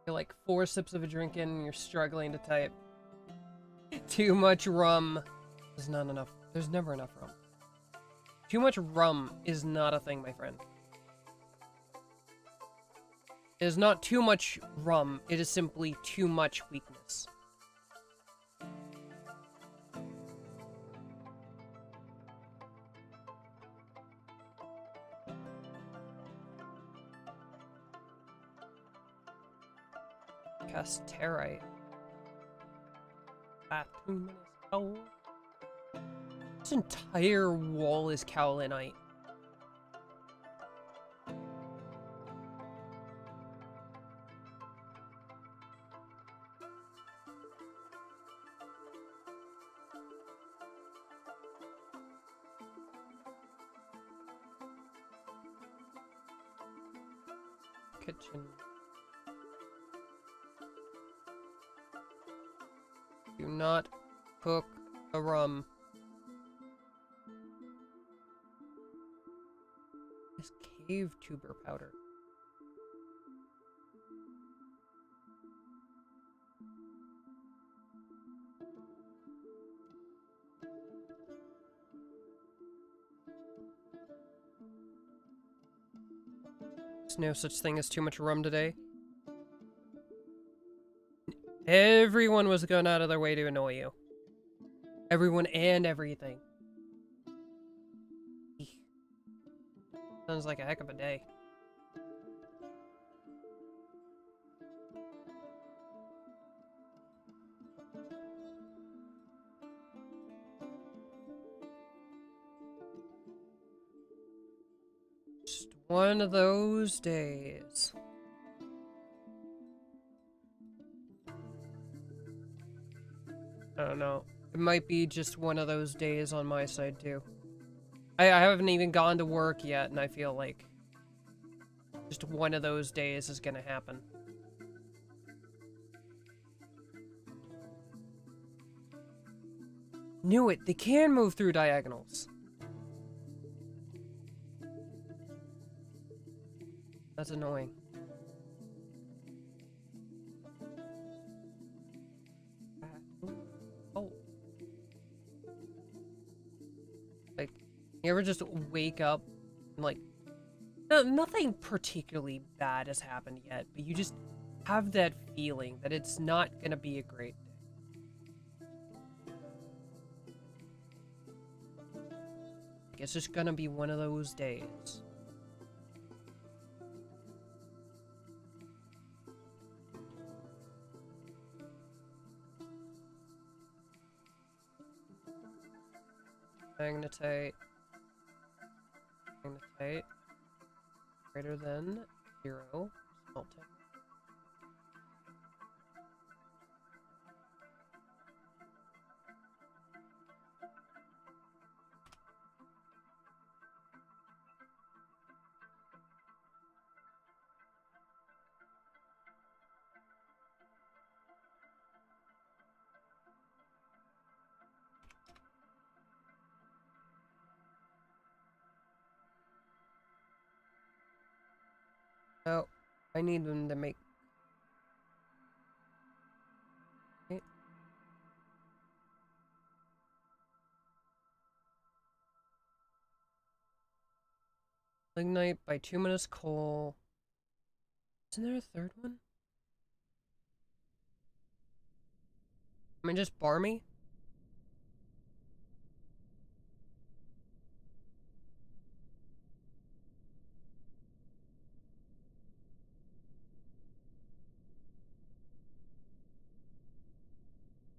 You're like 4 sips of a drink in and you're struggling to type. Too much rum. There's not enough. There's never enough rum. Too much rum is not a thing, my friend. It is not too much rum. It is simply too much weakness. Casterite. Batuminous coal. This entire wall is kaolinite. Kitchen. Do not cook the rum. This cave tuber powder. There's no such thing as too much rum today. Everyone was going out of their way to annoy you. Everyone and everything. Eek. Sounds like a heck of a day. Just one of those days. I don't know. It might be just one of those days on my side, too. I haven't even gone to work yet, and I feel like just one of those days is gonna happen. Knew it! They can move through diagonals! That's annoying. Oh. Like, you ever just wake up and, like, nothing particularly bad has happened yet, but you just have that feeling that it's not gonna be a great day. Like, it's just gonna be one of those days. Magnetite. Magnetite. Greater than 0. Smelting. Oh, I need them to make... Okay. Lignite, bituminous coal. Isn't there a third one? I mean, just barmy?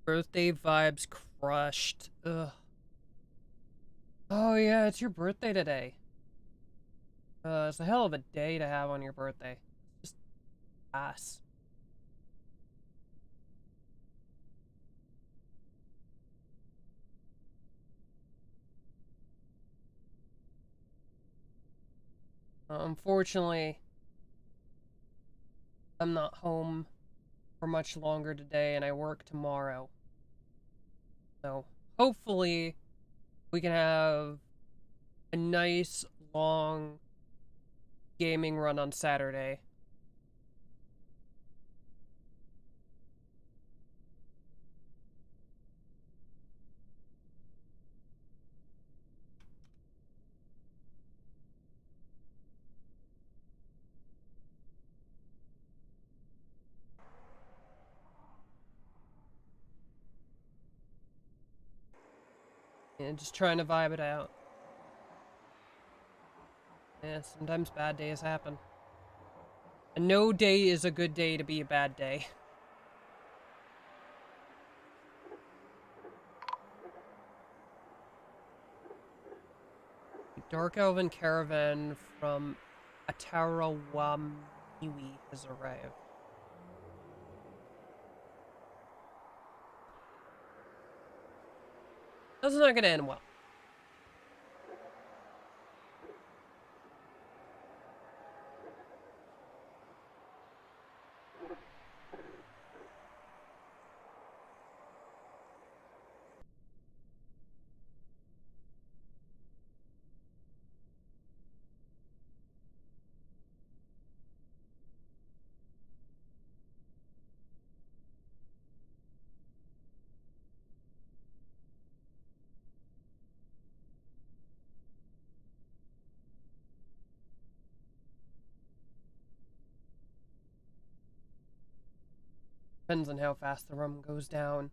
Birthday vibes crushed. Ugh. Oh yeah, it's your birthday today. It's a hell of a day to have on your birthday. Just ass. Unfortunately, I'm not home for much longer today and I work tomorrow. So, hopefully, we can have a nice, long gaming run on Saturday. And just trying to vibe it out. Yeah, sometimes bad days happen. And no day is a good day to be a bad day. Dark Elven caravan from Atarawamiwi has arrived. That's not gonna end well. Depends on how fast the rum goes down.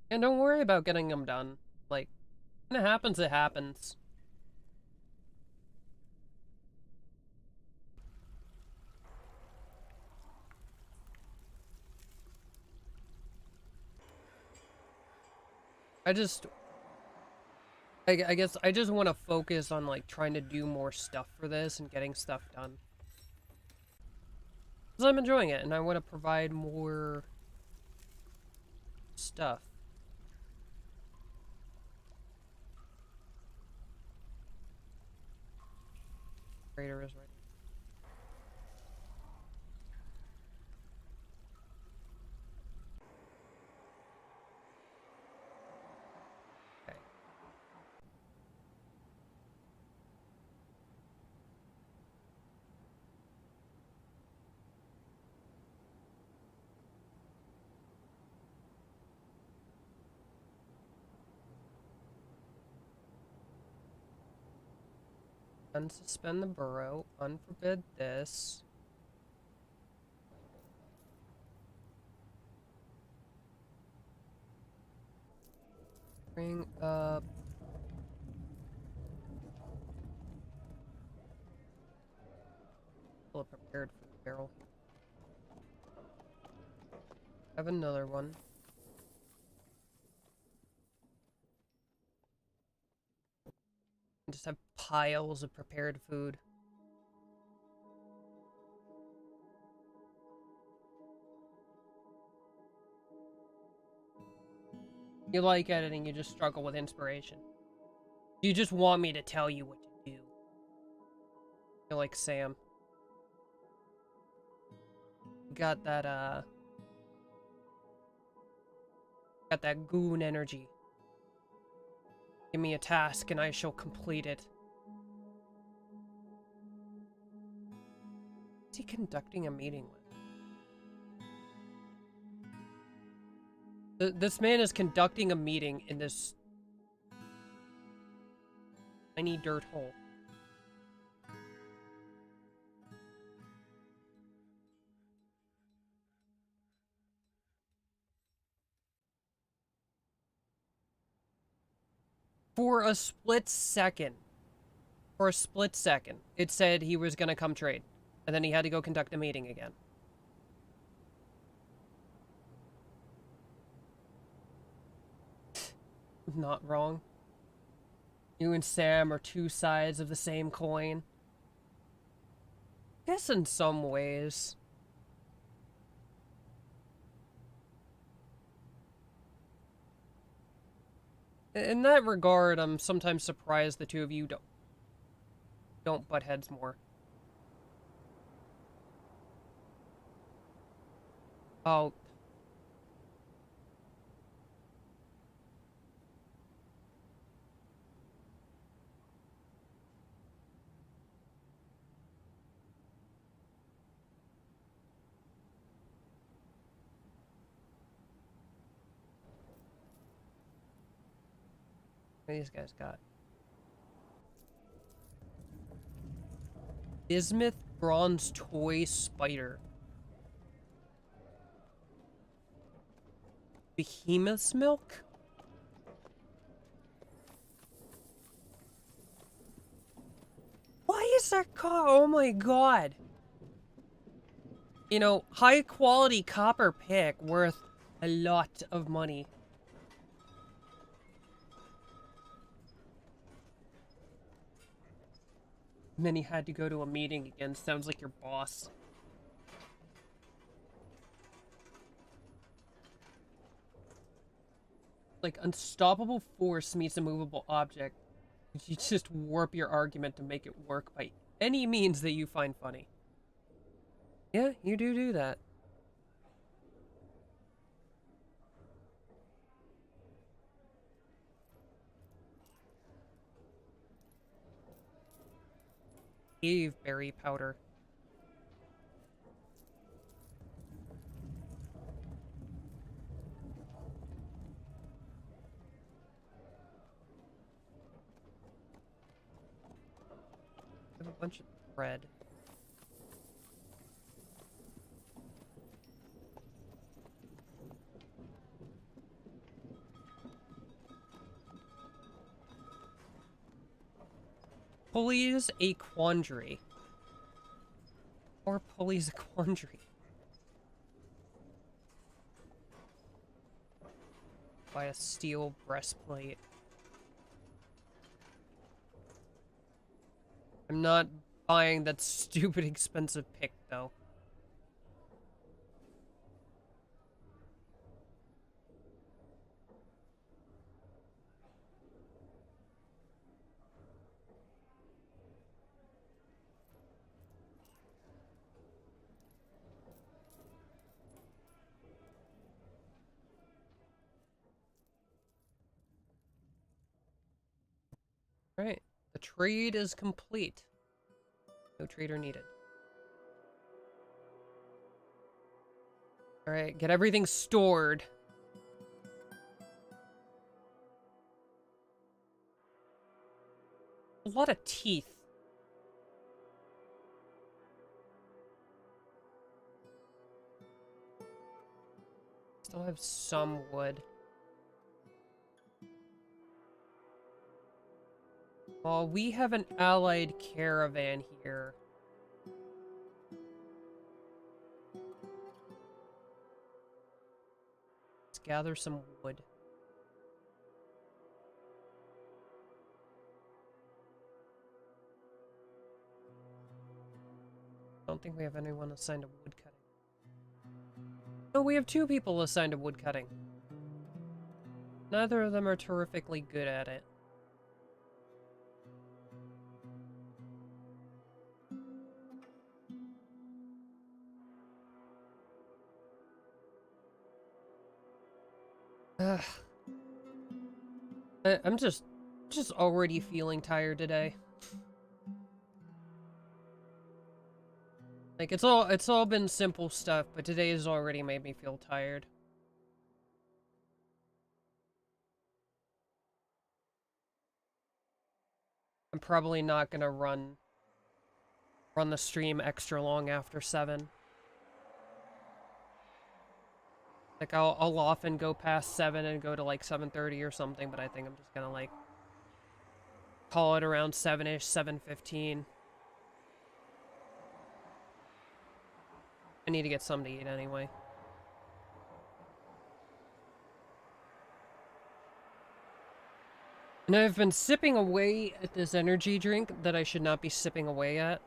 And don't worry about getting them done. Like, when it happens, it happens. I guess I just want to focus on, like, trying to do more stuff for this and getting stuff done. Because I'm enjoying it, and I want to provide more stuff. Trader is ready. Okay. Unsuspend the burrow. Unforbid this. Bring up... Fill a prepared food barrel. Have another one. Just have piles of prepared food. You like editing, you just struggle with inspiration. You just want me to tell you what to do. You're like Sam. Got that, got that goon energy. Give me a task and I shall complete it. What's he conducting a meeting with? This man is conducting a meeting in this tiny dirt hole. For a split second, it said he was gonna come trade. And then he had to go conduct a meeting again. Not wrong. You and Sam are two sides of the same coin. Guess in some ways. In that regard, I'm sometimes surprised the two of you don't butt heads more. Oh. What these guys got? Bismuth bronze toy spider. Behemoth's milk? Why is that car? Oh my god. You know, high quality copper pick worth a lot of money. And then he had to go to a meeting again. Sounds like your boss. Like, unstoppable force meets a movable object. You just warp your argument to make it work by any means that you find funny. Yeah, you do that. Cave berry powder. I have a bunch of bread. Pulleys a quandary. Or pulleys a quandary. Buy a steel breastplate. I'm not buying that stupid expensive pick, though. Right. The trade is complete. No trader needed. Alright, get everything stored. A lot of teeth. I'll have some wood. Oh, we have an allied caravan here. Let's gather some wood. I don't think we have anyone assigned to woodcutting. No, we have 2 people assigned to woodcutting. Neither of them are terrifically good at it. Ugh. I'm just already feeling tired today. Like, it's all been simple stuff, but today has already made me feel tired. I'm probably not gonna run the stream extra long after 7. Like, I'll often go past 7 and go to, like, 7:30 or something, but I think I'm just gonna, like, call it around 7-ish, 7:15. I need to get something to eat anyway. And I've been sipping away at this energy drink that I should not be sipping away at.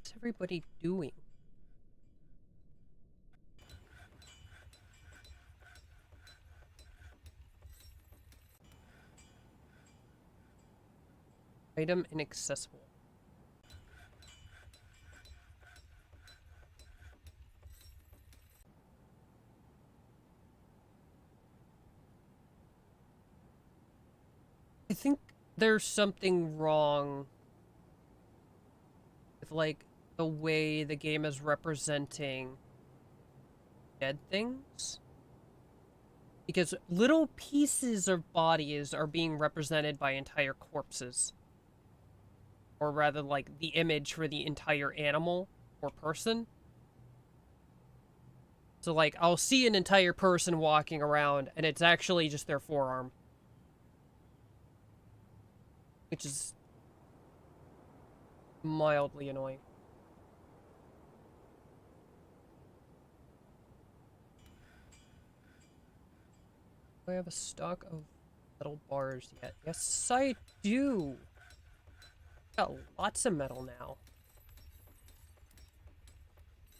What's everybody doing? Item inaccessible. I think there's something wrong with, like, the way the game is representing dead things. Because little pieces of bodies are being represented by entire corpses. Or rather, like, the image for the entire animal or person. So, like, I'll see an entire person walking around, and it's actually just their forearm. Which is mildly annoying. Do I have a stock of metal bars yet? Yes, I do. Got lots of metal now.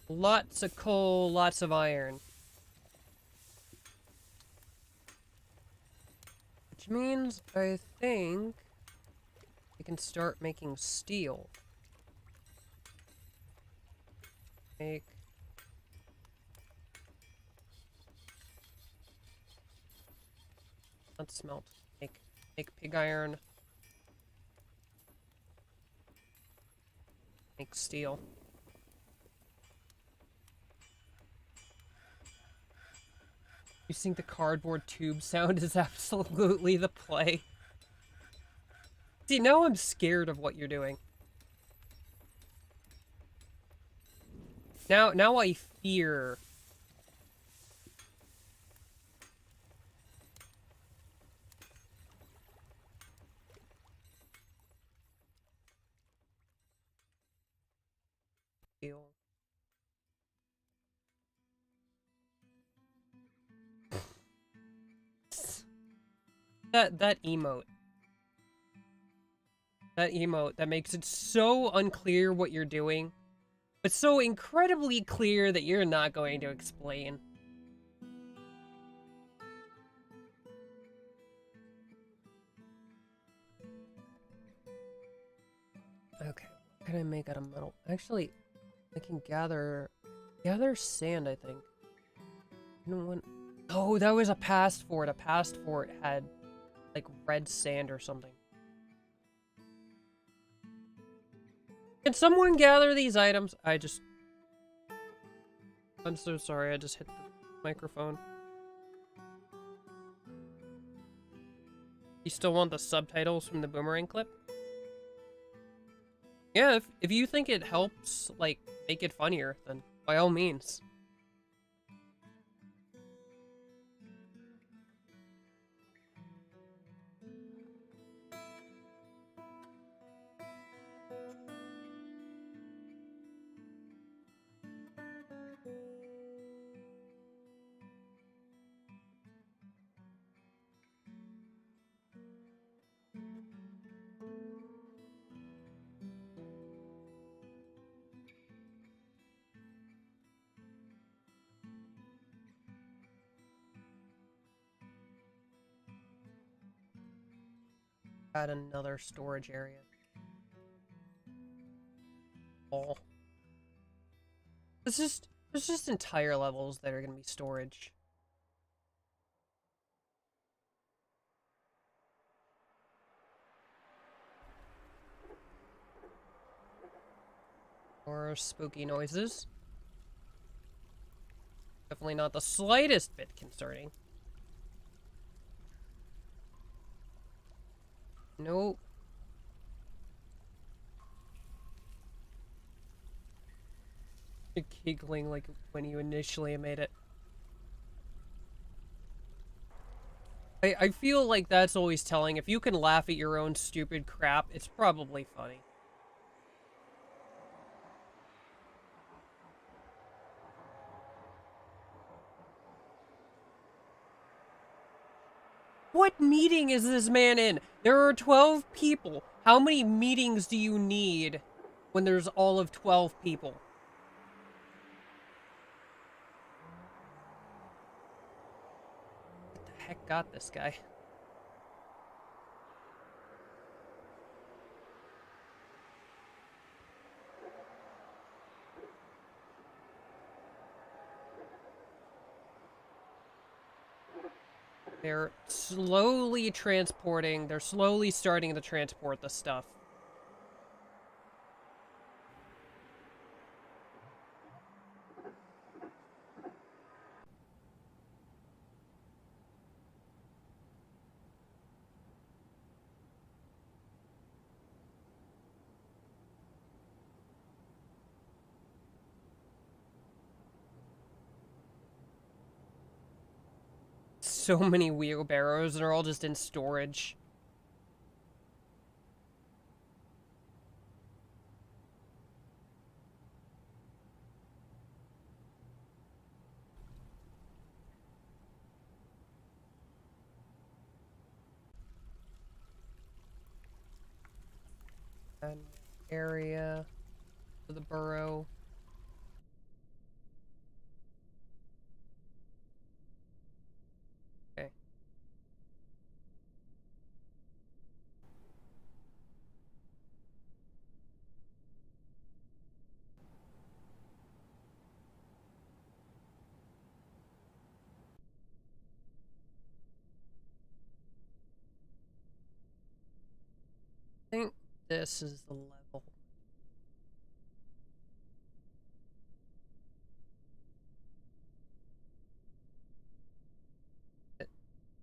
Lots of coal, lots of iron. Which means I think we can start making steel. Make... Not smelt. Make pig iron. Make steel. Using the cardboard tube sound is absolutely the play. See, now I'm scared of what you're doing. Now I fear. Steel. That emote. That emote that makes it so unclear what you're doing, but so incredibly clear that you're not going to explain. Okay, what can I make out of metal? Actually, I can gather sand, I think. You know what? Oh, that was a past fort. A past fort had Like red sand or something. Can someone gather these items? I'm so sorry, I just hit the microphone. You still want the subtitles from the boomerang clip? Yeah, if you think it helps, like, make it funnier, then by all means. Add another storage area. Oh. There's just entire levels that are gonna be storage. Or spooky noises. Definitely not the slightest bit concerning. Nope. You're giggling like when you initially made it. I feel like that's always telling. If you can laugh at your own stupid crap, it's probably funny. What meeting is this man in? There are 12 people. How many meetings do you need when there's all of 12 people? What the heck got this guy? They're slowly transporting. They're slowly starting to transport the stuff. So many wheelbarrows, and they're all just in storage. And area for the burrow. Okay. I think this is the level.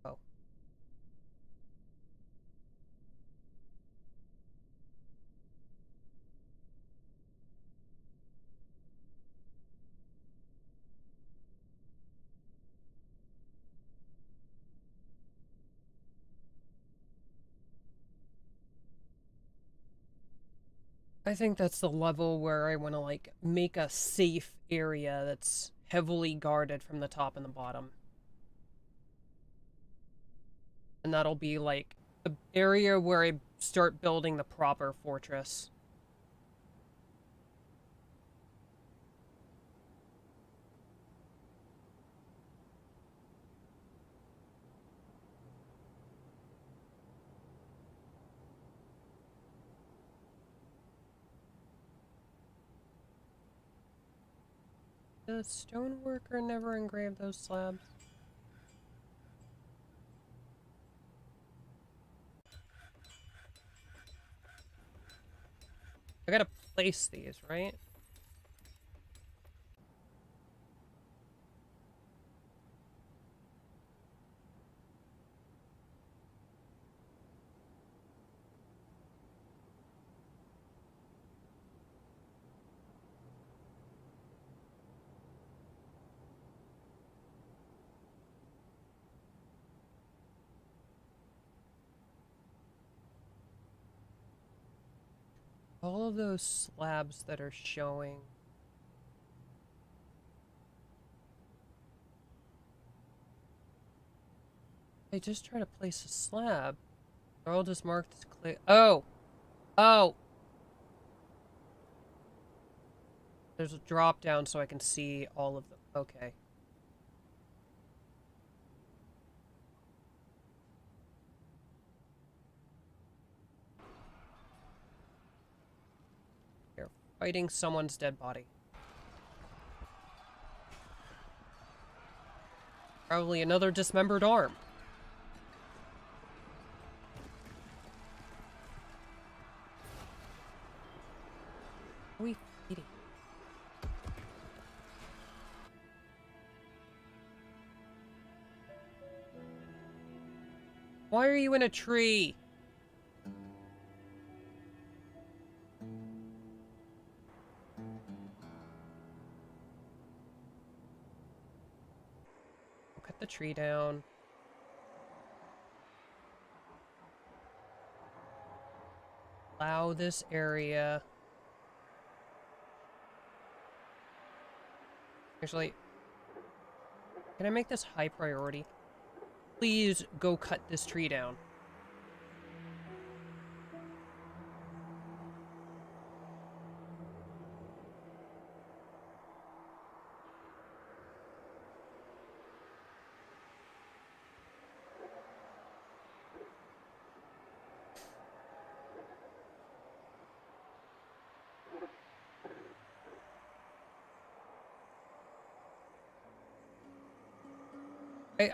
Oh. I think that's the level where I want to, like, make a safe area that's heavily guarded from the top and the bottom. And that'll be, like, the area where I start building the proper fortress. The stoneworker never engraved those slabs. I gotta place these, right? All of those slabs that are showing. I just try to place a slab. They're all just marked as clear. Oh! Oh! There's a drop down so I can see all of them. Okay. Here. Fighting someone's dead body. Probably another dismembered arm. What are we feeding? Why are you in a tree? Cut the tree down. Allow this area. Actually, can I make this high priority? Please go cut this tree down.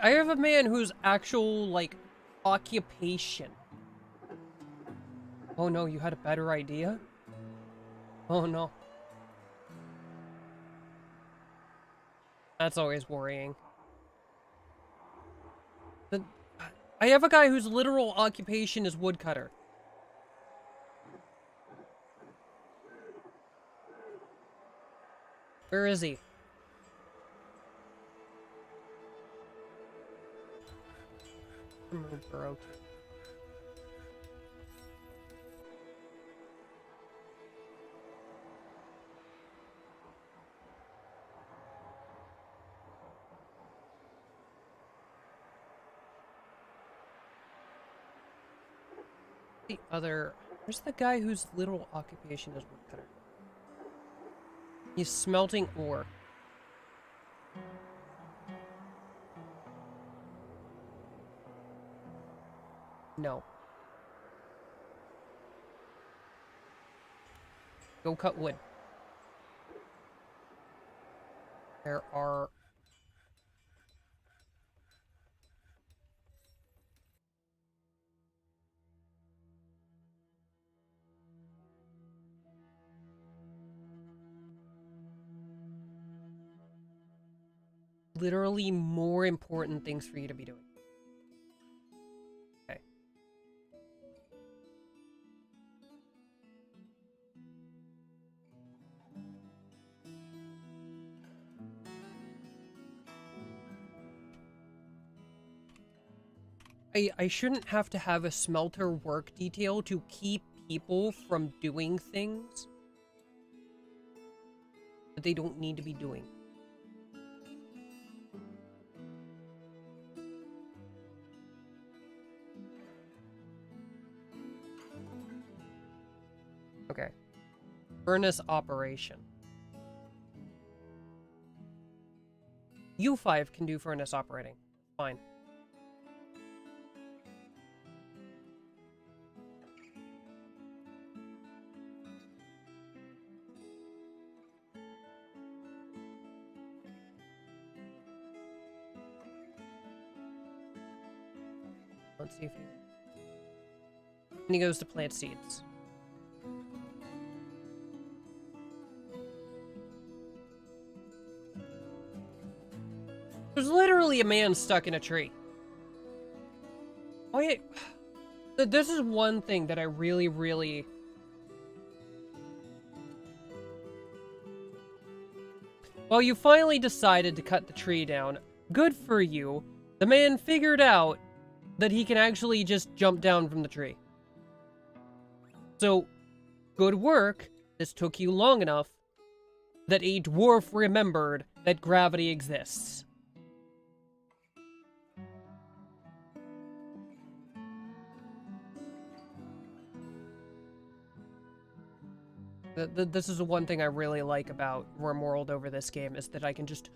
I have a man whose actual, like, occupation. Oh no, you had a better idea? Oh no. That's always worrying. I have a guy whose literal occupation is woodcutter. Where is he? Burrow. The other... Where's the guy whose literal occupation is woodcutter? He's smelting ore. No. Go cut wood. There are... literally more important things for you to be doing. Okay. I shouldn't have to have a smelter work detail to keep people from doing things that they don't need to be doing. Okay. Furnace operation. U5 can do furnace operating. Fine. Let's see if he... And he goes to plant seeds. There's literally a man stuck in a tree. Oh yeah. This is one thing that I really, really... Well, you finally decided to cut the tree down. Good for you. The man figured out that he can actually just jump down from the tree. So, good work. This took you long enough that a dwarf remembered that gravity exists. This is the one thing I really like about RimWorld over this game, is that I can just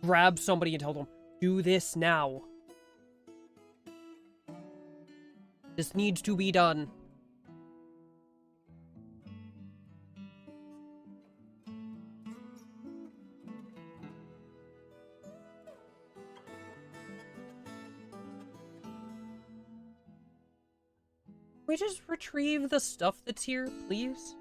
grab somebody and tell them, do this now. This needs to be done. Can we just retrieve the stuff that's here, please?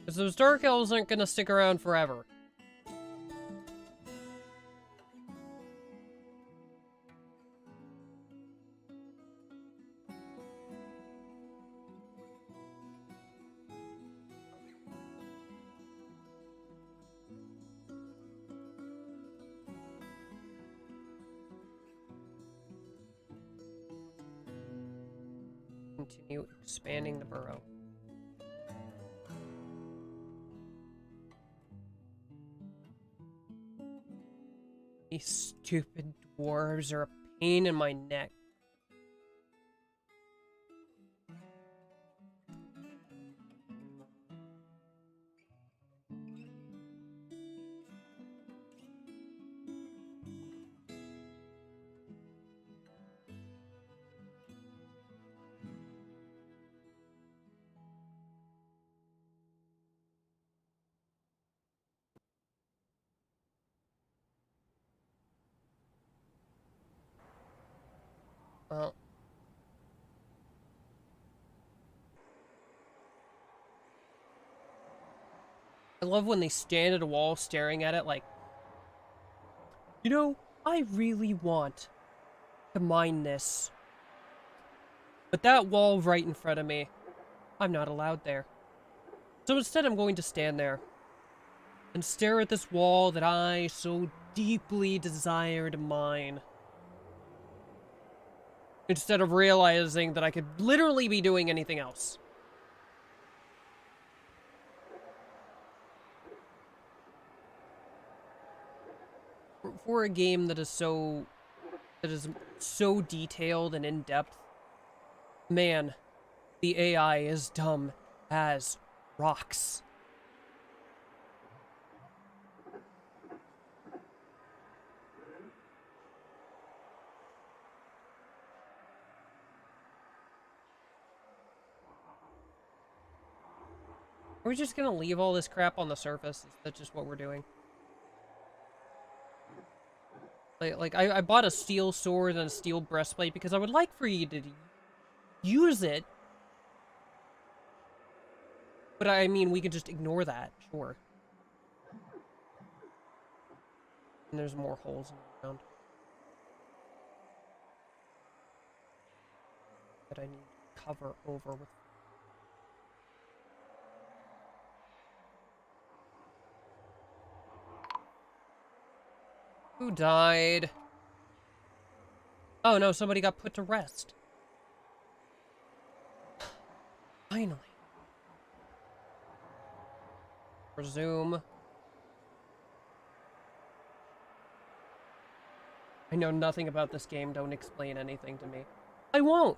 Because those dark elves aren't gonna stick around forever. Continue expanding the burrow. These stupid dwarves are a pain in my neck. Well, I love when they stand at a wall staring at it like, you know, I really want to mine this. But that wall right in front of me, I'm not allowed there. So instead I'm going to stand there and stare at this wall that I so deeply desire to mine. Instead of realizing that I could literally be doing anything else. For a game that is so detailed and in-depth, man, the AI is dumb as rocks. Are we just gonna leave all this crap on the surface? Is that just what we're doing? I bought a steel sword and a steel breastplate because I would like for you to use it. But I mean, we could just ignore that, sure. And there's more holes in the ground that I need to cover over with. Who died? Oh no, somebody got put to rest. Finally. Resume. I know nothing about this game, don't explain anything to me. I won't!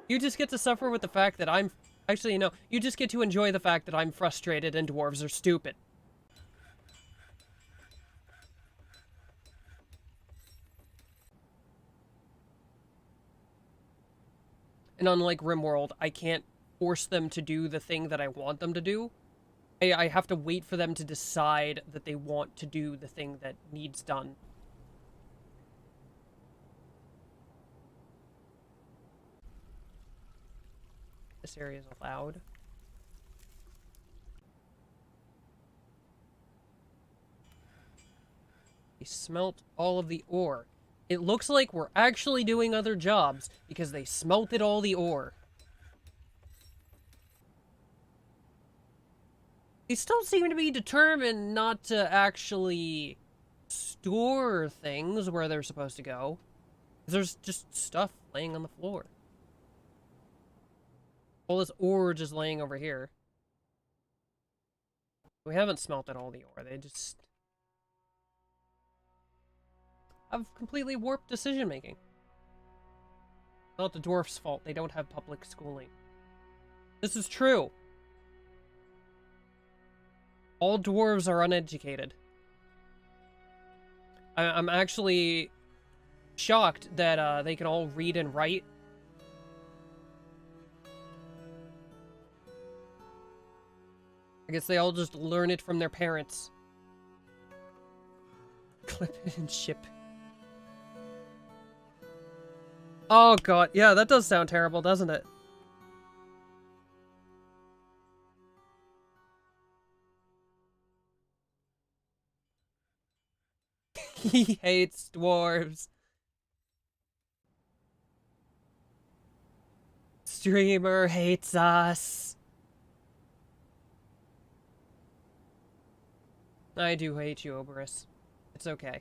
You just get to suffer with the fact that I'm... Actually, no, you just get to enjoy the fact that I'm frustrated and dwarves are stupid. And unlike RimWorld, I can't force them to do the thing that I want them to do. I have to wait for them to decide that they want to do the thing that needs done. This area is allowed. They smelt all of the ore. It looks like we're actually doing other jobs because they smelted all the ore. They still seem to be determined not to actually store things where they're supposed to go. There's just stuff laying on the floor. All this ore just laying over here. We haven't smelted all the ore. They just have completely warped decision making. Not the dwarfs' fault. They don't have public schooling. This is true. All dwarves are uneducated. I'm actually shocked that they can all read and write. I guess they all just learn it from their parents. Clip it and ship. Oh god, yeah, that does sound terrible, doesn't it? He hates dwarves. Streamer hates us. I do hate you, Oberus. It's okay.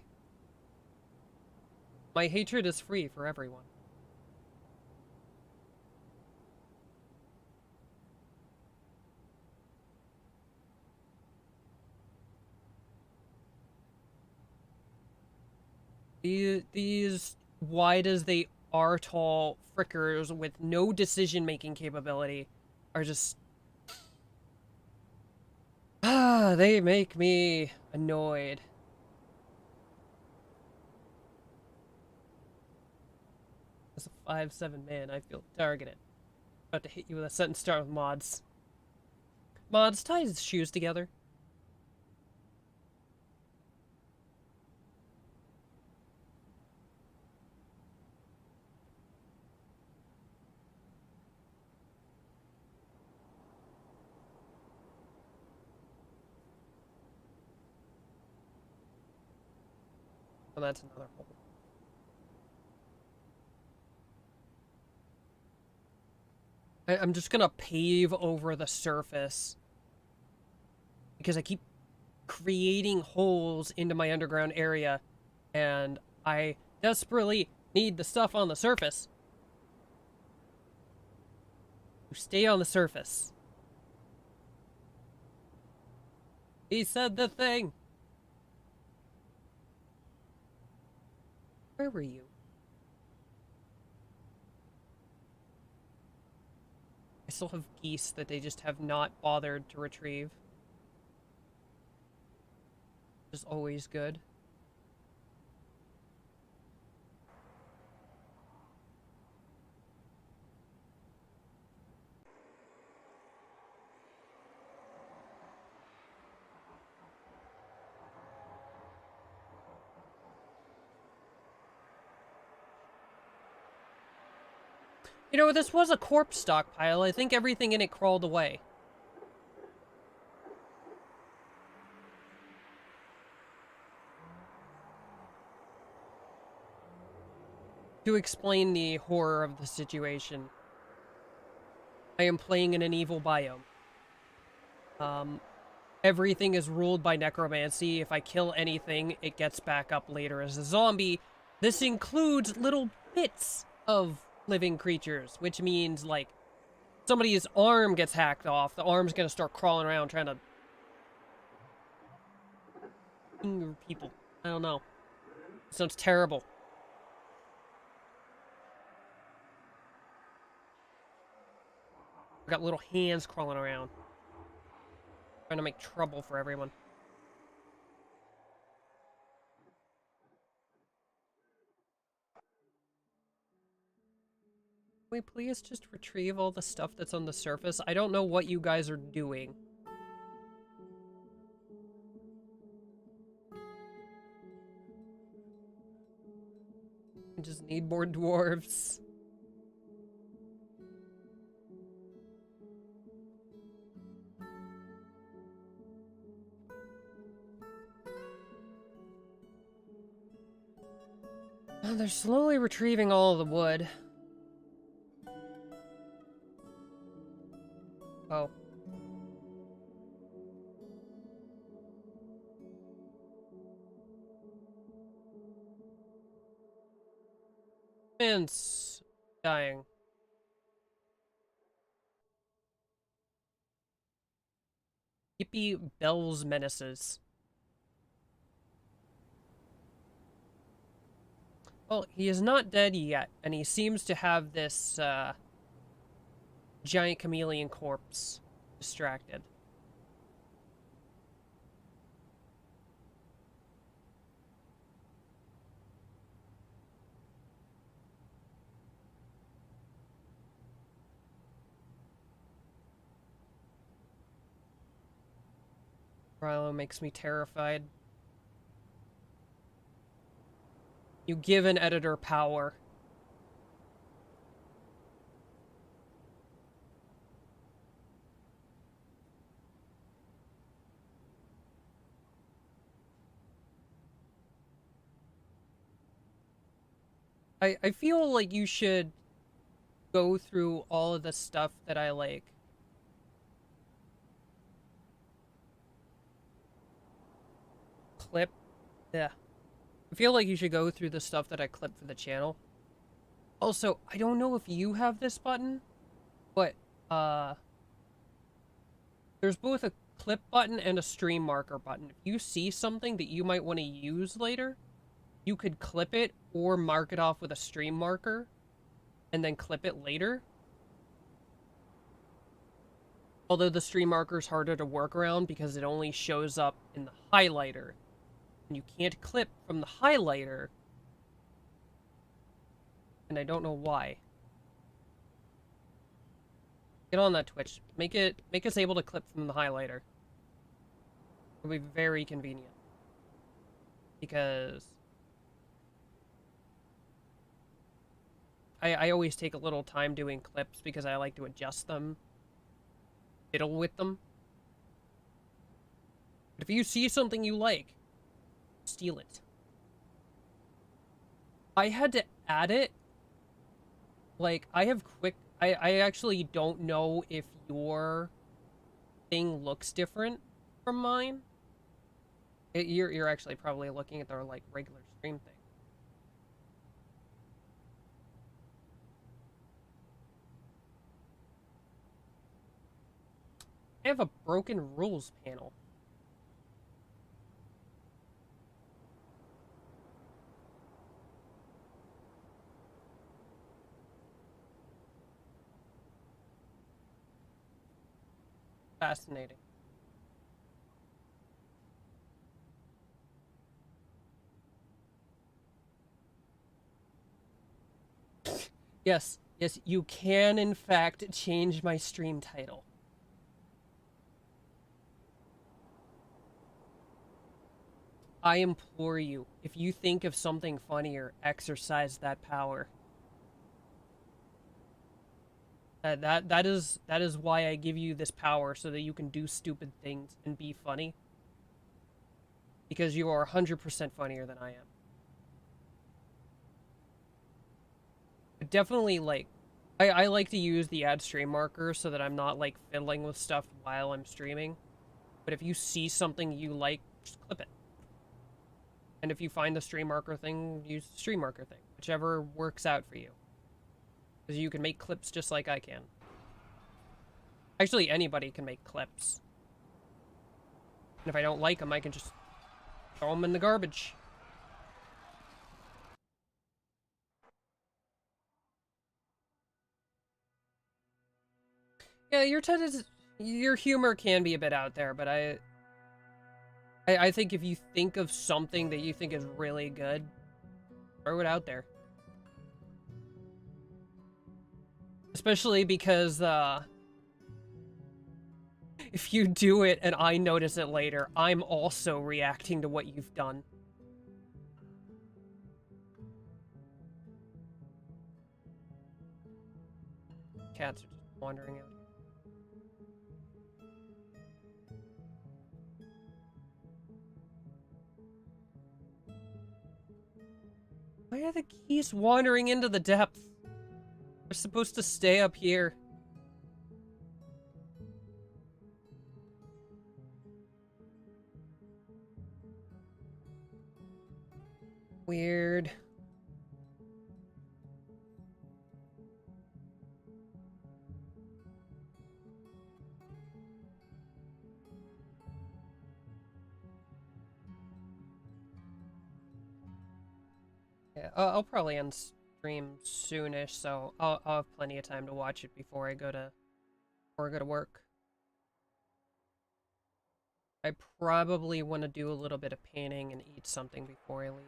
My hatred is free for everyone. These wide as they are tall frickers with no decision-making capability are just... they make me annoyed. As a 5'7" man, I feel targeted. About to hit you with a sentence start with mods. Mods, tie his shoes together. Oh, that's another hole. I'm just gonna pave over the surface. Because I keep creating holes into my underground area. And I desperately need the stuff on the surface. To stay on the surface. He said the thing. Where were you? I still have geese that they just have not bothered to retrieve. Which is always good. You know, this was a corpse stockpile. I think everything in it crawled away. To explain the horror of the situation, I am playing in an evil biome. Everything is ruled by necromancy. If I kill anything, it gets back up later as a zombie. This includes little bits of living creatures, which means, like, somebody's arm gets hacked off, the arm's gonna start crawling around trying to finger people. I don't know. It sounds terrible. I've got little hands crawling around. Trying to make trouble for everyone. Can we please just retrieve all the stuff that's on the surface? I don't know what you guys are doing. I just need more dwarves. They're slowly retrieving all of the wood. Oh. Man's dying. Hippie Bell's menaces. Well, he is not dead yet, and he seems to have this, giant chameleon corpse distracted. Rilo makes me terrified. You give an editor power. I feel like you should go through all of the stuff that I like. Clip. Yeah. I feel like you should go through the stuff that I clip for the channel. Also, I don't know if you have this button, but, there's both a clip button and a stream marker button. If you see something that you might want to use later, you could clip it or mark it off with a stream marker and then clip it later. Although the stream marker is harder to work around because it only shows up in the highlighter. And you can't clip from the highlighter. And I don't know why. Get on that Twitch. Make us able to clip from the highlighter. It'll be very convenient. Because I always take a little time doing clips because I like to adjust them. Fiddle with them. But if you see something you like, steal it. I had to add it. Like, I have quick... I actually don't know if your thing looks different from mine. You're actually probably looking at their, like, regular stream thing. I have a broken rules panel. Fascinating. Yes, you can in fact change my stream title. I implore you, if you think of something funnier, exercise that power. That is why I give you this power, so that you can do stupid things and be funny. Because you are 100% funnier than I am. But definitely, like, I like to use the add stream marker so that I'm not, like, fiddling with stuff while I'm streaming. But if you see something you like, just clip it. And if you find the stream marker thing, use the stream marker thing. Whichever works out for you. Because you can make clips just like I can. Actually, anybody can make clips. And if I don't like them, I can just throw them in the garbage. Yeah, your humor can be a bit out there, but I think if you think of something that you think is really good, throw it out there. Especially because, if you do it and I notice it later, I'm also reacting to what you've done. Cats are just wandering out. Why are the geese wandering into the depth? They're supposed to stay up here. Weird. Yeah, I'll probably end stream soonish, so I'll have plenty of time to watch it before I go to work. I probably want to do a little bit of painting and eat something before I leave.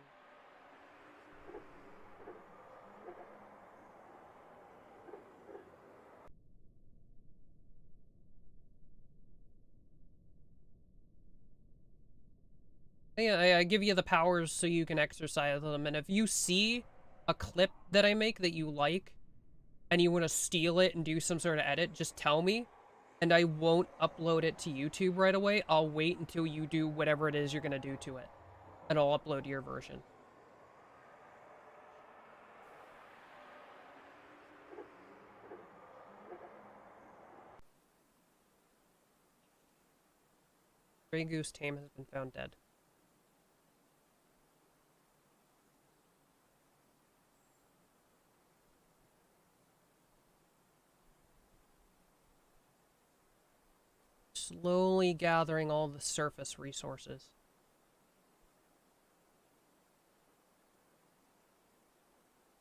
Yeah, I give you the powers so you can exercise them, and if you see a clip that I make that you like, and you want to steal it and do some sort of edit, just tell me, and I won't upload it to YouTube right away. I'll wait until you do whatever it is you're gonna do to it, and I'll upload your version. Grey Goose Tame has been found dead. Slowly gathering all the surface resources.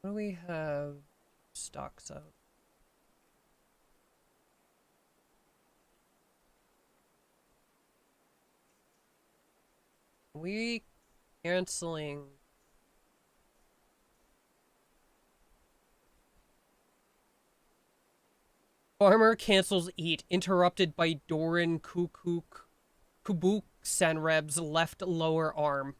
What do we have stocks of? We canceling. Farmer cancels eat, interrupted by Doran Kubuk Senreb's left lower arm.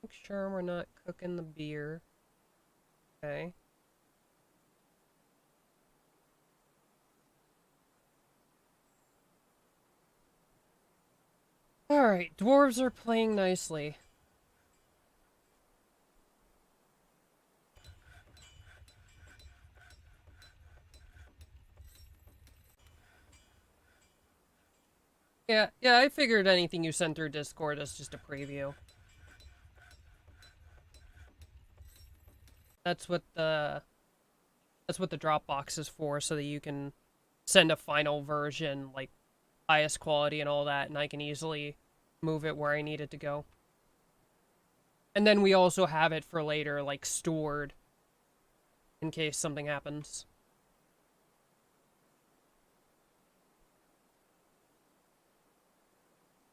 Make sure we're not cooking the beer. Okay. Alright, dwarves are playing nicely. Yeah, I figured anything you sent through Discord is just a preview. That's what the Dropbox is for, so that you can send a final version, like highest quality and all that, and I can easily move it where I need it to go. And then we also have it for later, like stored, in case something happens.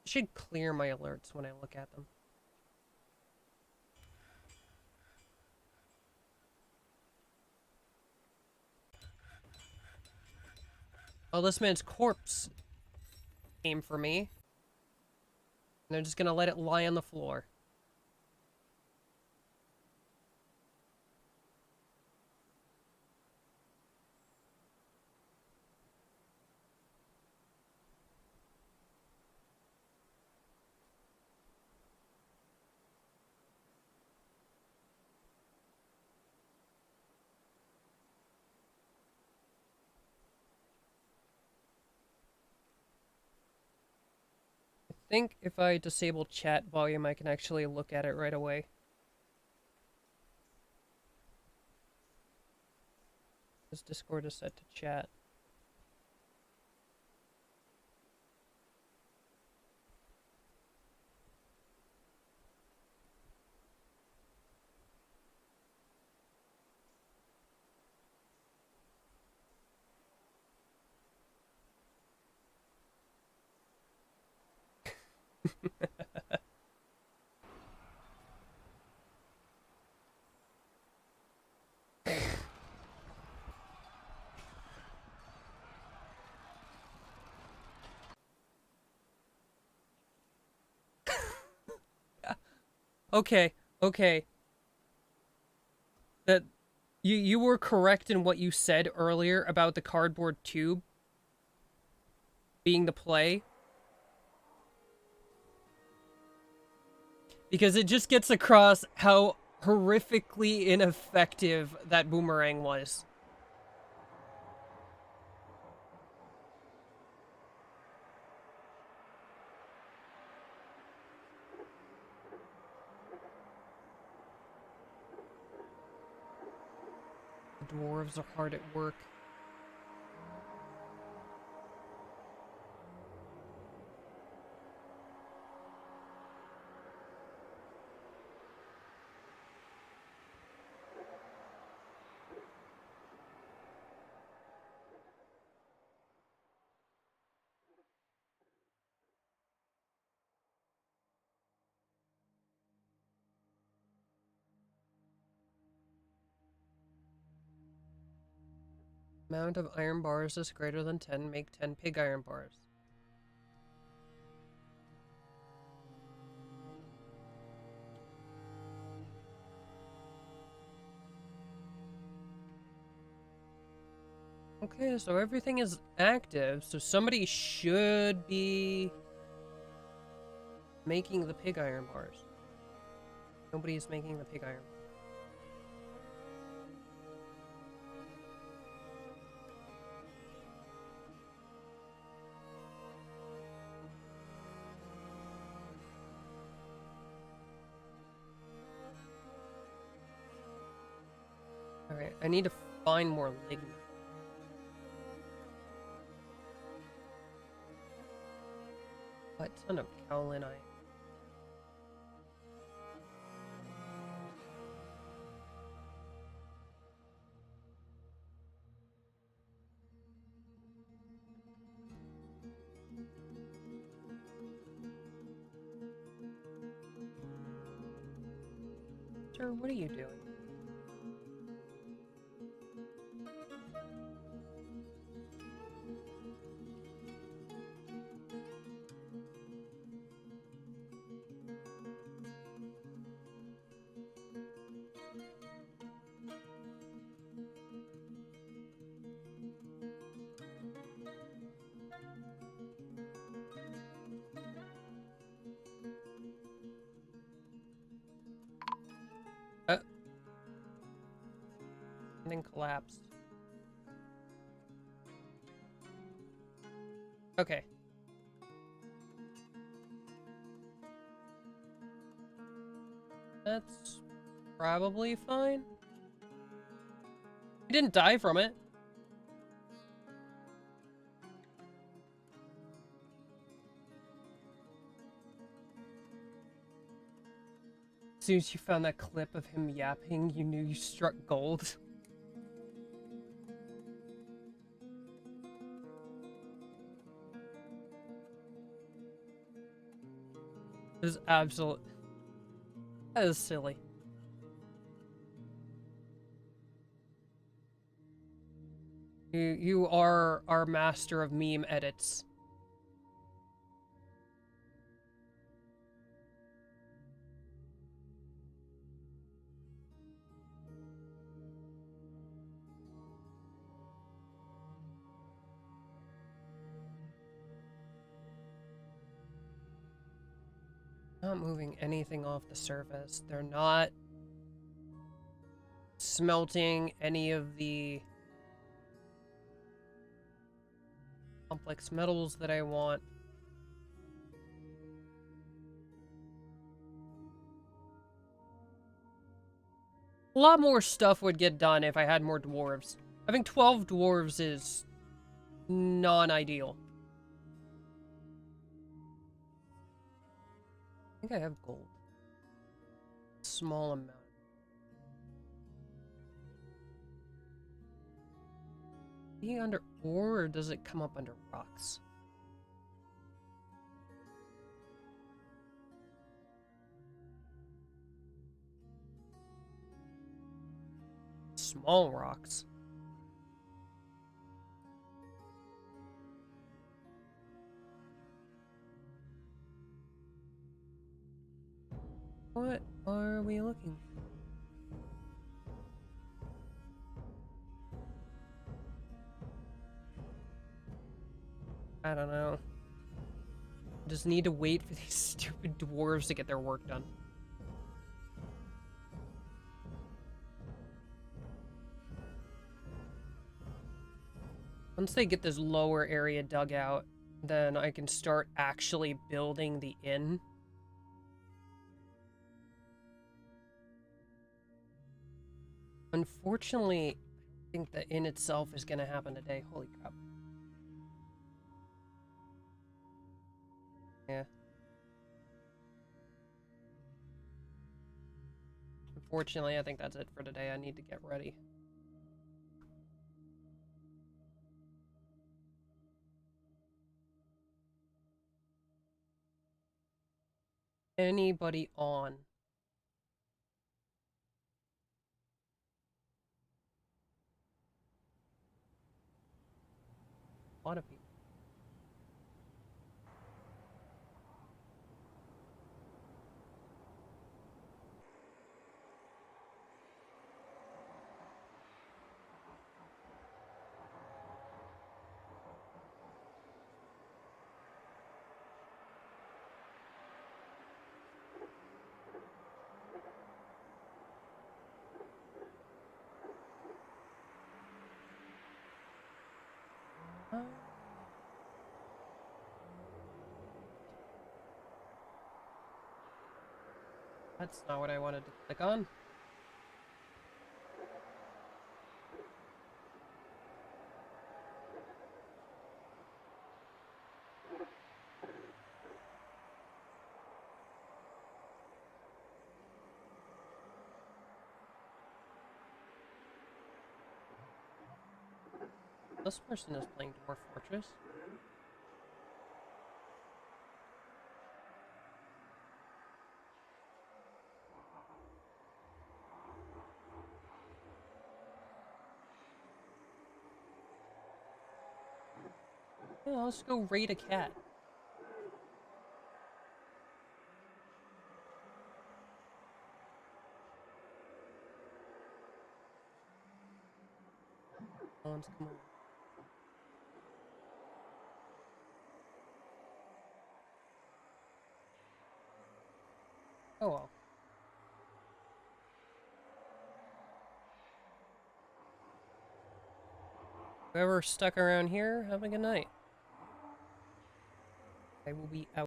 I should clear my alerts when I look at them. Oh, this man's corpse came for me. And they're just gonna let it lie on the floor. I think if I disable chat volume, I can actually look at it right away. This Discord is set to chat. Okay, okay. That you were correct in what you said earlier about the cardboard tube being the play. Because it just gets across how horrifically ineffective that boomerang was. The dwarves are hard at work. Amount of iron bars is greater than 10. Make 10 pig iron bars. Okay, so everything is active, so somebody should be making the pig iron bars. Nobody's making the pig iron. Alright, I need to find more lignite. A ton of kaolin iron. Sir, what are you doing? Something collapsed. Okay. That's probably fine. He didn't die from it. As soon as you found that clip of him yapping, you knew you struck gold. This is absolute. That is silly. You are our master of meme edits. Not moving anything off the surface. They're not smelting any of the complex metals that I want. A lot more stuff would get done if I had more dwarves. Having 12 dwarves is non-ideal. I think I have gold. Small amount. Being under ore, or does it come up under rocks? Small rocks. What are we looking for? I don't know. Just need to wait for these stupid dwarves to get their work done. Once they get this lower area dug out, then I can start actually building the inn. Unfortunately, I think the inn itself is going to happen today. Holy crap. Yeah. Unfortunately, I think that's it for today. I need to get ready. Anybody on? A lot of people. That's not what I wanted to click on. This person is playing Dwarf Fortress. Yeah, let's go raid a cat. No one's come over. Oh well. Whoever's stuck around here, have a good night. I will be out.